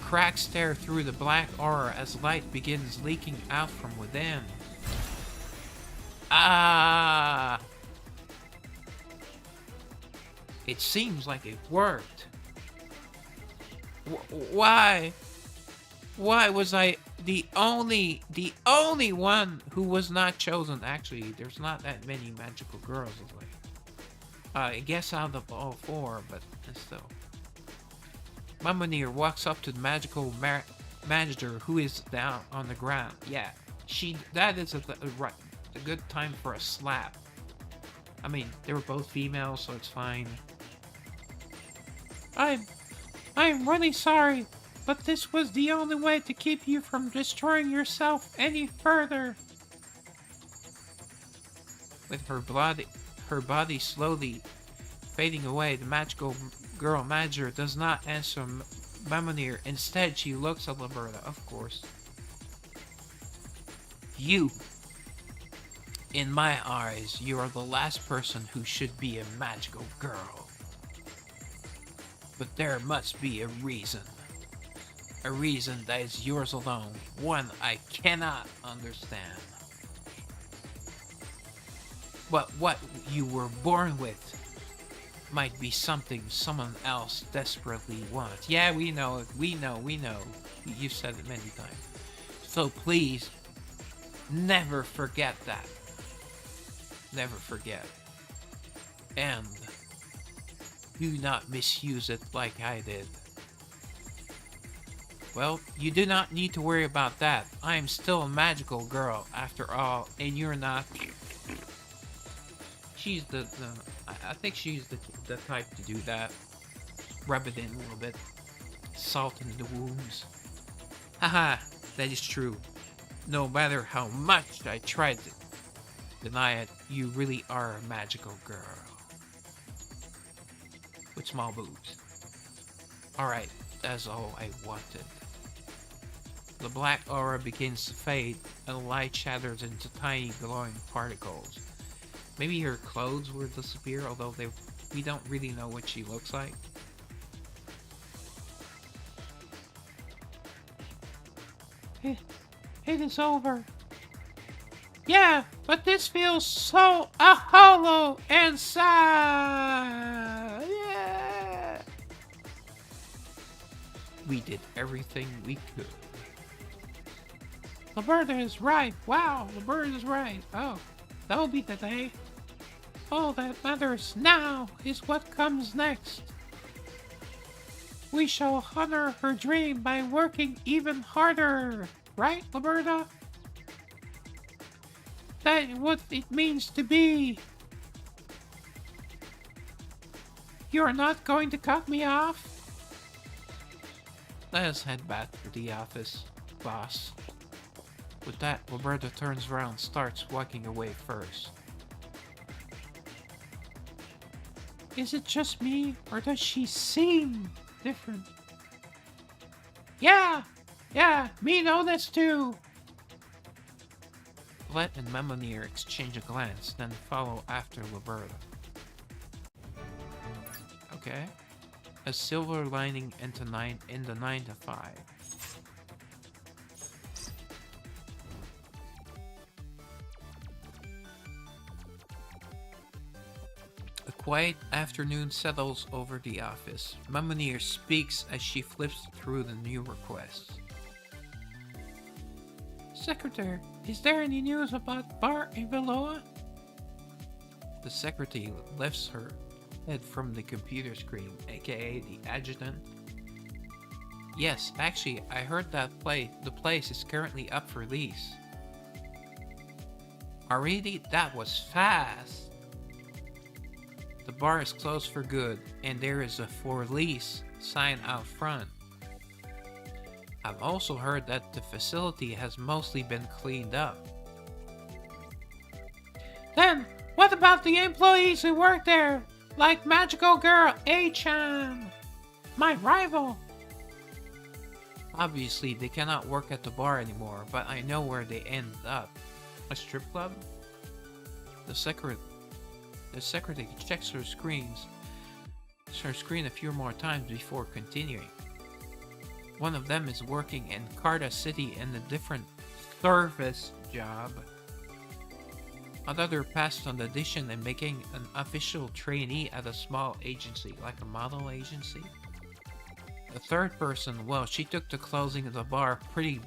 Cracks tear through the black aura as light begins leaking out from within. Ah! It seems like it worked. Why? Why was I the only one who was not chosen? Actually, there's not that many magical girls. I guess out of all four, but still. Mamonir walks up to the magical manager, who is down on the ground. Yeah, that is a good time for a slap. I mean, they were both females, so it's fine. I'm really sorry, but this was the only way to keep you from destroying yourself any further. With her body slowly fading away, the magical girl manager does not answer Mamonir. Instead, she looks at Roberta, of course. You, in my eyes, you are the last person who should be a magical girl. But there must be a reason. A reason that is yours alone. One I cannot understand. But what you were born with might be something someone else desperately wants. Yeah, we know it. We know. You've said it many times. So please, never forget that. Never forget. And do not misuse it like I did. Well, you do not need to worry about that. I am still a magical girl, after all, and you're not. She's I think she's the type to do that. Rub it in a little bit. Salt in the wounds. Haha, that is true. No matter how much I tried to deny it, you really are a magical girl. With small boobs. Alright, that's all I wanted. The black aura begins to fade, and the light shatters into tiny glowing particles. Maybe her clothes will disappear, although we don't really know what she looks like. It is over. Yeah, but this feels so hollow and sad. Yeah. We did everything we could. Roberta is right. Wow, Roberta is right. Oh, that'll be the day. All that matters now is what comes next. We shall honor her dream by working even harder. Right, Roberta? That's what it means to be. You're not going to cut me off? Let us head back to the office, boss. With that, Roberta turns around and starts walking away first. Is it just me, or does she seem different? Yeah, me know this too. Let and Mamonir exchange a glance, then follow after Roberta. Okay. A silver lining in the 9 to 5. A quiet afternoon settles over the office. Mamonir speaks as she flips through the new requests. Secretary, is there any news about Bart and Veloa? The secretary lifts her head from the computer screen, aka the adjutant. Yes, actually, I heard that the place is currently up for lease. Already? That was fast! The bar is closed for good, and there is a for lease sign out front. I've also heard that the facility has mostly been cleaned up. Then, what about the employees who work there? Like Magical Girl A-chan, my rival. Obviously, they cannot work at the bar anymore, but I know where they ended up. A strip club? The secretary checks her screen a few more times before continuing. One of them is working in Carta City in a different service job. Another passed on audition and making an official trainee at a small agency, like a model agency. The third person, well, she took the closing of the bar pretty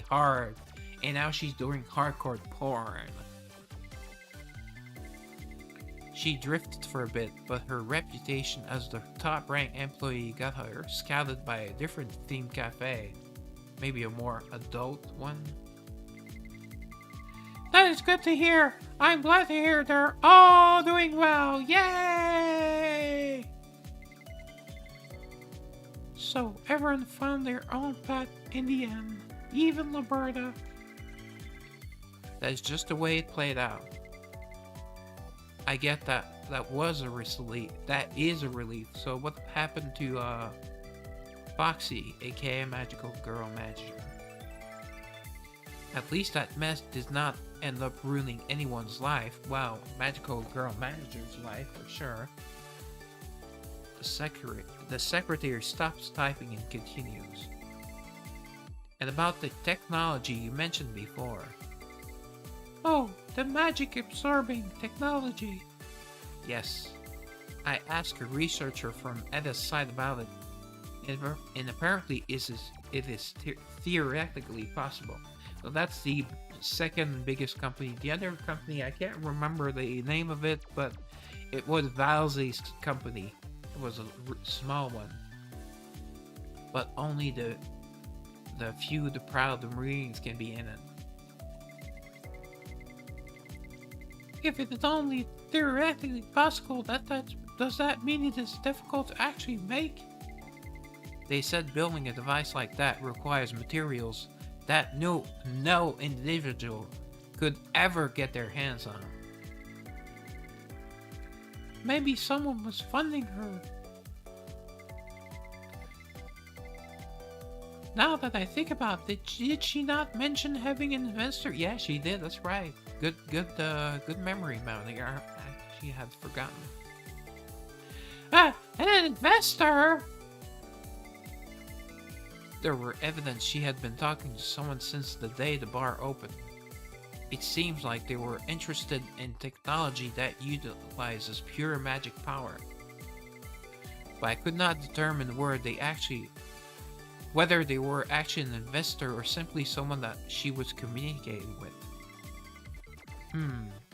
hard, and now she's doing hardcore porn. She drifted for a bit, but her reputation as the top-ranked employee got her scouted by a different themed cafe. Maybe a more adult one? That is good to hear. I'm glad to hear they're all doing well. Yay! So everyone found their own path in the end, even Roberta. That's just the way it played out. I get that. That was a relief. That is a relief. So what happened to Foxy, aka Magical Girl Manager? At least that mess did not end up ruining anyone's life. Well, Magical Girl Manager's life for sure. The secretary stops typing and continues. And about the technology you mentioned before. Oh, the magic absorbing technology. Yes. I asked a researcher from Edda's site about it, and apparently it is theoretically possible. So that's the second biggest company. The other company, I can't remember the name of it, but it was Valsey's company. It was a small one. But only the few, the proud, the Marines can be in it. If it is only theoretically possible, does that mean it is difficult to actually make? They said building a device like that requires materials that no individual could ever get their hands on. Maybe someone was funding her. Now that I think about it, did she not mention having an investor? Yeah, she did. That's right. Good memory, Mamonir. She had forgotten. An investor. There were evidence she had been talking to someone since the day the bar opened. It seems like they were interested in technology that utilizes pure magic power. But I could not determine whether they were actually an investor or simply someone that she was communicating with.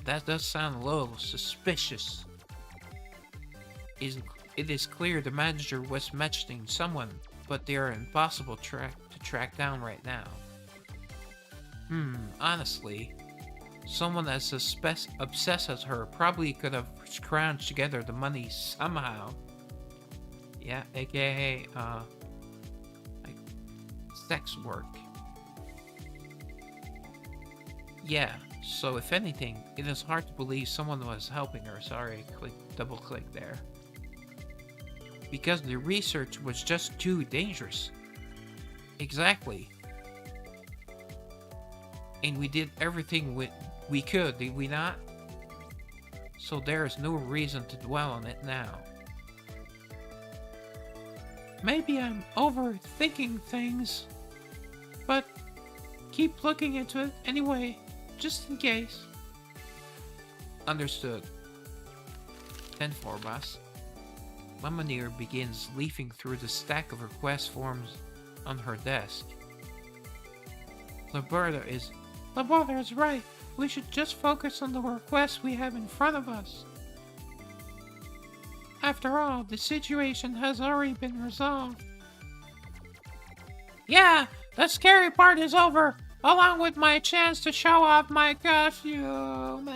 That does sound a little suspicious. It is clear the manager was mentioning someone, but they are impossible to track down right now. Honestly, someone as obsessed as her probably could have scrounged together the money somehow. Yeah, aka, like, sex work. Yeah, so if anything, it is hard to believe someone was helping her. Sorry, double click there. Because the research was just too dangerous. Exactly. And we did everything we could, did we not? So there is no reason to dwell on it now. Maybe I'm overthinking things, but keep looking into it anyway, just in case. Understood. 10-4, boss. Mamonir begins leafing through the stack of request forms on her desk. Liberta is right. We should just focus on the requests we have in front of us. After all, the situation has already been resolved. Yeah, the scary part is over, along with my chance to show off my costume.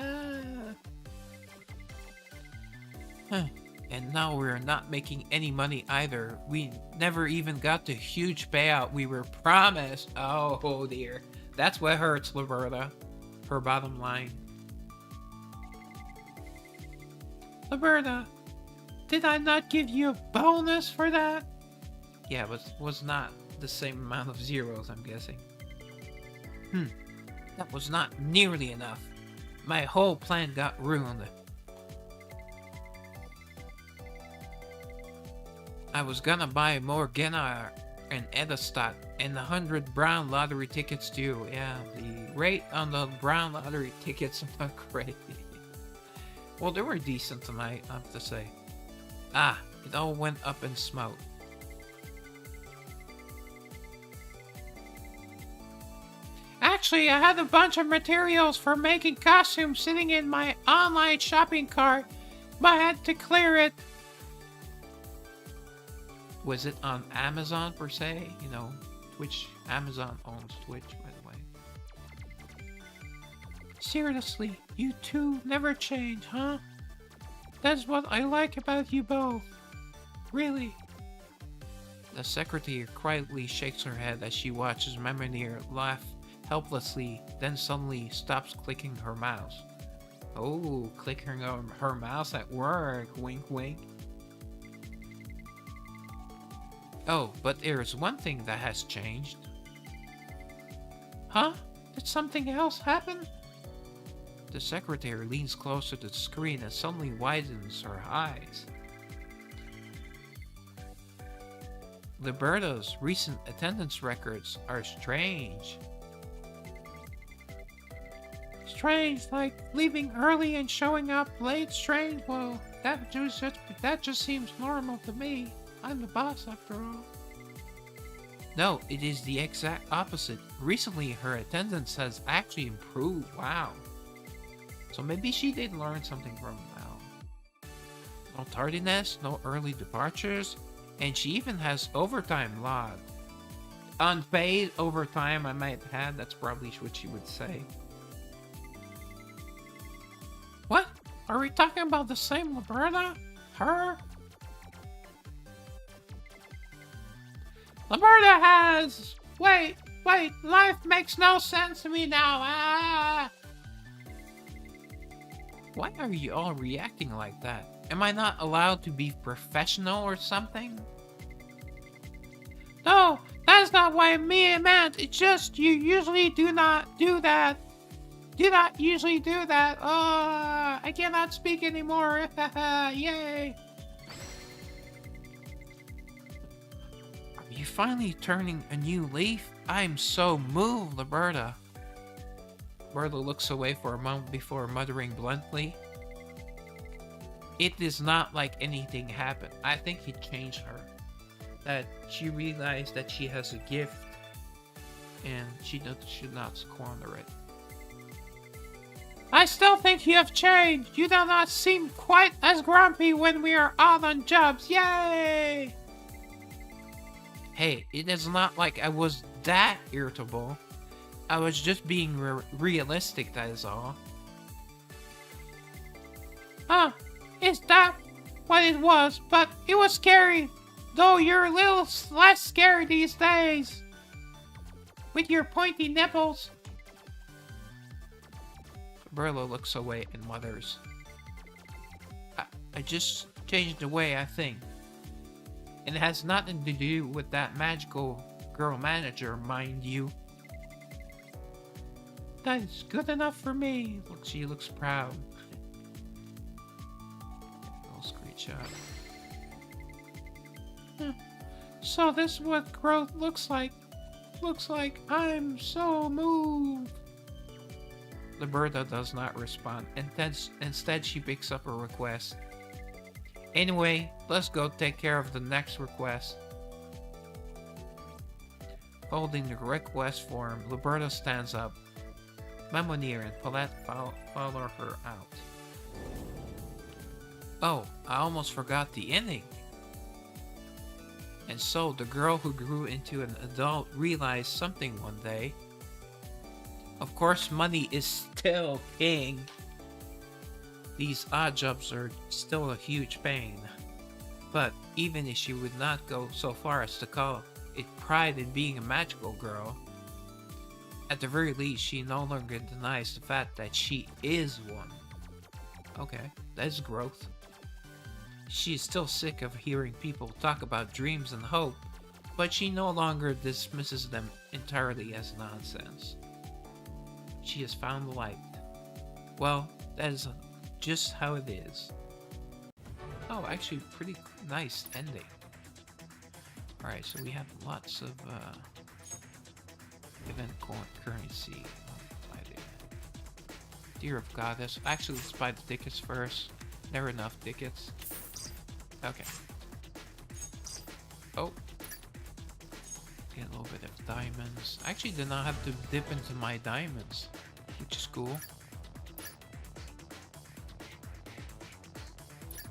And now we're not making any money either. We never even got the huge payout we were promised. Oh dear. That's what hurts, Liberta. Her bottom line. Liberta, did I not give you a bonus for that? Yeah, but it was not the same amount of zeros, I'm guessing. That was not nearly enough. My whole plan got ruined. I was gonna buy more Genar and Edastat and 100 brown lottery tickets too. Yeah, the rate on the brown lottery tickets are not great. Well, they were decent tonight, I have to say. It all went up in smoke. Actually, I had a bunch of materials for making costumes sitting in my online shopping cart, but I had to clear it. Was it on Amazon per se? You know, Twitch. Amazon owns Twitch, by the way. Seriously, you two never change, huh? That's what I like about you both. Really. The secretary quietly shakes her head as she watches Mamonir laugh helplessly, then suddenly stops clicking her mouse. Oh, clicking her mouse at work. Wink, wink. Oh, but there's one thing that has changed. Huh? Did something else happen? The secretary leans closer to the screen and suddenly widens her eyes. Liberta's recent attendance records are strange. Strange, like leaving early and showing up late? Strange? Well, that just seems normal to me. I'm the boss after all. No, it is the exact opposite. Recently, her attendance has actually improved. Wow. So maybe she did learn something from now. No tardiness, no early departures, and she even has overtime logged. Unpaid overtime, I might add. That's probably what she would say. What? Are we talking about the same Liberta? Her? Liberta has... Wait, life makes no sense to me now. Why are you all reacting like that? Am I not allowed to be professional or something? No, that's not what me meant. It's just you usually do not do that. Do not usually do that. I cannot speak anymore. Yay. Are you finally turning a new leaf? I'm so moved, Liberta. Liberta looks away for a moment before muttering bluntly. It is not like anything happened. I think it changed her. That she realized that she has a gift and she should not squander it. I still think you have changed. You do not seem quite as grumpy when we are out on jobs. Yay! Hey, it is not like I was that irritable. I was just being realistic, that is all. Huh, is that what it was? But it was scary. Though you're a little less scary these days. With your pointy nipples. Berlo looks away and mutters. I just changed the way I think. And it has nothing to do with that magical girl manager, mind you. That is good enough for me. Look, she looks proud. Little screenshot. So this is what growth looks like. Looks like I'm so moved. Liberta does not respond. Instead, she picks up a request. Anyway, let's go take care of the next request. Holding the request form, Liberta stands up. Mamonir and Paulette follow her out. Oh, I almost forgot the ending. And so, the girl who grew into an adult realized something one day. Of course, money is still king. These odd jobs are still a huge pain. But even if she would not go so far as to call it pride in being a magical girl, at the very least, she no longer denies the fact that she is one. Okay, that's growth. She is still sick of hearing people talk about dreams and hope, but she no longer dismisses them entirely as nonsense. She has found the light. Well, that is just how it is. Oh, actually, pretty nice ending. Alright, so we have lots of event currency. Dear of Goddess. Actually, let's buy the tickets first. There are enough tickets. Okay. Oh. Get a little bit of diamonds. I actually did not have to dip into my diamonds, which is cool.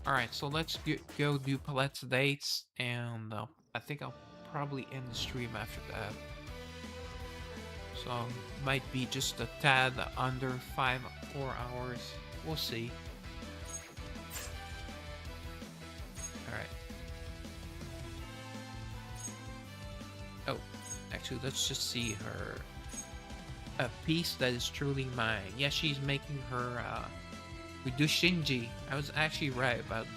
Alright, so let's go do Palette's dates, and I think I'll probably end the stream after that. So, might be just a tad under 4 hours. We'll see. Alright. Oh, actually, let's just see her. A piece that is truly mine. Yeah, she's making her, we do Shinji. I was actually right about...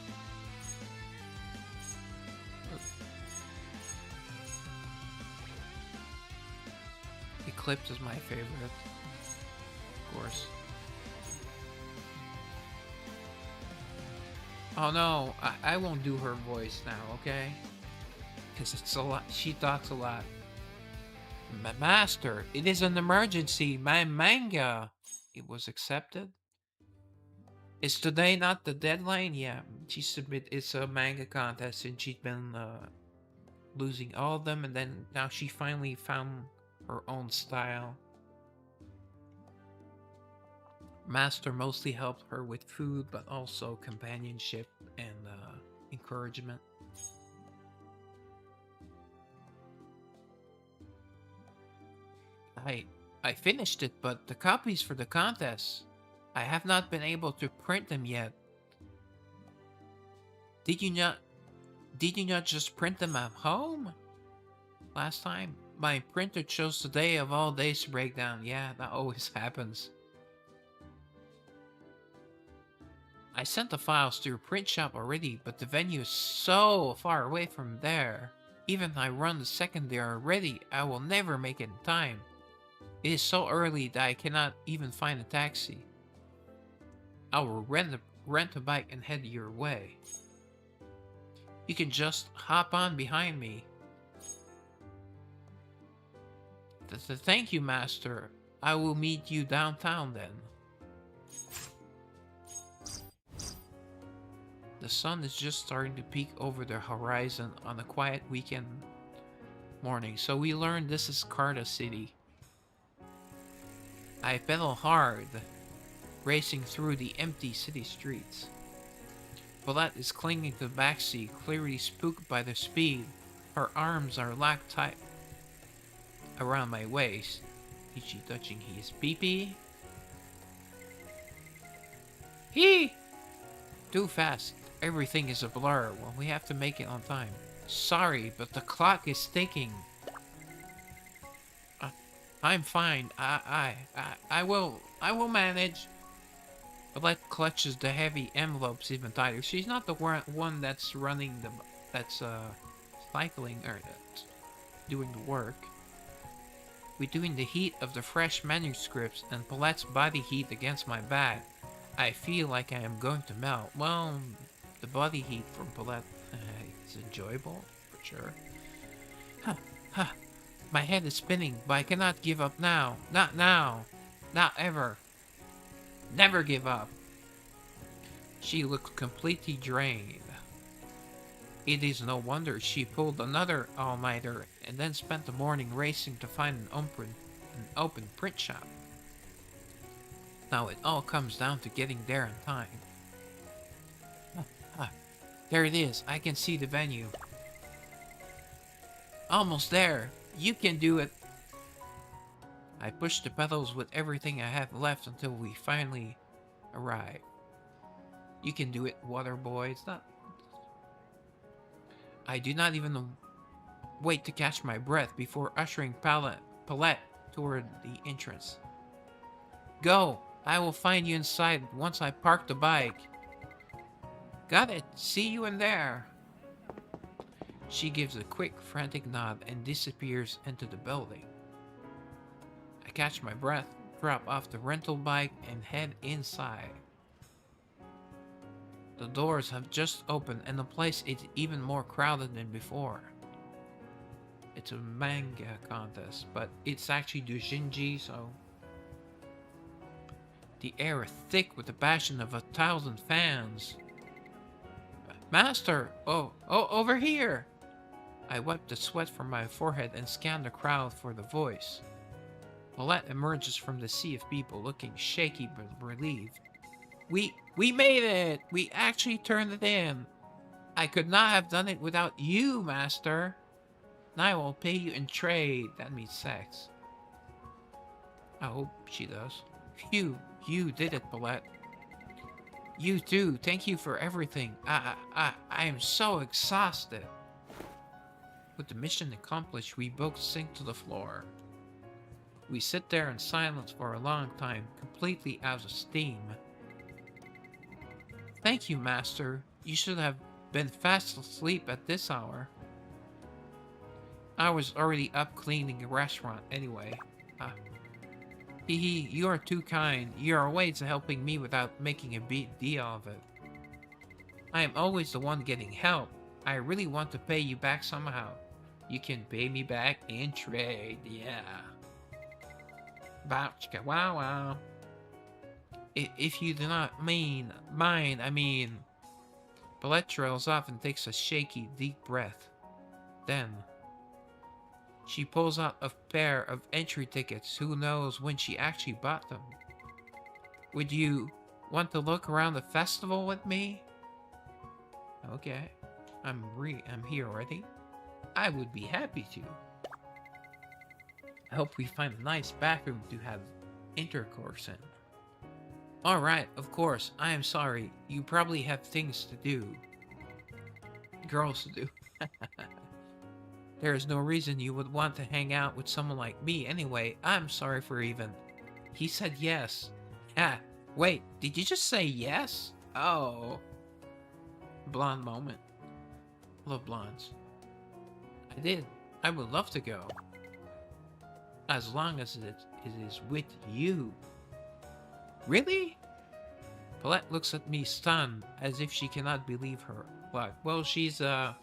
Eclipse is my favorite. Of course. Oh no, I won't do her voice now, okay? Because it's a lot. She talks a lot. Master, it is an emergency. My manga. It was accepted. Is today not the deadline? Yeah, it's a manga contest and she's been losing all of them, and then now she finally found her own style. Master mostly helped her with food, but also companionship and encouragement. I finished it, but the copies for the contest, I have not been able to print them yet. Did you not just print them at home? Last time, my printer chose today of all days to break down. Yeah, that always happens. I sent the files to your print shop already, but the venue is so far away from there. Even if I run the second they are ready, I will never make it in time. It is so early that I cannot even find a taxi. I will rent a bike and head your way. You can just hop on behind me. Thank you, Master. I will meet you downtown then. The sun is just starting to peek over the horizon on a quiet weekend morning, so we learn this is Carta City. I pedal hard, racing through the empty city streets. Paulette is clinging to the backseat, clearly spooked by the speed. Her arms are locked tight around my waist. Is she touching his pee-pee? Too fast. Everything is a blur. Well, we have to make it on time. Sorry, but the clock is ticking. I'm fine. I will manage. Paulette clutches the heavy envelopes even tighter. She's not the one that's running that's cycling or doing the work. Between the heat of the fresh manuscripts and Paulette's body heat against my back, I feel like I am going to melt. Well, the body heat from Paulette is enjoyable, for sure. Huh, huh. My head is spinning, but I cannot give up now. Not now. Not ever. Never give up. She looked completely drained. It is no wonder she pulled another all-nighter and then spent the morning racing to find an open print shop. Now it all comes down to getting there in time. There it is. I can see the venue. Almost there. You can do it. I push the pedals with everything I have left until we finally arrive. You can do it, water boy. It's not... I do not even wait to catch my breath before ushering Paulette toward the entrance. Go! I will find you inside once I park the bike. Got it. See you in there. She gives a quick, frantic nod and disappears into the building. I catch my breath, drop off the rental bike, and head inside. The doors have just opened and the place is even more crowded than before. It's a manga contest, but it's actually doujinshi, so... The air is thick with the passion of 1,000 fans. Master! Oh, over here! I wipe the sweat from my forehead and scan the crowd for the voice. Paulette emerges from the sea of people, looking shaky but relieved. We made it! We actually turned it in! I could not have done it without you, Master! Now I will pay you in trade. That means sex. I hope she does. Phew, you did it, Paulette. You too. Thank you for everything. I am so exhausted. With the mission accomplished, we both sink to the floor. We sit there in silence for a long time, completely out of steam. Thank you, Master. You should have been fast asleep at this hour. I was already up cleaning the restaurant anyway. You are too kind. You are always helping me without making a big deal of it. I am always the one getting help. I really want to pay you back somehow. You can pay me back in trade, yeah. Bouchka, wow, wow. If you do not mind, I mean... Paulette trails off and takes a shaky, deep breath. Then... she pulls out a pair of entry tickets. Who knows when she actually bought them? Would you want to look around the festival with me? Okay. I'm here already. I would be happy to. I hope we find a nice bathroom to have intercourse in. Alright, of course. I am sorry. You probably have things to do. Girls to do. There is no reason you would want to hang out with someone like me anyway. I'm sorry for even... He said yes. Wait, did you just say yes? Oh. Blonde moment. Love blondes. I did. I would love to go. As long as it is with you. Really? Paulette looks at me stunned, as if she cannot believe her luck. Well, she has a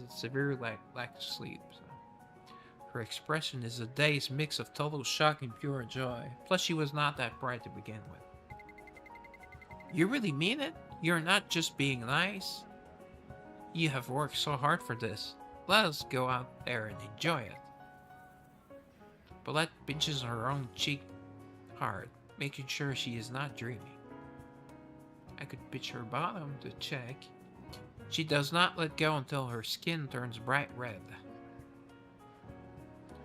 severe lack of sleep. So. Her expression is a dazed mix of total shock and pure joy. Plus, she was not that bright to begin with. You really mean it? You're not just being nice? You have worked so hard for this. Let us go out there and enjoy it. Paulette pinches her own cheek hard, making sure she is not dreaming. I could pinch her bottom to check. She does not let go until her skin turns bright red.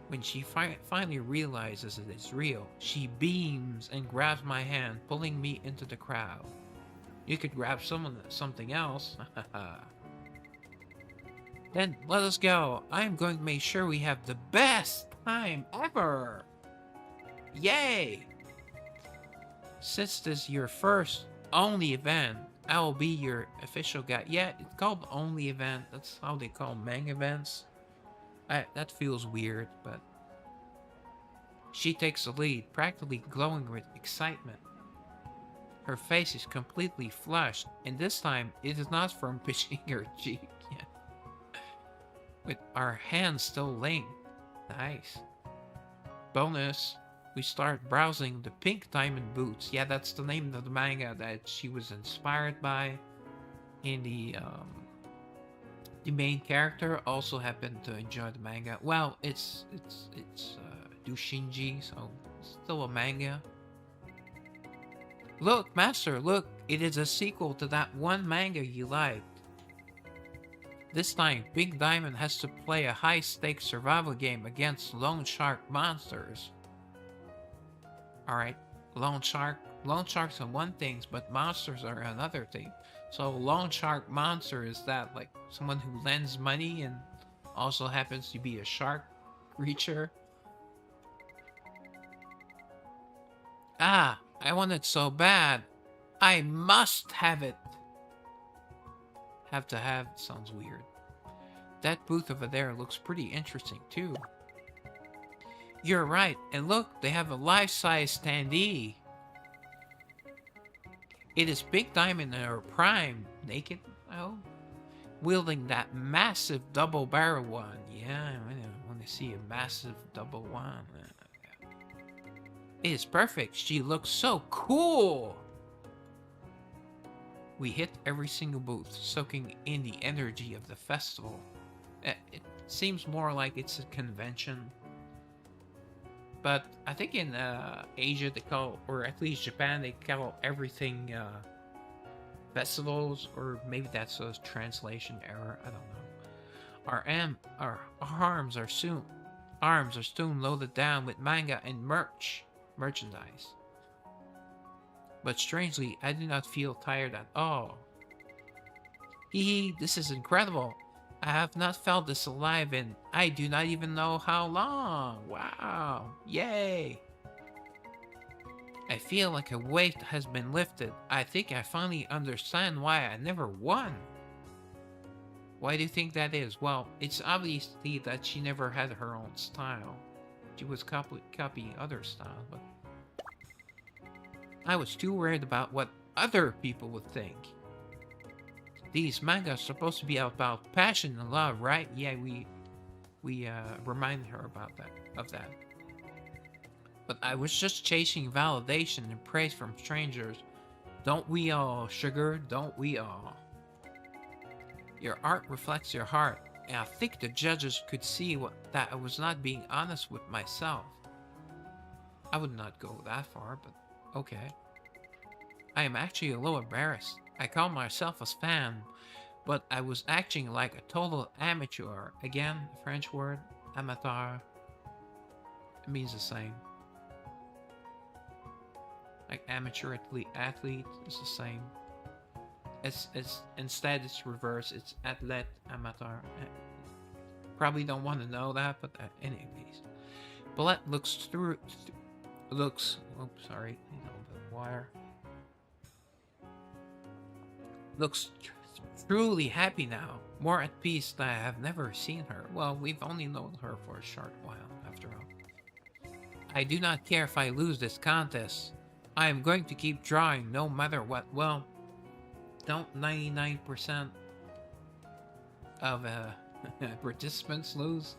When she finally realizes it is real, she beams and grabs my hand, pulling me into the crowd. You could grab something else. Then let us go. I am going to make sure we have the best time ever. Yay! Since this is your first only event, I will be your official guide. Yeah, it's called only event. That's how they call manga events. That feels weird, but she takes the lead, practically glowing with excitement. Her face is completely flushed, and this time it is not from pitching her cheek. Yeah. With our hands still linked. Nice. Bonus. We start browsing the Pink Diamond Boots. Yeah, that's the name of the manga that she was inspired by. In the main character also happened to enjoy the manga. Well, it's Dushinji, so it's still a manga. Look, Master, look! It is a sequel to that one manga you liked. This time, Big Diamond has to play a high-stakes survival game against loan shark monsters. Alright, loan sharks are one thing, but monsters are another thing. So loan shark monster is that like someone who lends money and also happens to be a shark creature? Ah, I want it so bad. I must have it. Have to have sounds weird. That booth over there looks pretty interesting too. You're right, and look, they have a life-size standee. It is Big Diamond in her prime, naked, oh, wielding that massive double barrel one. Yeah, I want to see a massive double one. It is perfect. She looks so cool. We hit every single booth, soaking in the energy of the festival. It seems more like it's a convention. But I think in Asia they call, or at least Japan, they call everything festivals, or maybe that's a translation error. I don't know. Our arms are soon loaded down with manga and merchandise. But strangely, I do not feel tired at all. Hee, this is incredible. I have not felt this alive in I do not even know how long. Wow. Yay. I feel like a weight has been lifted. I think I finally understand why I never won. Why do you think that is? Well, it's obviously that she never had her own style. She was copying other style, but I was too worried about what other people would think. These mangas are supposed to be about passion and love, right? Yeah, we reminded her of that. But I was just chasing validation and praise from strangers. Don't we all, sugar? Don't we all? Your art reflects your heart, and I think the judges could see that I was not being honest with myself. I would not go that far, but okay. I am actually a little embarrassed. I call myself a fan, but I was acting like a total amateur. Again, the French word, amateur. It means the same. Like amateur athlete is the same. Instead it's reverse. It's athlete, amateur. Probably don't want to know that, but anyways. Bullet looks oops, sorry, the wire. Looks truly happy now, more at peace than I have never seen her. Well, we've only known her for a short while, after all. I do not care if I lose this contest. I am going to keep drawing no matter what. Well, don't 99% of participants lose?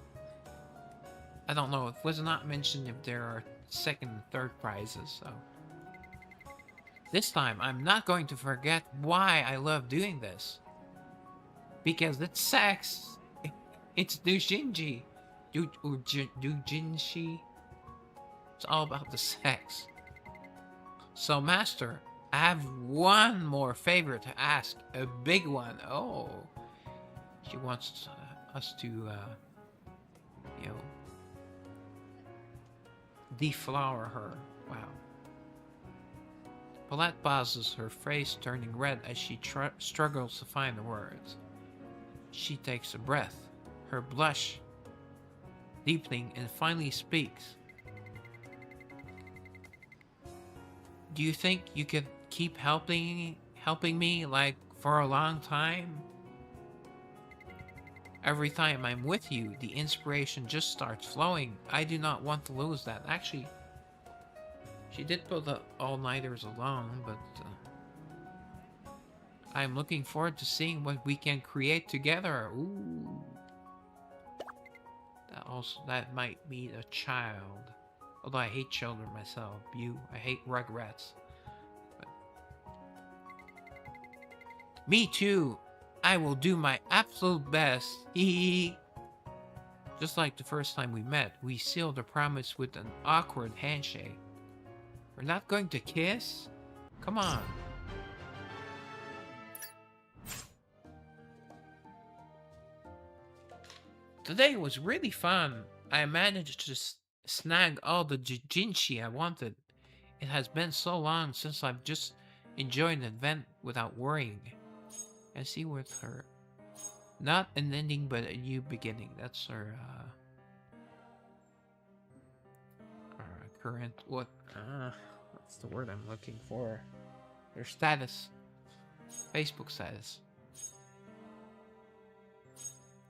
I don't know. It was not mentioned if there are second and third prizes, so. This time, I'm not going to forget why I love doing this. Because it's sex. It's Dujinji. Dujinshi. It's all about the sex. So, Master, I have one more favor to ask. A big one. Oh. She wants us to, you know, deflower her. Wow. Paulette pauses, her face turning red as she struggles to find the words. She takes a breath, her blush deepening, and finally speaks. Do you think you could keep helping helping me like for a long time. Every time I'm with you, the inspiration just starts flowing. I do not want to lose that. Actually, she did pull the all-nighters alone, but I'm looking forward to seeing what we can create together. Ooh. That might mean a child. Although I hate children myself. I hate rugrats. But... Me too. I will do my absolute best. Hee. Just like the first time we met, we sealed a promise with an awkward handshake. We're not going to kiss? Come on. Today was really fun. I managed to snag all the jinshi I wanted. It has been so long since I've just enjoyed an event without worrying. I see with her. Not an ending, but a new beginning. That's her, current, what's the word I'm looking for? Their status. Facebook status.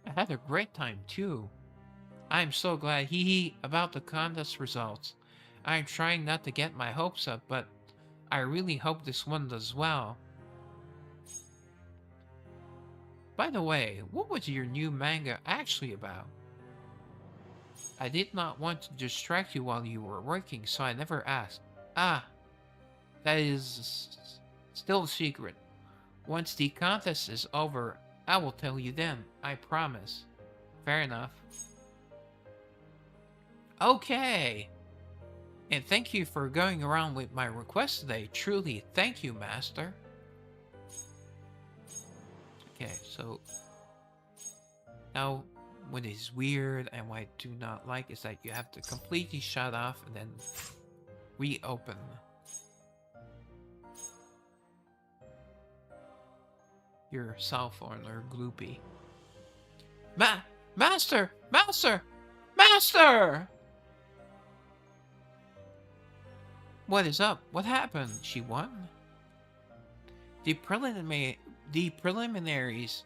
I had a great time, too. I'm so glad, about the contest results. I'm trying not to get my hopes up, but I really hope this one does well. By the way, what was your new manga actually about? I did not want to distract you while you were working, so I never asked. Ah, that is still a secret. Once the contest is over, I will tell you then, I promise. Fair enough. Okay. And thank you for going around with my request today. Truly, thank you, Master. Okay, so now what is weird and what I do not like is that you have to completely shut off and then reopen. Your cell phone or gloopy. Master! Master! Master! What is up? What happened? She won? The preliminaries.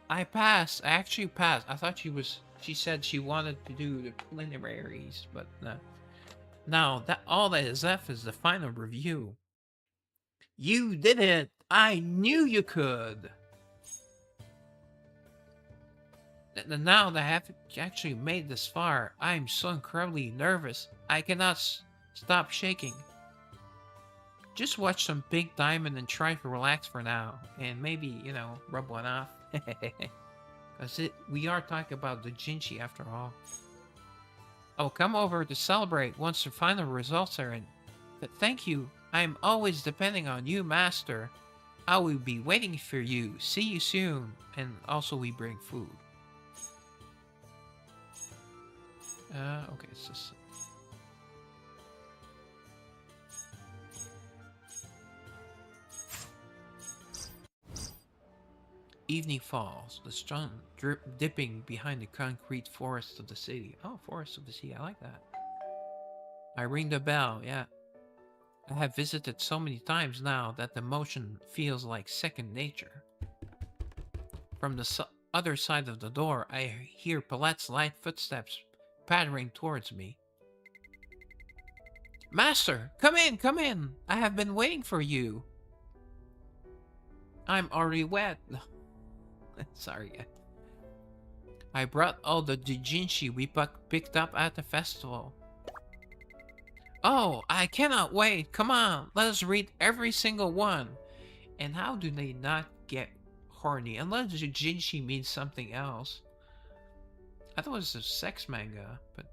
I passed. I actually passed. I thought she said she wanted to do the preliminaries, but no. Now, all that is left is the final review. You did it! I knew you could! Now that I have actually made this far, I'm so incredibly nervous. I cannot stop shaking. Just watch some Pink Diamond and try to relax for now. And maybe, rub one off. Because we are talking about the Jinchi after all. I'll come over to celebrate once the final results are in. But thank you. I'm always depending on you, Master. I will be waiting for you. See you soon. And also we bring food. Okay, it's just... Evening falls, the sun dipping behind the concrete forest of the city. Oh, forest of the city, I like that. I ring the bell, yeah. I have visited so many times now that the motion feels like second nature. From the other side of the door, I hear Paulette's light footsteps pattering towards me. Master, come in, come in! I have been waiting for you. I'm already wet. Sorry. I brought all the doujinshi we picked up at the festival. Oh, I cannot wait. Come on, let us read every single one. And how do they not get horny? Unless doujinshi means something else. I thought it was a sex manga, but...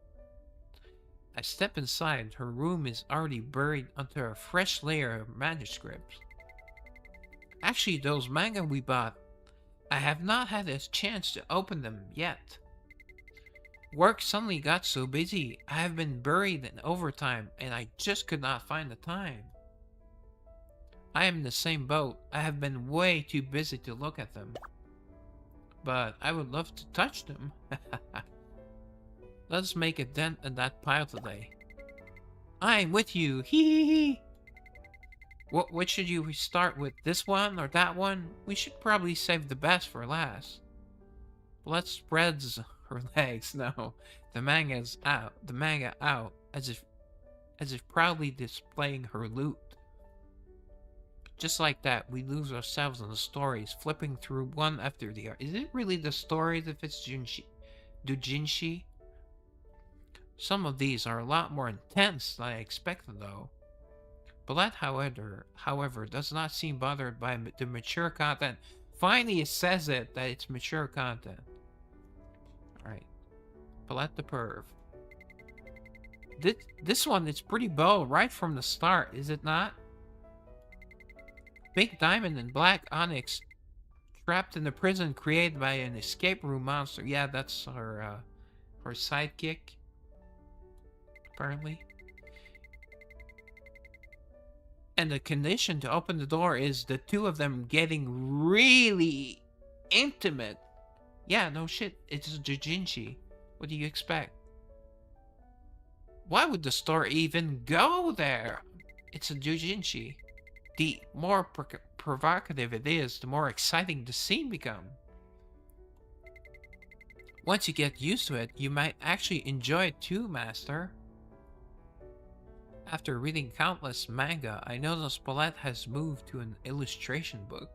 I step inside. Her room is already buried under a fresh layer of manuscripts. Actually, those manga we bought, I have not had a chance to open them yet. Work suddenly got so busy. I have been buried in overtime, and I just could not find the time. I am in the same boat. I have been way too busy to look at them. But I would love to touch them. Let's make a dent in that pile today. I'm with you. Hee hee hee. What should you start with? This one or that one? We should probably save the best for last. Let's spreads her legs. No, the manga's out. The manga out, as if proudly displaying her loot. Just like that, we lose ourselves in the stories, flipping through one after the other. Is it really the stories if it's doujinshi? Some of these are a lot more intense than I expected, though. Bullet, however, does not seem bothered by the mature content. Finally, it says it that it's mature content. Alright. Bullet the Perv. This one is pretty bold right from the start, is it not? Big Diamond and Black Onyx trapped in the prison created by an escape room monster. Yeah, that's her sidekick. Apparently. And the condition to open the door is the two of them getting really intimate. Yeah, no shit. It's doujinshi. What do you expect? Why would the story even go there? It's a doujinshi. The more provocative it is, the more exciting the scene becomes. Once you get used to it, you might actually enjoy it too, Master. After reading countless manga, I noticed Paulette has moved to an illustration book.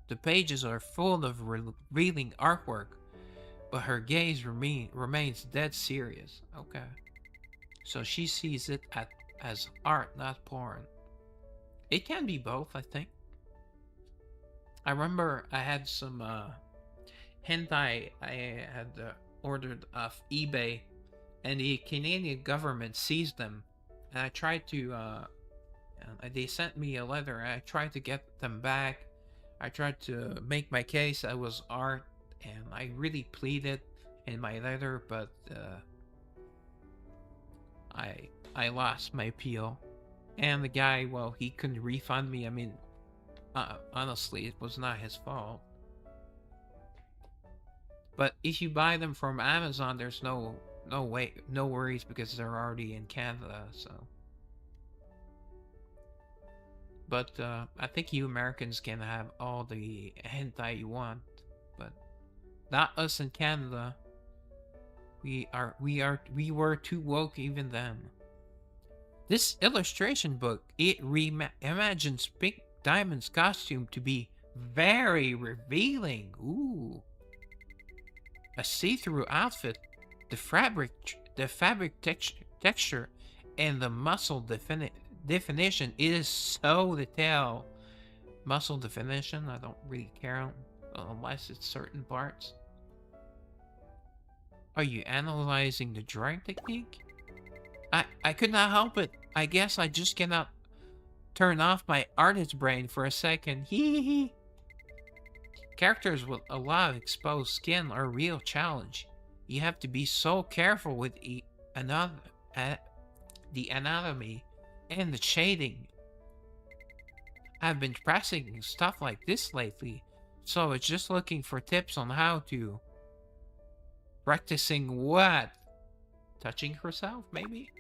The pages are full of revealing artwork, but her gaze remains dead serious. Okay. So she sees it as art, not porn. It can be both, I think. I remember I had some hentai I had ordered off eBay, and the Canadian government seized them, and I tried to they sent me a letter, and I tried to get them back. I tried to make my case I was art, and I really pleaded in my letter, but I lost my appeal. And the guy, well, he couldn't refund me. I mean, honestly, it was not his fault. But if you buy them from Amazon, there's no worries because they're already in Canada. So, but I think you Americans can have all the hentai you want, but not us in Canada. We were too woke even then. This illustration book, it imagines Pink Diamond's costume to be very revealing. Ooh. A see-through outfit, the fabric texture, and the muscle definition is so detailed. Muscle definition, I don't really care unless it's certain parts. Are you analyzing the drawing technique? I could not help it. I guess I just cannot turn off my artist brain for a second. Hee hee. Characters with a lot of exposed skin are a real challenge. You have to be so careful with the anatomy and the shading. I've been practicing stuff like this lately, so I was just looking for tips on how to. Practicing what? Touching herself, maybe?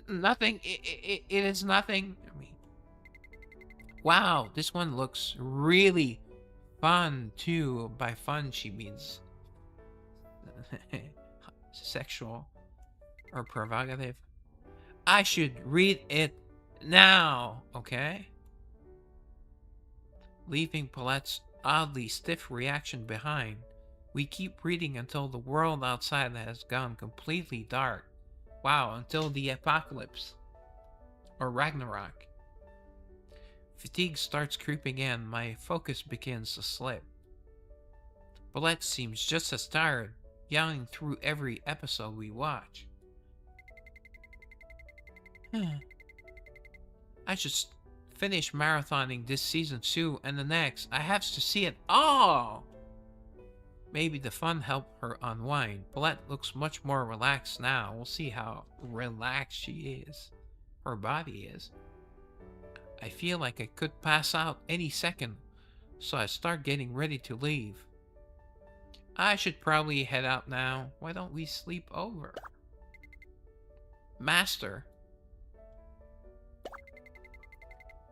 Nothing. It is nothing. I mean, wow, this one looks really fun too. By fun, she means sexual or provocative. I should read it now, okay? Leaving Paulette's oddly stiff reaction behind, we keep reading until the world outside has gone completely dark. Wow, until the apocalypse. Or Ragnarok. Fatigue starts creeping in, my focus begins to slip. Paulette seems just as tired, yawning through every episode we watch. I should finish marathoning this season 2 and the next. I have to see it all! Maybe the fun helped her unwind. Paulette looks much more relaxed now. We'll see how relaxed she is. Her body is. I feel like I could pass out any second, so I start getting ready to leave. I should probably head out now. Why don't we sleep over? Master.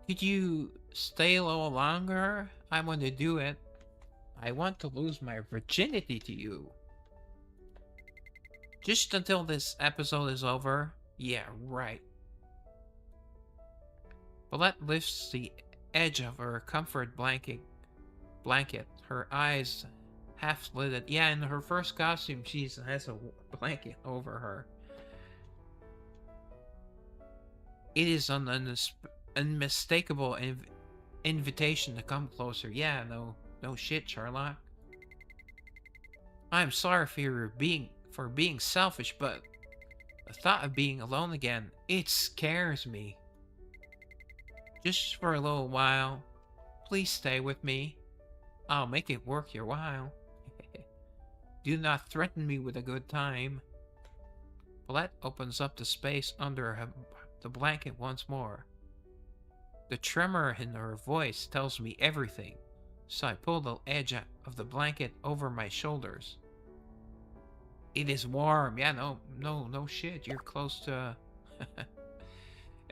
Could you stay a little longer? I want to do it. I want to lose my virginity to you. Just until this episode is over? Yeah, right. Paulette lifts the edge of her comfort blanket. Her eyes half slitted. Yeah, in her first costume, she has a blanket over her. It is an unmistakable invitation to come closer. Yeah, no shit, Sherlock. I'm sorry for being selfish, but the thought of being alone again, it scares me. Just for a little while, please stay with me. I'll make it worth your while. Do not threaten me with a good time. Paulette opens up the space under the blanket once more. The tremor in her voice tells me everything, so I pull the edge of the blanket over my shoulders. It is warm. Yeah, no shit. You're close to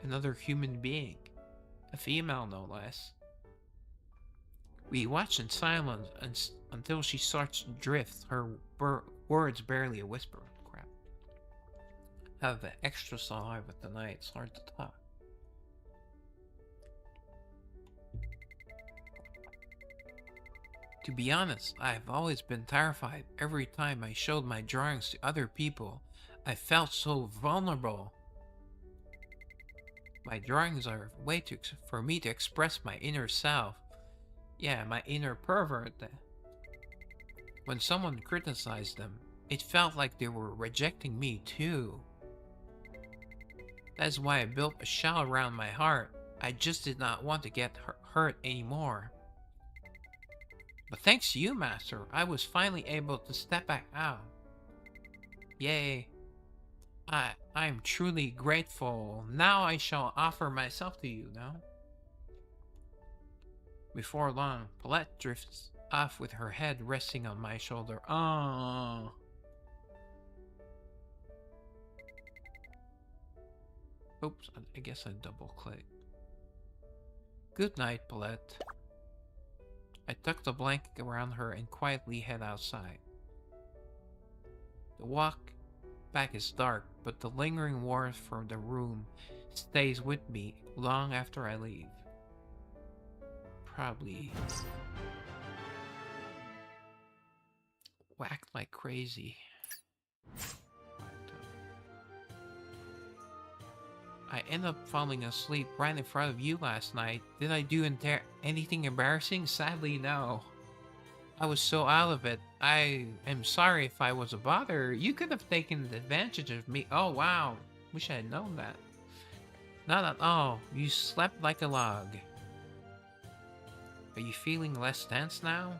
another human being. A female, no less. We watch in silence until she starts to drift, her words barely a whisper. Crap. Have the extra saliva tonight. It's hard to talk. To be honest, I've always been terrified. Every time I showed my drawings to other people, I felt so vulnerable. My drawings are a way for me to express my inner self. Yeah, my inner pervert. When someone criticized them, it felt like they were rejecting me too. That's why I built a shell around my heart. I just did not want to get hurt anymore. But thanks to you, Master, I was finally able to step back out. Yay. I'm truly grateful. Now I shall offer myself to you, no? Before long, Paulette drifts off with her head resting on my shoulder. Oh. Oops, I guess I double-clicked. Good night, Paulette. I tuck the blanket around her and quietly head outside. The walk back is dark, but the lingering warmth from the room stays with me long after I leave. Probably whacked like crazy. I end up falling asleep right in front of you last night. Did I do anything embarrassing? Sadly, no. I was so out of it. I am sorry if I was a bother. You could have taken advantage of me. Oh, wow. Wish I had known that. Not at all. You slept like a log. Are you feeling less tense now?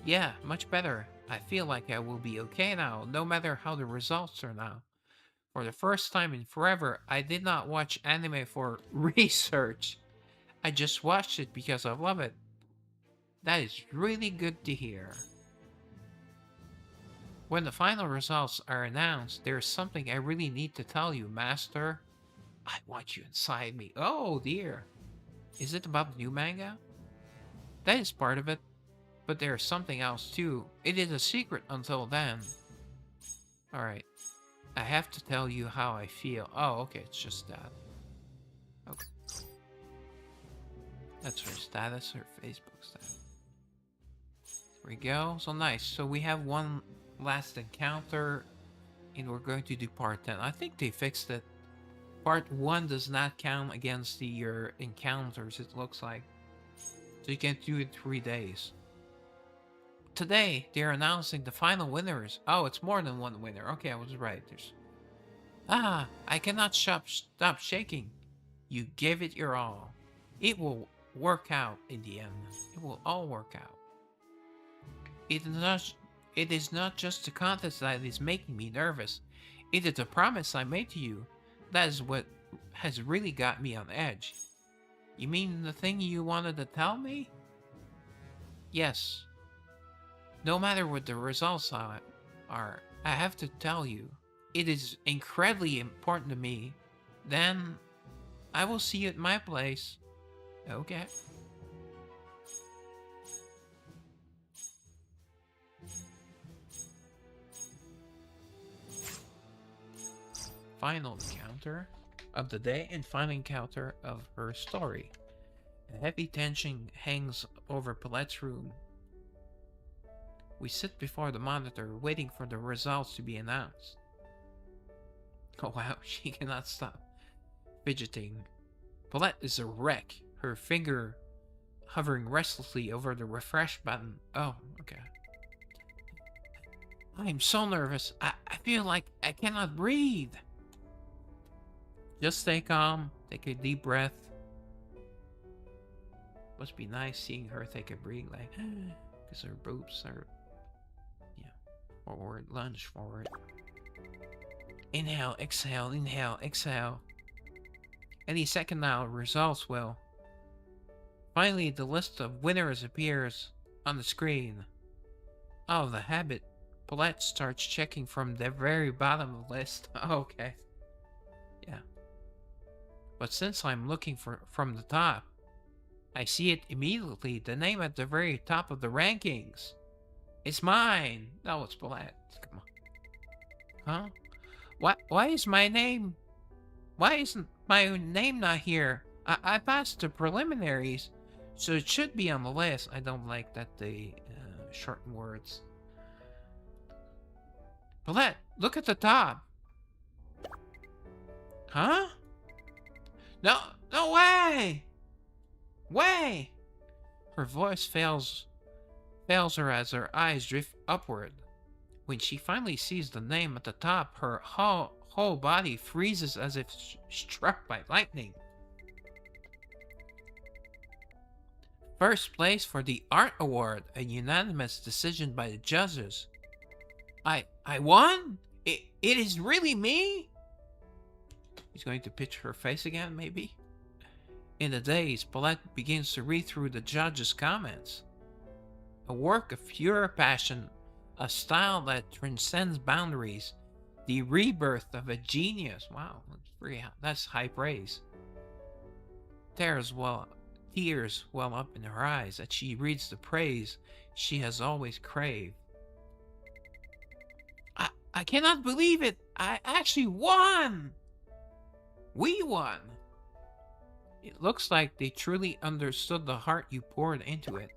Yeah, much better. I feel like I will be okay now, no matter how the results turn out. For the first time in forever, I did not watch anime for research. I just watched it because I love it. That is really good to hear. When the final results are announced, there's something I really need to tell you, Master. I want you inside me. Oh dear. Is it about the new manga? That is part of it. But there's something else too. It is a secret until then. Alright. I have to tell you how I feel. Oh, okay, it's just that. Okay. That's her status, her Facebook status. There we go. So nice. So we have one last encounter, and we're going to do part 10. I think they fixed it. Part 1 does not count against your encounters, it looks like. So you can do it 3 days. Today, they're announcing the final winners. Oh, it's more than one winner. Okay, I was right. I cannot stop shaking. You gave it your all. It will work out in the end. It will all work out. It is not just the contest that is making me nervous. It is a promise I made to you. That is what has really got me on edge. You mean the thing you wanted to tell me? Yes. No matter what the results are, I have to tell you, it is incredibly important to me. Then, I will see you at my place. Okay. Final encounter of the day and final encounter of her story. A heavy tension hangs over Paulette's room. We sit before the monitor, waiting for the results to be announced. Oh wow, she cannot stop fidgeting. Paulette is a wreck, her finger hovering restlessly over the refresh button. Oh, okay. I'm so nervous. I feel like I cannot breathe. Just stay calm, take a deep breath. Must be nice seeing her take a breath, like, because her boobs are, yeah, forward, lunge forward. Inhale, exhale, inhale, exhale. Any second now, results will. Finally, the list of winners appears on the screen. Out of the habit, Paulette starts checking from the very bottom of the list. Okay. Yeah. But since I'm looking from the top, I see it immediately, the name at the very top of the rankings. It's mine. No, it's Paulette. Come on. Huh? Why is my name... Why isn't my name not here? I passed the preliminaries, so it should be on the list. I don't like that they shorten words. Paulette, look at the top. Huh? No way! Way! Her voice fails her as her eyes drift upward. When she finally sees the name at the top, her whole body freezes as if struck by lightning. First place for the Art Award, a unanimous decision by the judges. I won? It is really me? He's going to pitch her face again, maybe? In a daze, Paulette begins to read through the judges' comments. A work of pure passion, a style that transcends boundaries, the rebirth of a genius. Wow, that's high praise. Tears well up in her eyes as she reads the praise she has always craved. I cannot believe it! I actually won! We won! It looks like they truly understood the heart you poured into it.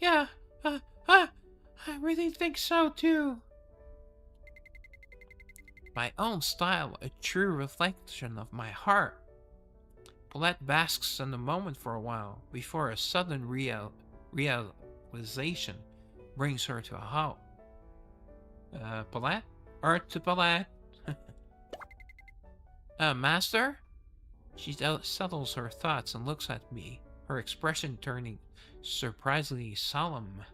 Yeah, I really think so too. My own style, a true reflection of my heart. Paulette basks in the moment for a while, before a sudden realization brings her to a halt. Paulette? Art to Paulette. Master? She settles her thoughts and looks at me, her expression turning surprisingly solemn.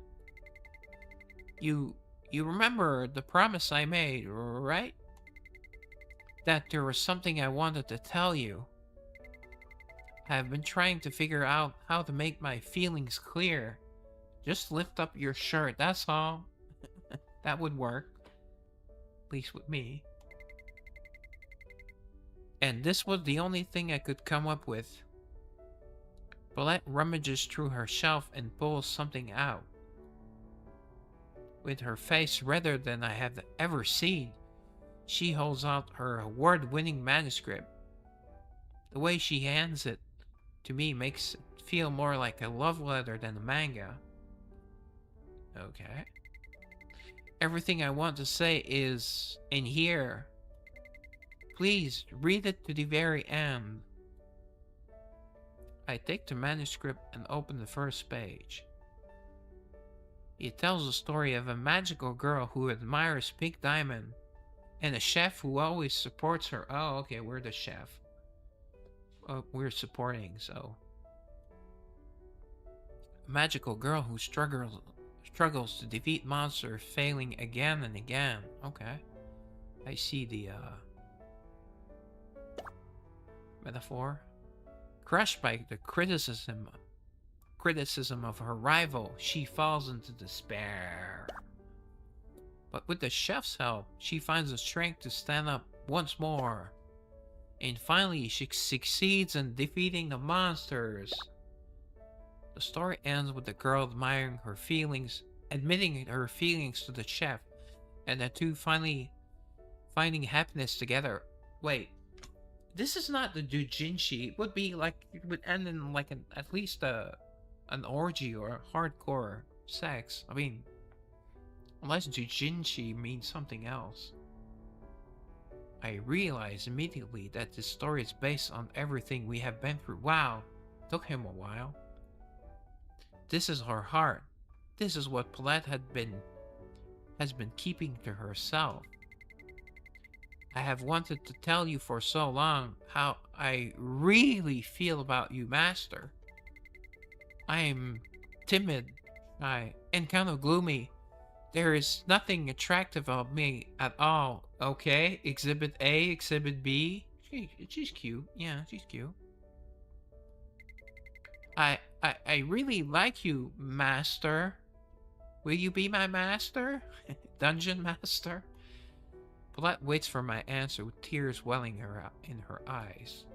You remember the promise I made, right? That there was something I wanted to tell you. I've been trying to figure out how to make my feelings clear. Just lift up your shirt, that's all. That would work. At least with me. And this was the only thing I could come up with. Paulette rummages through her shelf and pulls something out. With her face redder than I have ever seen, she holds out her award-winning manuscript. The way she hands it to me makes it feel more like a love letter than a manga. Okay. Everything I want to say is in here. Please read it to the very end. I take the manuscript and open the first page. It tells the story of a magical girl who admires Pink Diamond and a chef who always supports her. Oh, okay, we're the chef. We're supporting, so. A magical girl who struggles to defeat monsters, failing again and again. Okay. I see the metaphor. Crushed by the criticism of her rival, she falls into despair. But with the chef's help, she finds the strength to stand up once more. And finally, she succeeds in defeating the monsters. The story ends with the girl admiring her feelings, admitting her feelings to the chef, and the two finally finding happiness together. Wait, this is not the doujinshi. It would be like it would end in like at least an orgy or hardcore sex. I mean, unless doujinshi means something else. I realized immediately that this story is based on everything we have been through. Wow, took him a while. This is her heart. This is what Paulette has been keeping to herself. I have wanted to tell you for so long how I really feel about you, Master. I am timid, and kind of gloomy. There is nothing attractive about me at all, okay? Exhibit A, Exhibit B. She's cute. Yeah, she's cute. I really like you, Master. Will you be my master? Dungeon Master? Paulette waits for my answer with tears welling in her eyes.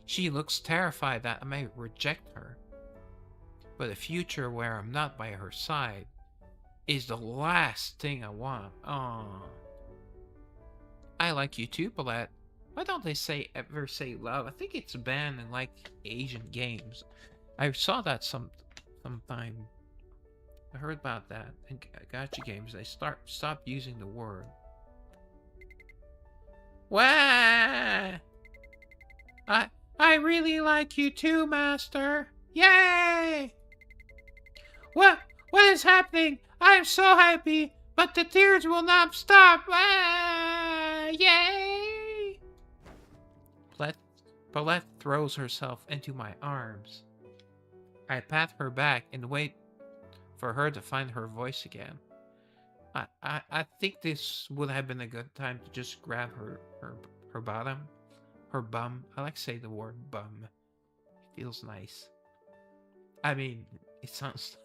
She looks terrified that I may reject her. But a future where I'm not by her side is the last thing I want. Aww. I like you too, Paulette. Why don't they ever say love? I think it's banned in like Asian games. I saw that sometime. I heard about that in gacha games. They stop using the word. Wah! I really like you too, Master. Yay! What is happening? I am so happy, but the tears will not stop. Ah, yay! Paulette throws herself into my arms. I pat her back and wait for her to find her voice again. I think this would have been a good time to just grab her bottom, her bum. I like to say the word bum. It feels nice. I mean, it sounds.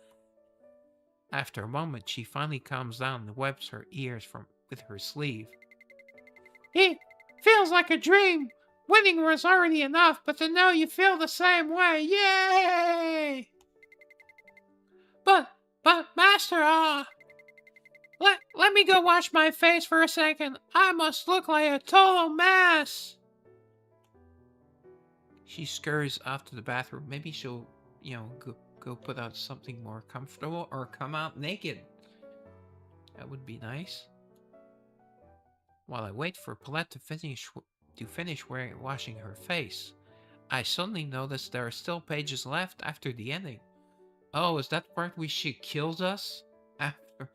After a moment, she finally calms down and wipes her ears with her sleeve. It feels like a dream. Winning was already enough, but to know you feel the same way, yay! But Master, let me go wash my face for a second. I must look like a total mess. She scurries off to the bathroom. Maybe she'll, go put out something more comfortable or come out naked. That would be nice. While I wait for Paulette to finish washing her face, I suddenly notice there are still pages left after the ending. Oh, is that part where she kills us? After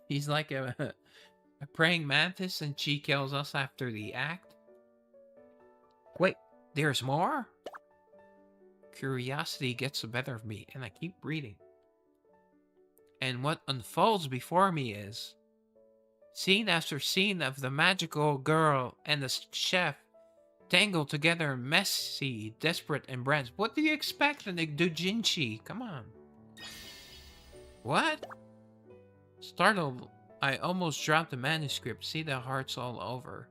he's like a praying mantis and she kills us after the act? Wait, there's more? Curiosity gets the better of me, and I keep reading. And what unfolds before me is scene after scene of the magical girl and the chef tangled together in messy, desperate embrace. What do you expect in the doujinshi? Come on. What? Startled, I almost dropped the manuscript. See the hearts all over.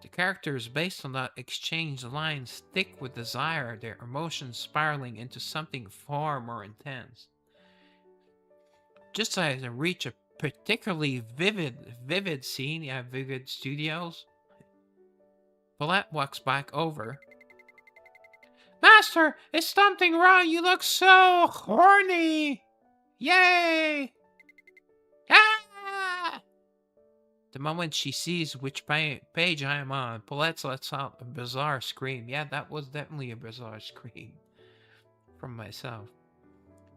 The characters based on that exchange lines thick with desire, their emotions spiraling into something far more intense. Just as I reach a particularly vivid scene, yeah, Vivid Studios, Paulette walks back over. Master, is something wrong? You look so horny! Yay! Ah! The moment she sees which page I am on, Paulette lets out a bizarre scream. Yeah, that was definitely a bizarre scream from myself.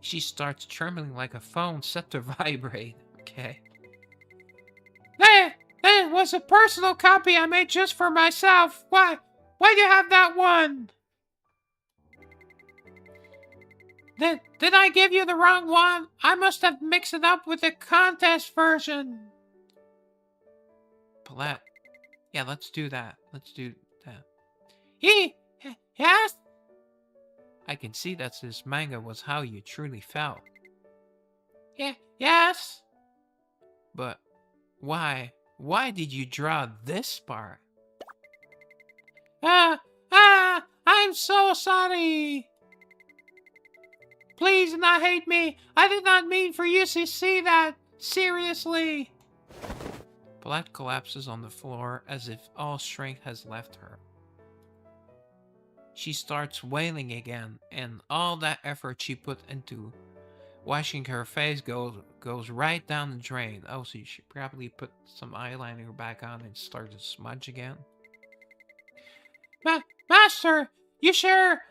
She starts trembling like a phone set to vibrate. Okay. That was a personal copy I made just for myself. Why do you have that one? Did I give you the wrong one? I must have mixed it up with the contest version. Paulette. Yeah, let's do that. Yes? I can see that this manga was how you truly felt. Yeah, yes? But why? Why did you draw this part? I'm so sorry. Please do not hate me. I did not mean for you to see that. Seriously. Paulette collapses on the floor as if all strength has left her. She starts wailing again, and all that effort she put into washing her face goes right down the drain. Oh, so you should probably put some eyeliner back on and start to smudge again. Master, you share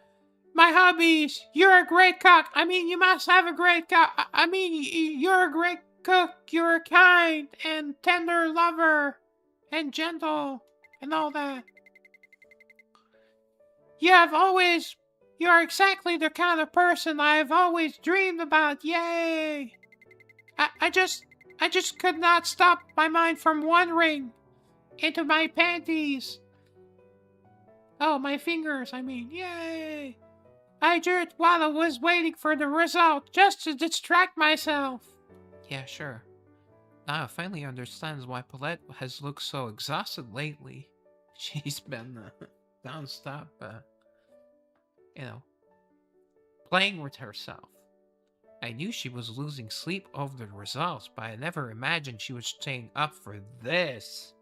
my hobbies. You're a great cook. I mean, you must have a great cook. I mean, you're a great cook. You're a kind and tender lover and gentle and all that. You're exactly the kind of person I've always dreamed about. Yay! I just could not stop my mind from wandering into my panties. Oh, my fingers, I mean, yay! I drew it while I was waiting for the result, just to distract myself. Yeah, sure. Now I finally understands why Paulette has looked so exhausted lately. She's been non-stop, playing with herself. I knew she was losing sleep over the results, but I never imagined she was staying up for this.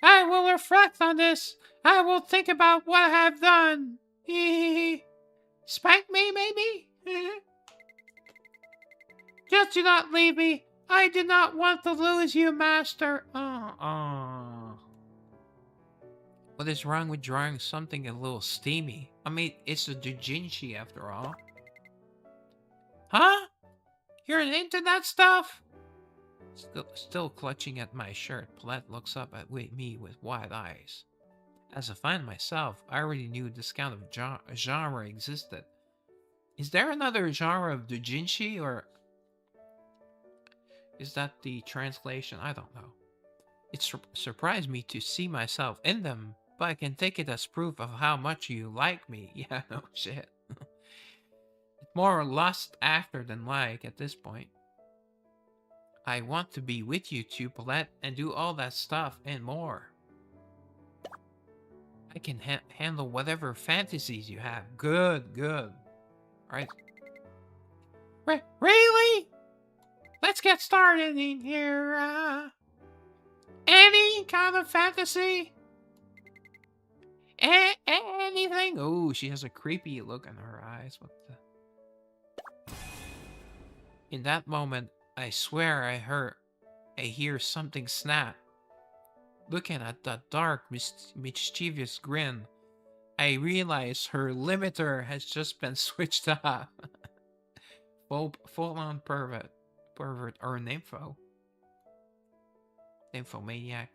I will reflect on this. I will think about what I have done. Spank me, maybe? Just do not leave me. I do not want to lose you, Master. What is wrong with drawing something a little steamy? I mean, it's a doujinshi after all. Huh? You're into that stuff? Still clutching at my shirt, Paulette looks up at me with wide eyes. As a fan myself, I already knew this kind of genre existed. Is there another genre of doujinshi, or is that the translation? I don't know. It surprised me to see myself in them, but I can take it as proof of how much you like me. Yeah, no shit. More lust after than like at this point. I want to be with you too, Paulette, and do all that stuff and more. I can handle whatever fantasies you have. Good. Alright. Really? Let's get started in here. Any kind of fantasy? Anything? Oh, she has a creepy look in her eyes. What the... In that moment, I swear I hear something snap. Looking at that dark, mischievous grin, I realize her limiter has just been switched off. Full-on pervert or nympho. Nymphomaniac.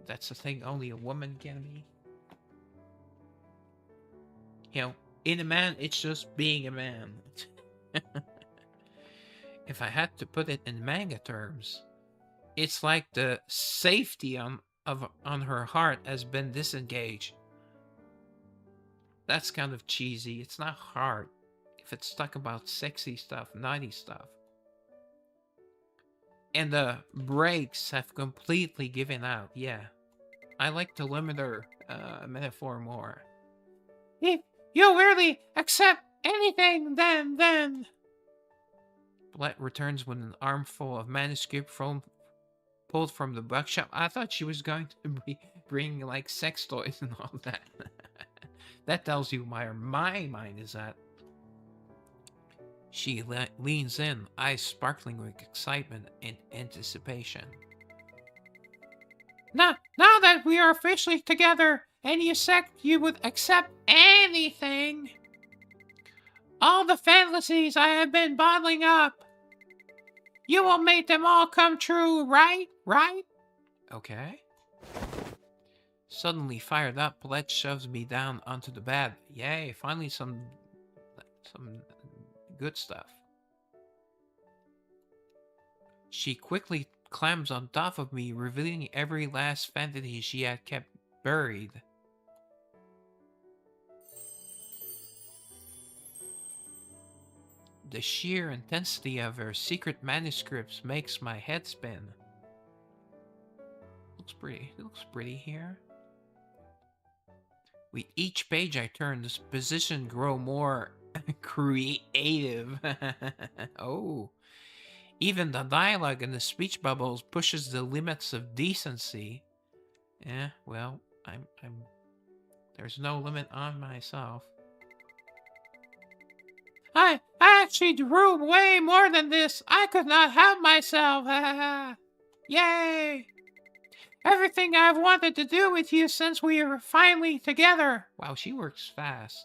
That's a thing only a woman can be. In a man, it's just being a man. If I had to put it in manga terms, it's like the safety on her heart has been disengaged. That's kind of cheesy. It's not hard if it's talk about sexy stuff, naughty stuff. And the brakes have completely given out. Yeah, I like the limiter metaphor more. If you really accept anything, then... Paulette returns with an armful of manuscript pulled from the bookshop. I thought she was going to bring like sex toys and all that. That tells you where my mind is at. She leans in, eyes sparkling with excitement and anticipation. Now that we are officially together, and you said you would accept anything, all the fantasies I have been bottling up, you will make them all come true, right? Okay. Suddenly fired up, Paulette shoves me down onto the bed. Yay, finally some good stuff. She quickly climbs on top of me, revealing every last fantasy she had kept buried. The sheer intensity of her secret manuscripts makes my head spin. Looks pretty here. With each page I turn, this position grow more creative. Oh. Even the dialogue in the speech bubbles pushes the limits of decency. Yeah, well, I'm there's no limit on myself. I actually drew way more than this. I could not help myself. Yay! Everything I've wanted to do with you since we were finally together. Wow, she works fast.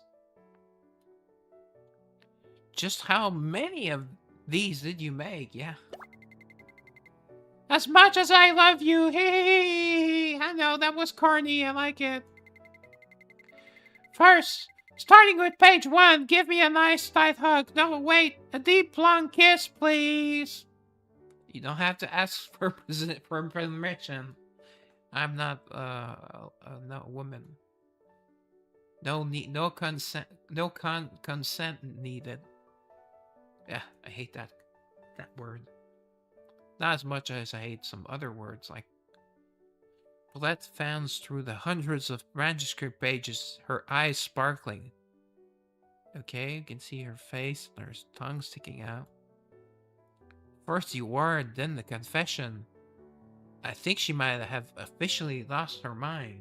Just how many of these did you make? Yeah. As much as I love you. Hey, I know that was corny. I like it. First, starting with page 1, give me a nice tight hug. No, wait, a deep long kiss, please. You don't have to ask for permission. I'm not no woman. No consent. No consent needed. Yeah, I hate that word. Not as much as I hate some other words like. Paulette fans through the hundreds of manuscript pages, her eyes sparkling. Okay, you can see her face, her tongue sticking out. First the word, then the confession. I think she might have officially lost her mind.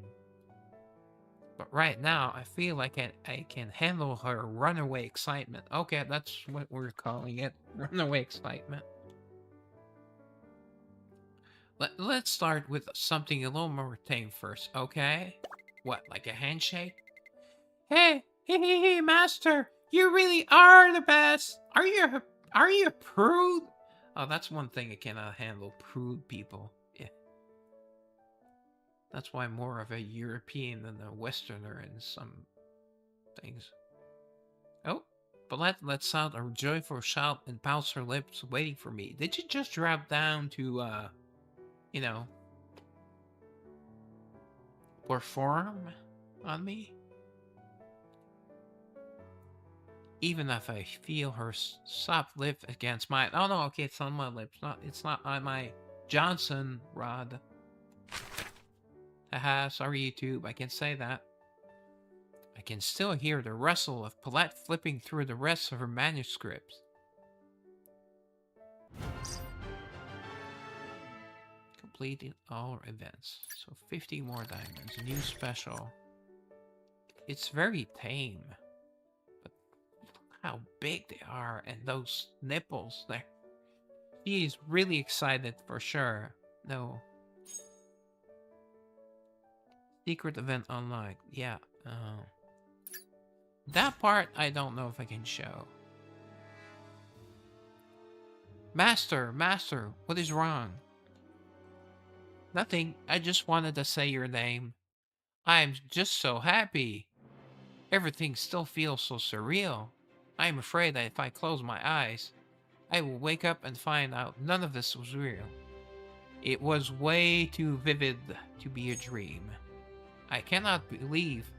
But right now, I feel like I can handle her runaway excitement. Okay, that's what we're calling it. Runaway excitement. Let's start with something a little more tame first, okay? What, like a handshake? Hey, master, you really are the best. Are you a prude? Oh, that's one thing I cannot handle, prude people. Yeah. That's why I'm more of a European than a Westerner in some things. Oh, but let's out a joyful shout and pounce her lips waiting for me. Did you just drop down to, you know, perform on me? Even if I feel her soft lip against mine. Oh no, okay, it's on my lips. It's not on my Johnson rod. Haha, sorry YouTube, I can say that. I can still hear the rustle of Paulette flipping through the rest of her manuscripts. Completed all events. So 50 more diamonds. New special. It's very tame. But look how big they are and those nipples there. She is really excited for sure. No. Secret event unlocked. Yeah. That part I don't know if I can show. Master, what is wrong? Nothing. I just wanted to say your name. I'm just so happy. Everything still feels so surreal. I'm afraid that if I close my eyes, I will wake up and find out none of this was real. It was way too vivid to be a dream. I cannot believe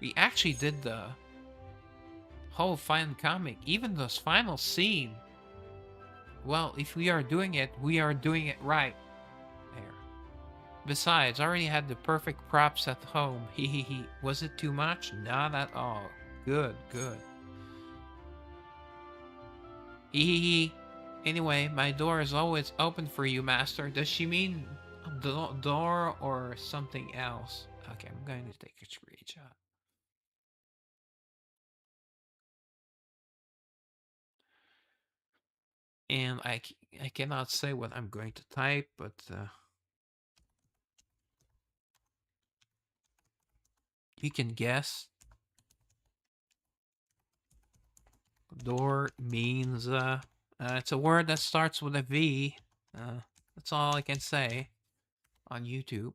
we actually did the whole final comic, even this final scene. Well, if we are doing it right. There. Besides, I already had the perfect props at home. Hehehe. Was it too much? Not at all. Good. Hehehe. Anyway, my door is always open for you, master. Does she mean door or something else? Okay, I'm going to take a screenshot. And I cannot say what I'm going to type, but you can guess. Door means it's a word that starts with a V. That's all I can say on YouTube.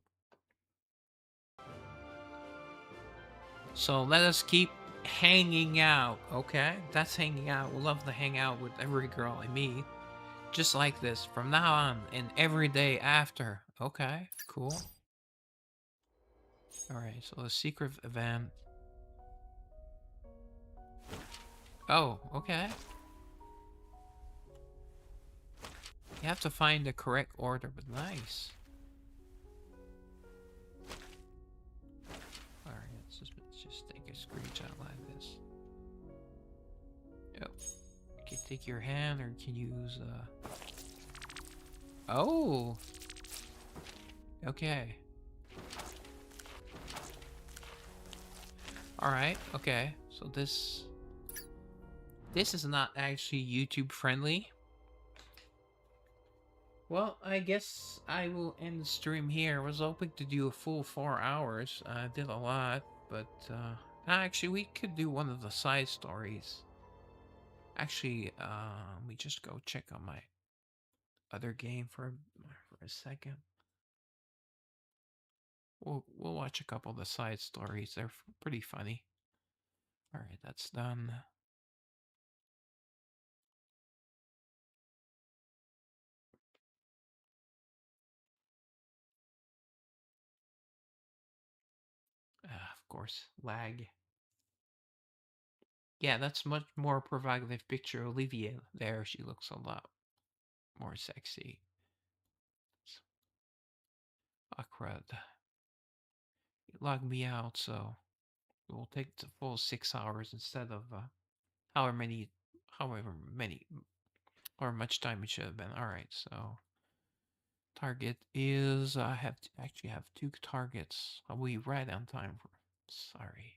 So let us keep hanging out, okay? That's hanging out. We'll love to hang out with every girl I meet. Just like this, from now on, and every day after. Okay, cool. Alright, so the secret event. Oh, okay. You have to find the correct order, but nice. Alright. take your hand, or you can use Oh, okay. All right. Okay. So this is not actually YouTube friendly. Well, I guess I will end the stream here. I was hoping to do a full 4 hours. I did a lot, but actually we could do one of the side stories. Actually, let me just go check on my other game for a second. We'll watch a couple of the side stories. They're pretty funny. All right, that's done. Of course, lag. Yeah, that's much more provocative picture. Olivia there, she looks a lot more sexy. Awkward. You logged me out, so it will take the full 6 hours instead of however many, however many, or much time it should have been. All right, so target is I have to actually have 2 targets. I'll be right on time for. Sorry.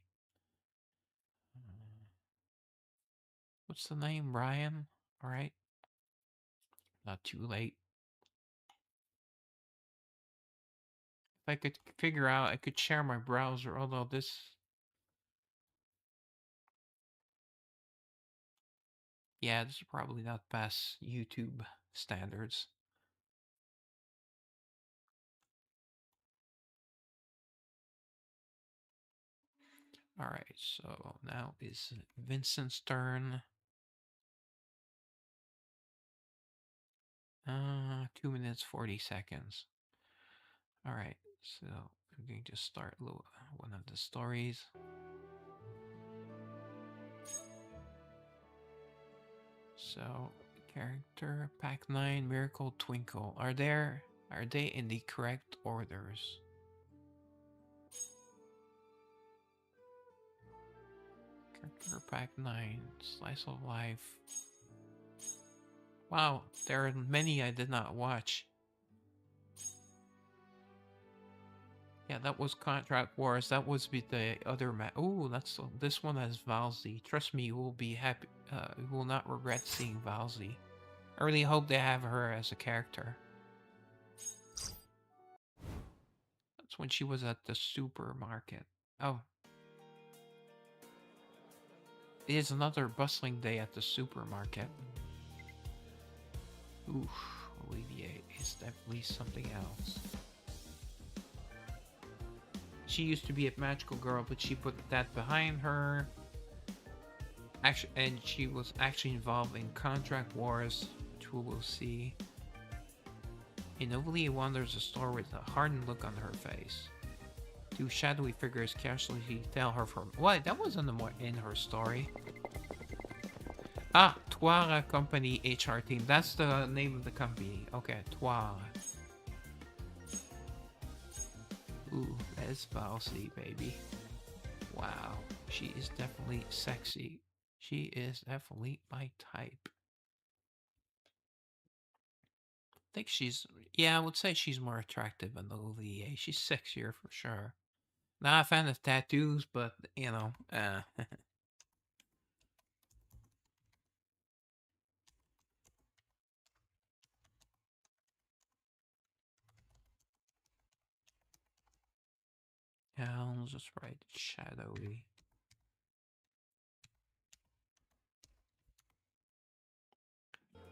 What's the name? Ryan. All right. Not too late. If I could figure out, I could share my browser. Although this. Yeah, this is probably not past YouTube standards. Alright, so now is Vincent's turn. 2 minutes 40 seconds. Alright, so I'm going to start one of the stories. So character pack 9 Miracle Twinkle. Are they in the correct orders? Character pack 9 Slice of Life. Wow, there are many I did not watch. Yeah, that was Contract Wars. That was with the other Oh, this one has Valsy. Trust me, you will be happy. You will not regret seeing Valsy. I really hope they have her as a character. That's when she was at the supermarket. Oh. It is another bustling day at the supermarket. Oof, Olivier is definitely something else. She used to be a magical girl, but she put that behind her. Actually, and she was actually involved in Contract Wars, which we will see. In Olivier wanders a store with a hardened look on her face. Two shadowy figures casually tell her from what? That wasn't in her story. Ah, Toire Company HR Team. That's the name of the company. Okay, Toire. Ooh, that's Valsy, baby. Wow, she is definitely sexy. She is definitely my type. I think yeah, I would say she's more attractive than the Olivier. She's sexier for sure. Not a fan of tattoos, but, you know, yeah, I'll just write shadowy.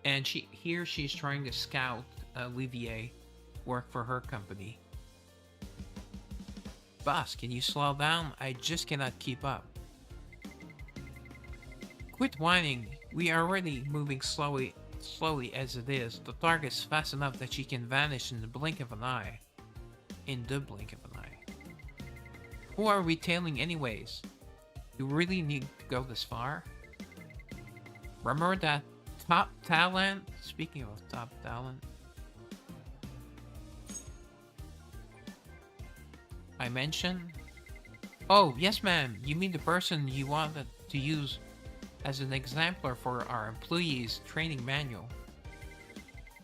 And she's trying to scout Olivier work for her company. Boss, can you slow down? I just cannot keep up. Quit whining. We are already moving slowly as it is. The target's fast enough that she can vanish in the blink of an eye. In the blink of an eye. Who are we tailing anyways? Do we really need to go this far? Remember that top talent? Speaking of top talent. I mentioned? Oh, yes ma'am. You mean the person you wanted to use as an exemplar for our employees training manual.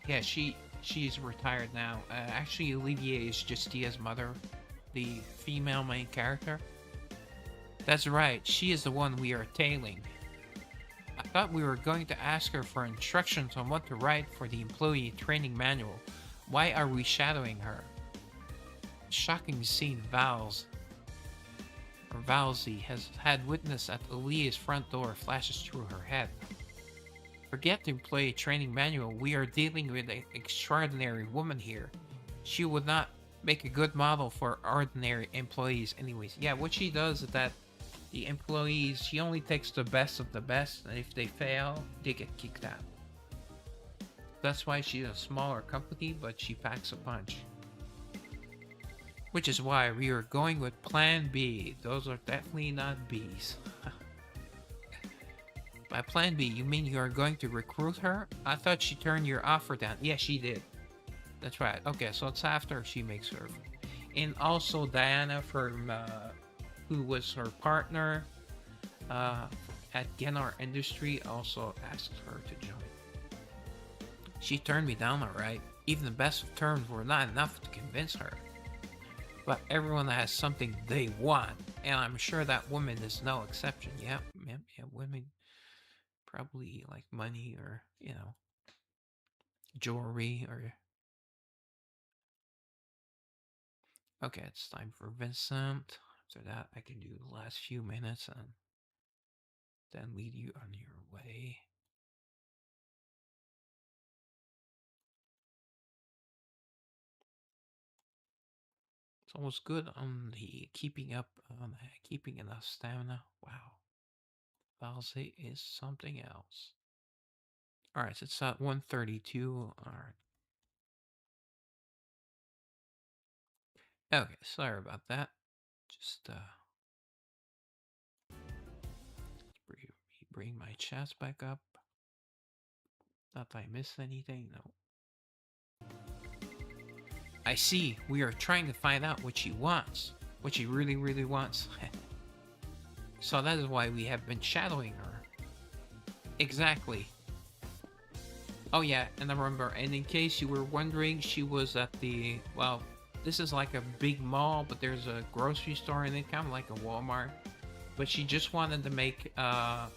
Yeah, she's retired now. Actually, Olivier is Justia's mother, the female main character. That's right, she is the one we are tailing. I thought we were going to ask her for instructions on what to write for the employee training manual. Why are we shadowing her? Shocking scene Valsy has had witness at Olivia's front door flashes through her head. Forget the employee training manual, we are dealing with an extraordinary woman here. She would not make a good model for ordinary employees anyways. Yeah, what she does is that the employees, she only takes the best of the best, and if they fail, they get kicked out. That's why she's a smaller company, but she packs a punch. Which is why we are going with Plan B. Those are definitely not Bs. By Plan B, you mean you are going to recruit her? I thought she turned your offer down. Yeah, she did. That's right. Okay, so it's after she makes her. And also Diana from, who was her partner at Genar Industry, also asked her to join. She turned me down, alright. Even the best of terms were not enough to convince her. But everyone has something they want, and I'm sure that woman is no exception. Yeah, women probably like money or, you know, jewelry or... Okay, it's time for Vincent. After that, I can do the last few minutes and then lead you on your way. It's almost good on the keeping enough stamina. Wow. Valse is something else. Alright, so it's at 132. Alright. Okay, sorry about that. Just bring my chats back up. Not that I missed anything, no. I see, we are trying to find out what she wants. What she really, really wants. So that is why we have been shadowing her. Exactly. Oh yeah, and I remember, and in case you were wondering, she was at the, well, this is like a big mall, but there's a grocery store in it, kind of like a Walmart. But she just wanted to make a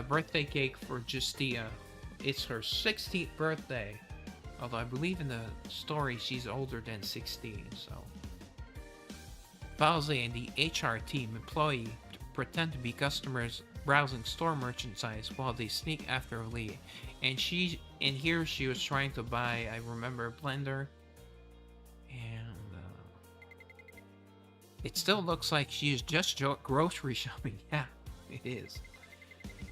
birthday cake for Justia. It's her 16th birthday. Although I believe in the story she's older than 16, so. Valse and the HR team employee pretend to be customers browsing store merchandise while they sneak after Lee. And here she was trying to buy, I remember, a blender. And it still looks like she is just grocery shopping. Yeah, it is.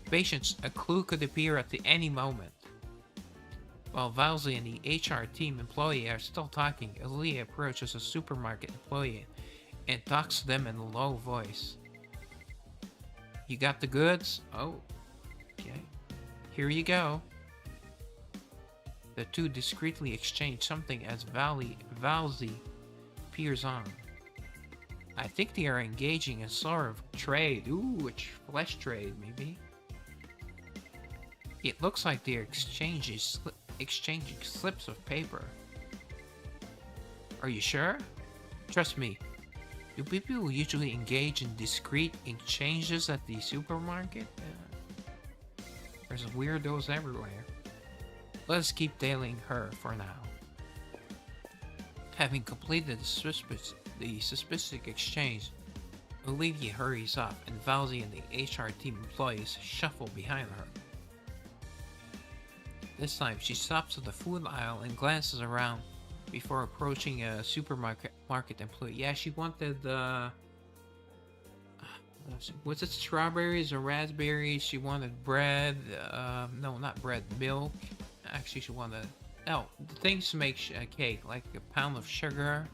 Patience, a clue could appear at any moment. While Valse and the HR team employee are still talking, Aaliyah approaches a supermarket employee and talks to them in a low voice. You got the goods? Oh, okay. Here you go. The two discreetly exchange something as Valse peers on. I think they are engaging in sort of trade. Ooh, a flesh trade, maybe. It looks like they're exchanging slips of paper. Are you sure? Trust me. Do people usually engage in discreet exchanges at the supermarket? There's weirdos everywhere. Let's keep tailing her for now. Having completed the suspicious exchange, Olivia hurries off and Valse and the HR team employees shuffle behind her. This time, she stops at the food aisle and glances around before approaching a supermarket employee. Yeah, she wanted was it strawberries or raspberries? She wanted bread. No, not bread, milk. Actually, she wanted the things to make a cake, like a pound of sugar.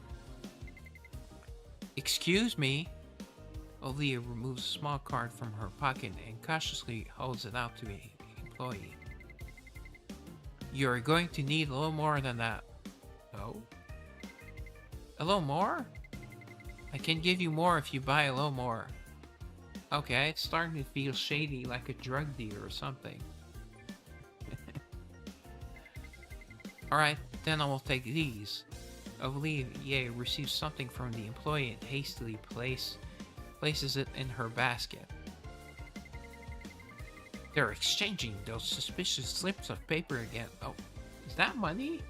Excuse me. Olivia removes a small card from her pocket and cautiously holds it out to the employee. You're going to need a little more than that. Oh? A little more? I can give you more if you buy a little more. Okay, it's starting to feel shady, like a drug dealer or something. Alright, then I will take these. Olivier receives something from the employee and hastily places it in her basket. They're exchanging those suspicious slips of paper again. Oh, is that money?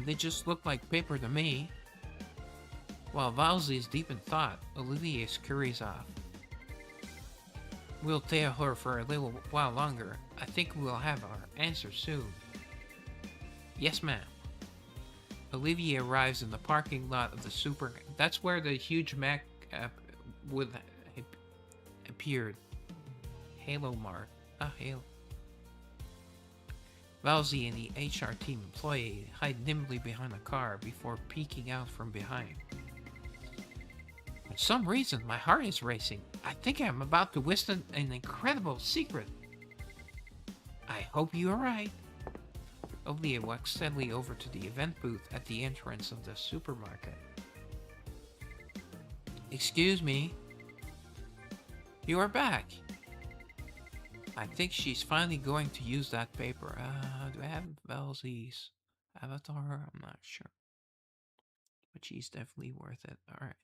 They just look like paper to me. While Valsy is deep in thought, Olivier scurries off. We'll tail her for a little while longer. I think we'll have our answer soon. Yes, ma'am. Olivier arrives in the parking lot of the supermarket. That's where the huge Mac would appeared. Halo Mart. Ah, Halo. Valsy and the HR team employee hide nimbly behind a car before peeking out from behind. For some reason, my heart is racing. I think I'm about to whisper an incredible secret. I hope you are right. Olivier walks steadily over to the event booth at the entrance of the supermarket. Excuse me. You are back. I think she's finally going to use that paper. Do I have Valsy's avatar? I'm not sure. But she's definitely worth it. Alright.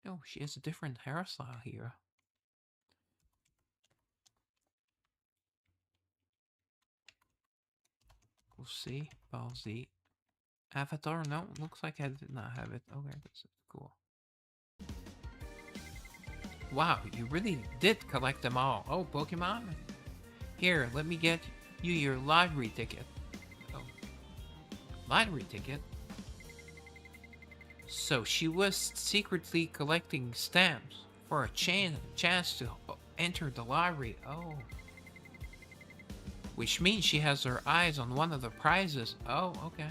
Oh, she has a different hairstyle here. We'll see. Valsy. Avatar? No, looks like I did not have it. Okay, that's cool. Wow, you really did collect them all. Oh, Pokemon? Here, let me get you your lottery ticket. Oh. Lottery ticket? So she was secretly collecting stamps for a chance to enter the lottery. Oh. Which means she has her eyes on one of the prizes. Oh, okay.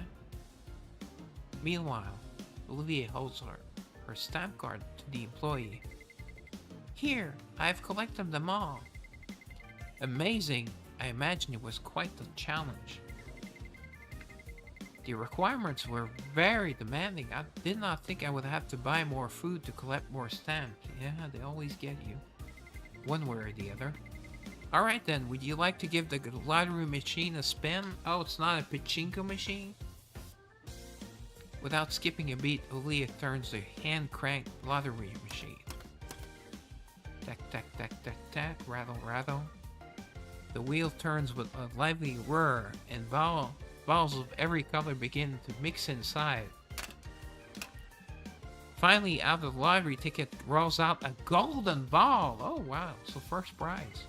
Meanwhile, Olivier holds her stamp card to the employee. Here, I've collected them all. Amazing. I imagine it was quite the challenge. The requirements were very demanding. I did not think I would have to buy more food to collect more stamps. Yeah, they always get you. One way or the other. Alright then, would you like to give the lottery machine a spin? Oh, it's not a pachinko machine? Without skipping a beat, Olivier turns the hand-cranked lottery machine. Tack, tack, tack, tack, tack, rattle, rattle. The wheel turns with a lively whir, and balls of every color begin to mix inside. Finally, out of the lottery ticket rolls out a golden ball. Oh wow, so first prize.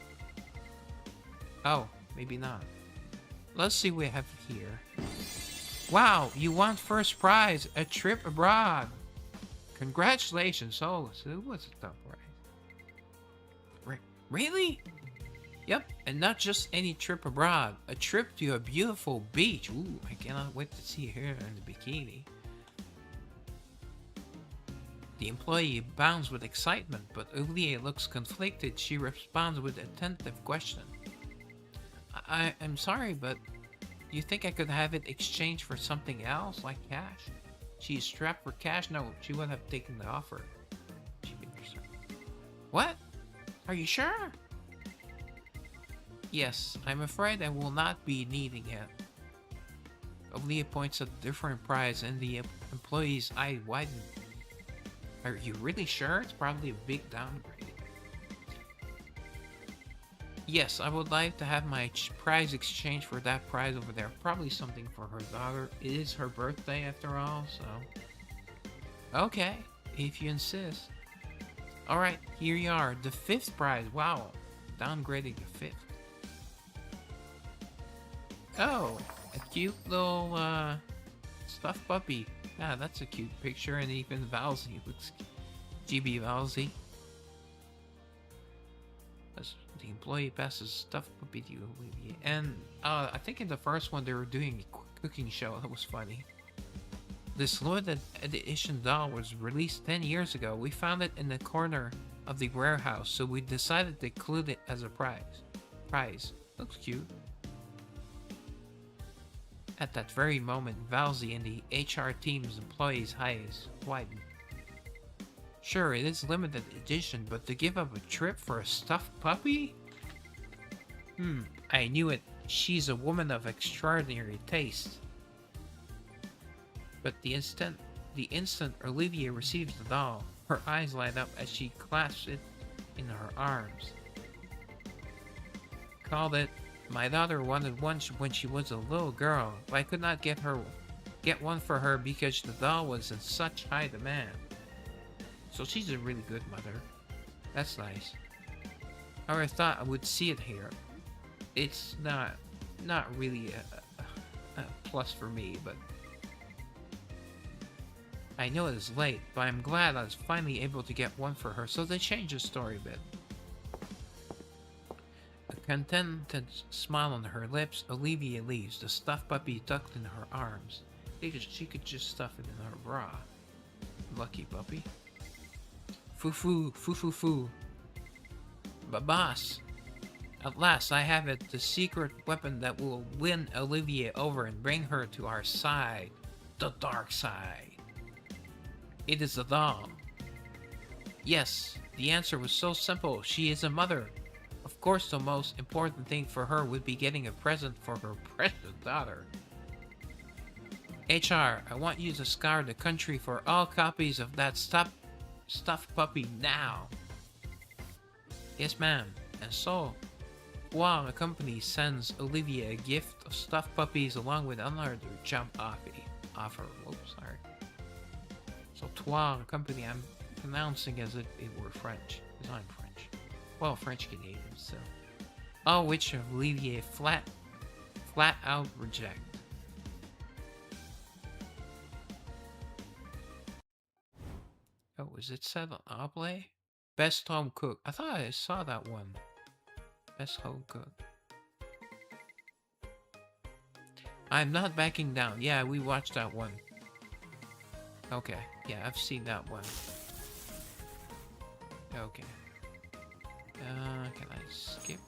Oh, maybe not. Let's see what we have here. Wow, you won first prize, a trip abroad. Congratulations. Oh, so it was a tough prize. Really? Yep, and not just any trip abroad. A trip to a beautiful beach. Ooh, I cannot wait to see her in the bikini. The employee bounds with excitement, but Olivier looks conflicted. She responds with a tentative question. I'm sorry, but you think I could have it exchanged for something else, like cash? She's strapped for cash? No, she would have taken the offer. What? Are you sure? Yes, I'm afraid I will not be needing it. Olivier points at a different prize and the employee's eye widens. Are you really sure? It's probably a big downgrade. Yes, I would like to have my prize exchanged for that prize over there. Probably something for her daughter. It is her birthday after all, so... Okay, if you insist. Alright, here you are. The 5th prize. Wow, downgrading the 5th. Oh, a cute little stuffed puppy. Yeah, that's a cute picture, and even Valsy looks GB Valsy. The employee passes stuffed puppy to Olivier. And I think in the first one they were doing a cooking show. That was funny. This limited edition doll was released 10 years ago. We found it in the corner of the warehouse, so we decided to include it as a prize. Looks cute. At that very moment, Valzy and the HR team's employees' eyes widened. Sure, it is limited edition, but to give up a trip for a stuffed puppy? I knew it. She's a woman of extraordinary taste. But the instant Olivia receives the doll, her eyes light up as she clasps it in her arms. Called it. My daughter wanted one when she was a little girl, but I could not get one for her because the doll was in such high demand. So she's a really good mother. That's nice. I thought I would see it here. It's not really a plus for me, but I know it is late, but I'm glad I was finally able to get one for her, so they changed the story a bit. A contented smile on her lips, Olivia leaves, the stuffed puppy tucked in her arms. She could just stuff it in her bra. Lucky puppy. Foo. But boss, at last I have it, the secret weapon that will win Olivia over and bring her to our side. The dark side. It is the doll. Yes, the answer was so simple. She is a mother. Of course, the most important thing for her would be getting a present for her precious daughter. HR, I want you to scour the country for all copies of that stuffed puppy now. Yes, ma'am. And so, while the company sends Olivia a gift of stuffed puppies along with another job offer. Whoops, sorry. So, the company, I'm pronouncing as if it were French, because I'm French. Well, French Canadian, so. All which Olivia flat out reject. Oh, is it set on Oblay? Best home cook. I thought I saw that one. Best home cook. I'm not backing down. Yeah, we watched that one. Okay. Yeah, I've seen that one. Okay. Can I skip?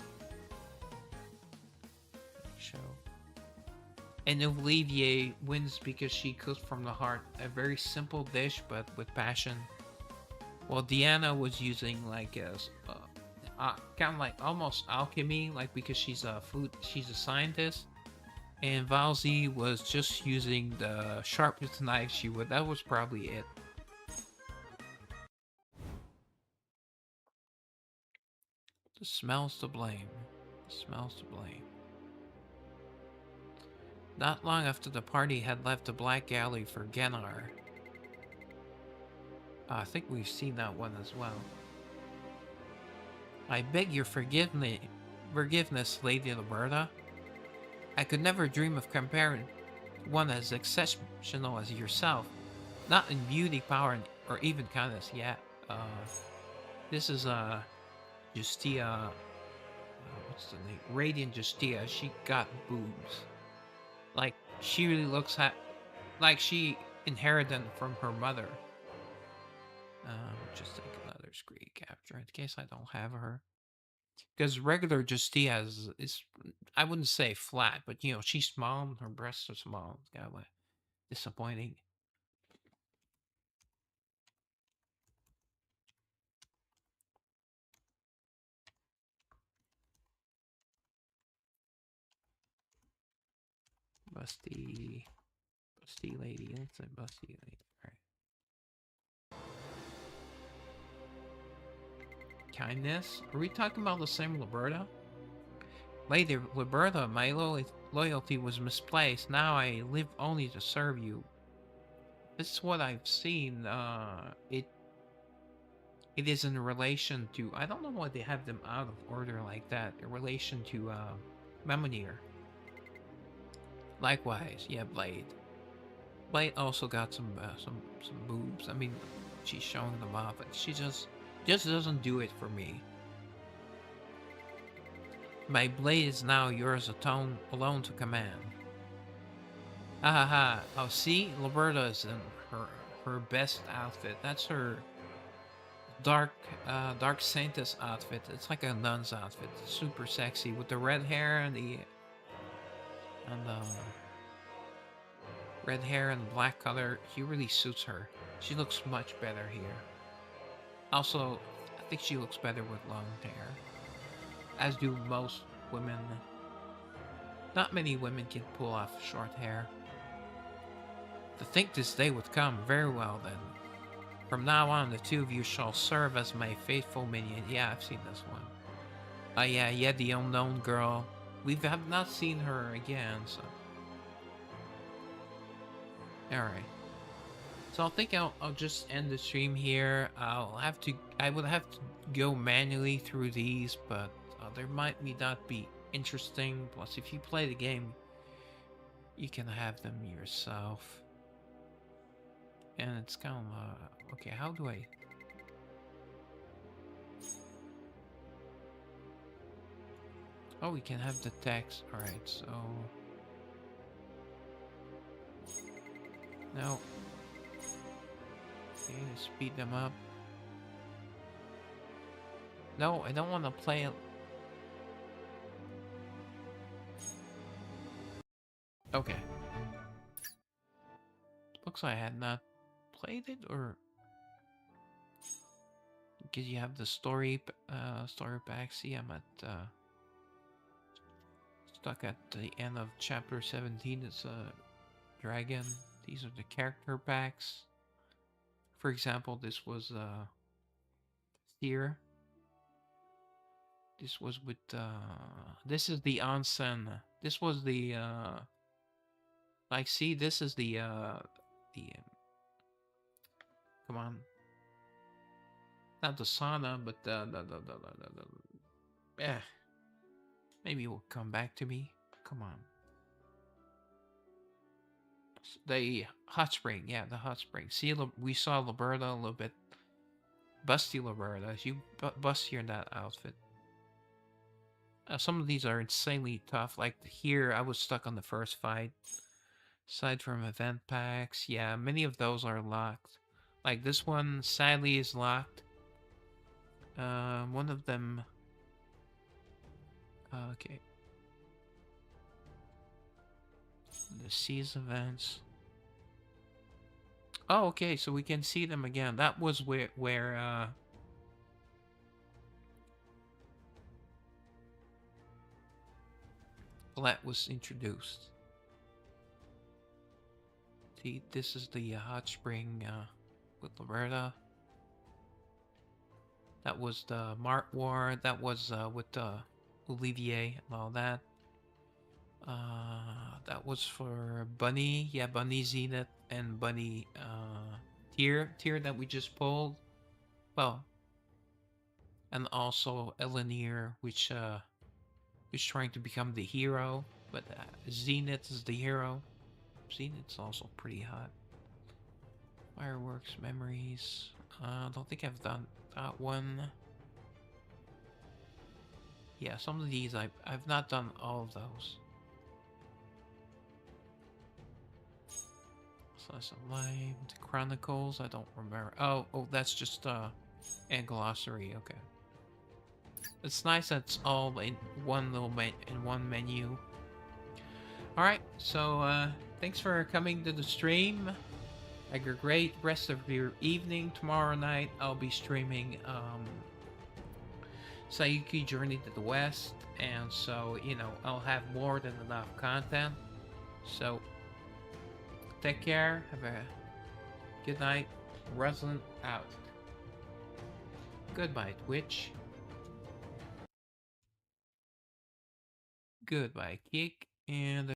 Show. And Olivier wins because she cooks from the heart. A very simple dish, but with passion. Well, Deanna was using like a kind of like almost alchemy, like because she's a scientist. And Valzy was just using the sharpest knife she would. That was probably it. The smells to blame. The smells to blame. Not long after the party had left the Black Galley for Genar. I think we've seen that one as well. I beg your forgiveness, Lady Roberta. I could never dream of comparing one as exceptional as yourself. Not in beauty, power, or even kindness yet. This is Justia. What's the name? Radiant Justia. She got boobs. Like she really looks like she inherited them from her mother. Just take another screen capture in case I don't have her. Because regular Justia is, I wouldn't say flat, but you know, she's small, her breasts are small. It's kind of disappointing. Busty lady. Let's say busty lady. Alright. Kindness? Are we talking about the same Liberta? Lady Liberta, my loyalty was misplaced. Now I live only to serve you. This is what I've seen. It is in relation to, I don't know why they have them out of order like that. In relation to Mamonir. Likewise, yeah, Blade. Blade also got some boobs. I mean, she's showing them off, but she just doesn't do it for me. My blade is now yours alone to command. Ha ha ha. Oh, see? Liberta is in her best outfit. That's her dark saintess outfit. It's like a nun's outfit. It's super sexy with the red hair and Red hair and black color, he really suits her. She looks much better here. Also, I think she looks better with long hair. As do most women. Not many women can pull off short hair. To think this day would come, very well then. From now on, the two of you shall serve as my faithful minion. Yeah, I've seen this one. Oh yeah, the unknown girl. We have not seen her again, so... Alright. So I think I'll just end the stream here. I would have to go manually through these, but there might not be interesting. Plus, if you play the game, you can have them yourself. And it's kind of, okay, how do I... Oh, we can have the text. Alright, so... No. Okay, speed them up. No, I don't want to play it. Okay. Looks like I had not played it, or... Because you have the story pack. See, I'm at, stuck at the end of chapter 17. It's a dragon. These are the character packs. For example, this was here. This was with this is the onsen. This was the like, see, this is the come on. Not the sauna, but yeah. Maybe it will come back to me. Come on. The hot spring, yeah, the hot spring. See, we saw Liberta a little bit. Busty Liberta. She bustier in that outfit. Some of these are insanely tough. Like here, I was stuck on the first fight. Aside from event packs, yeah, many of those are locked. Like this one, sadly, is locked. One of them... okay. The Seas events. Oh, okay, so we can see them again. That was where Colette was introduced. See, this is the hot spring with Liberta. That was the Mart War. That was with Olivier and all that. That was for Bunny. Yeah, Bunny Zenith and Bunny tier that we just pulled. Well, and also Elenir, which is trying to become the hero, but Zenith is the hero. Zenith's also pretty hot. Fireworks, memories. I don't think I've done that one. Yeah, some of these I've not done all of those. Slice of Life, the Chronicles, I don't remember. Oh, that's just and Glossary, okay. It's nice that it's all in one little one menu. Alright, so thanks for coming to the stream. Have a great rest of your evening. Tomorrow night I'll be streaming Sayuki Journey to the West, and so, you know, I'll have more than enough content. So take care, have a good night. Resident out. Goodbye, Twitch. Goodbye, Kick, and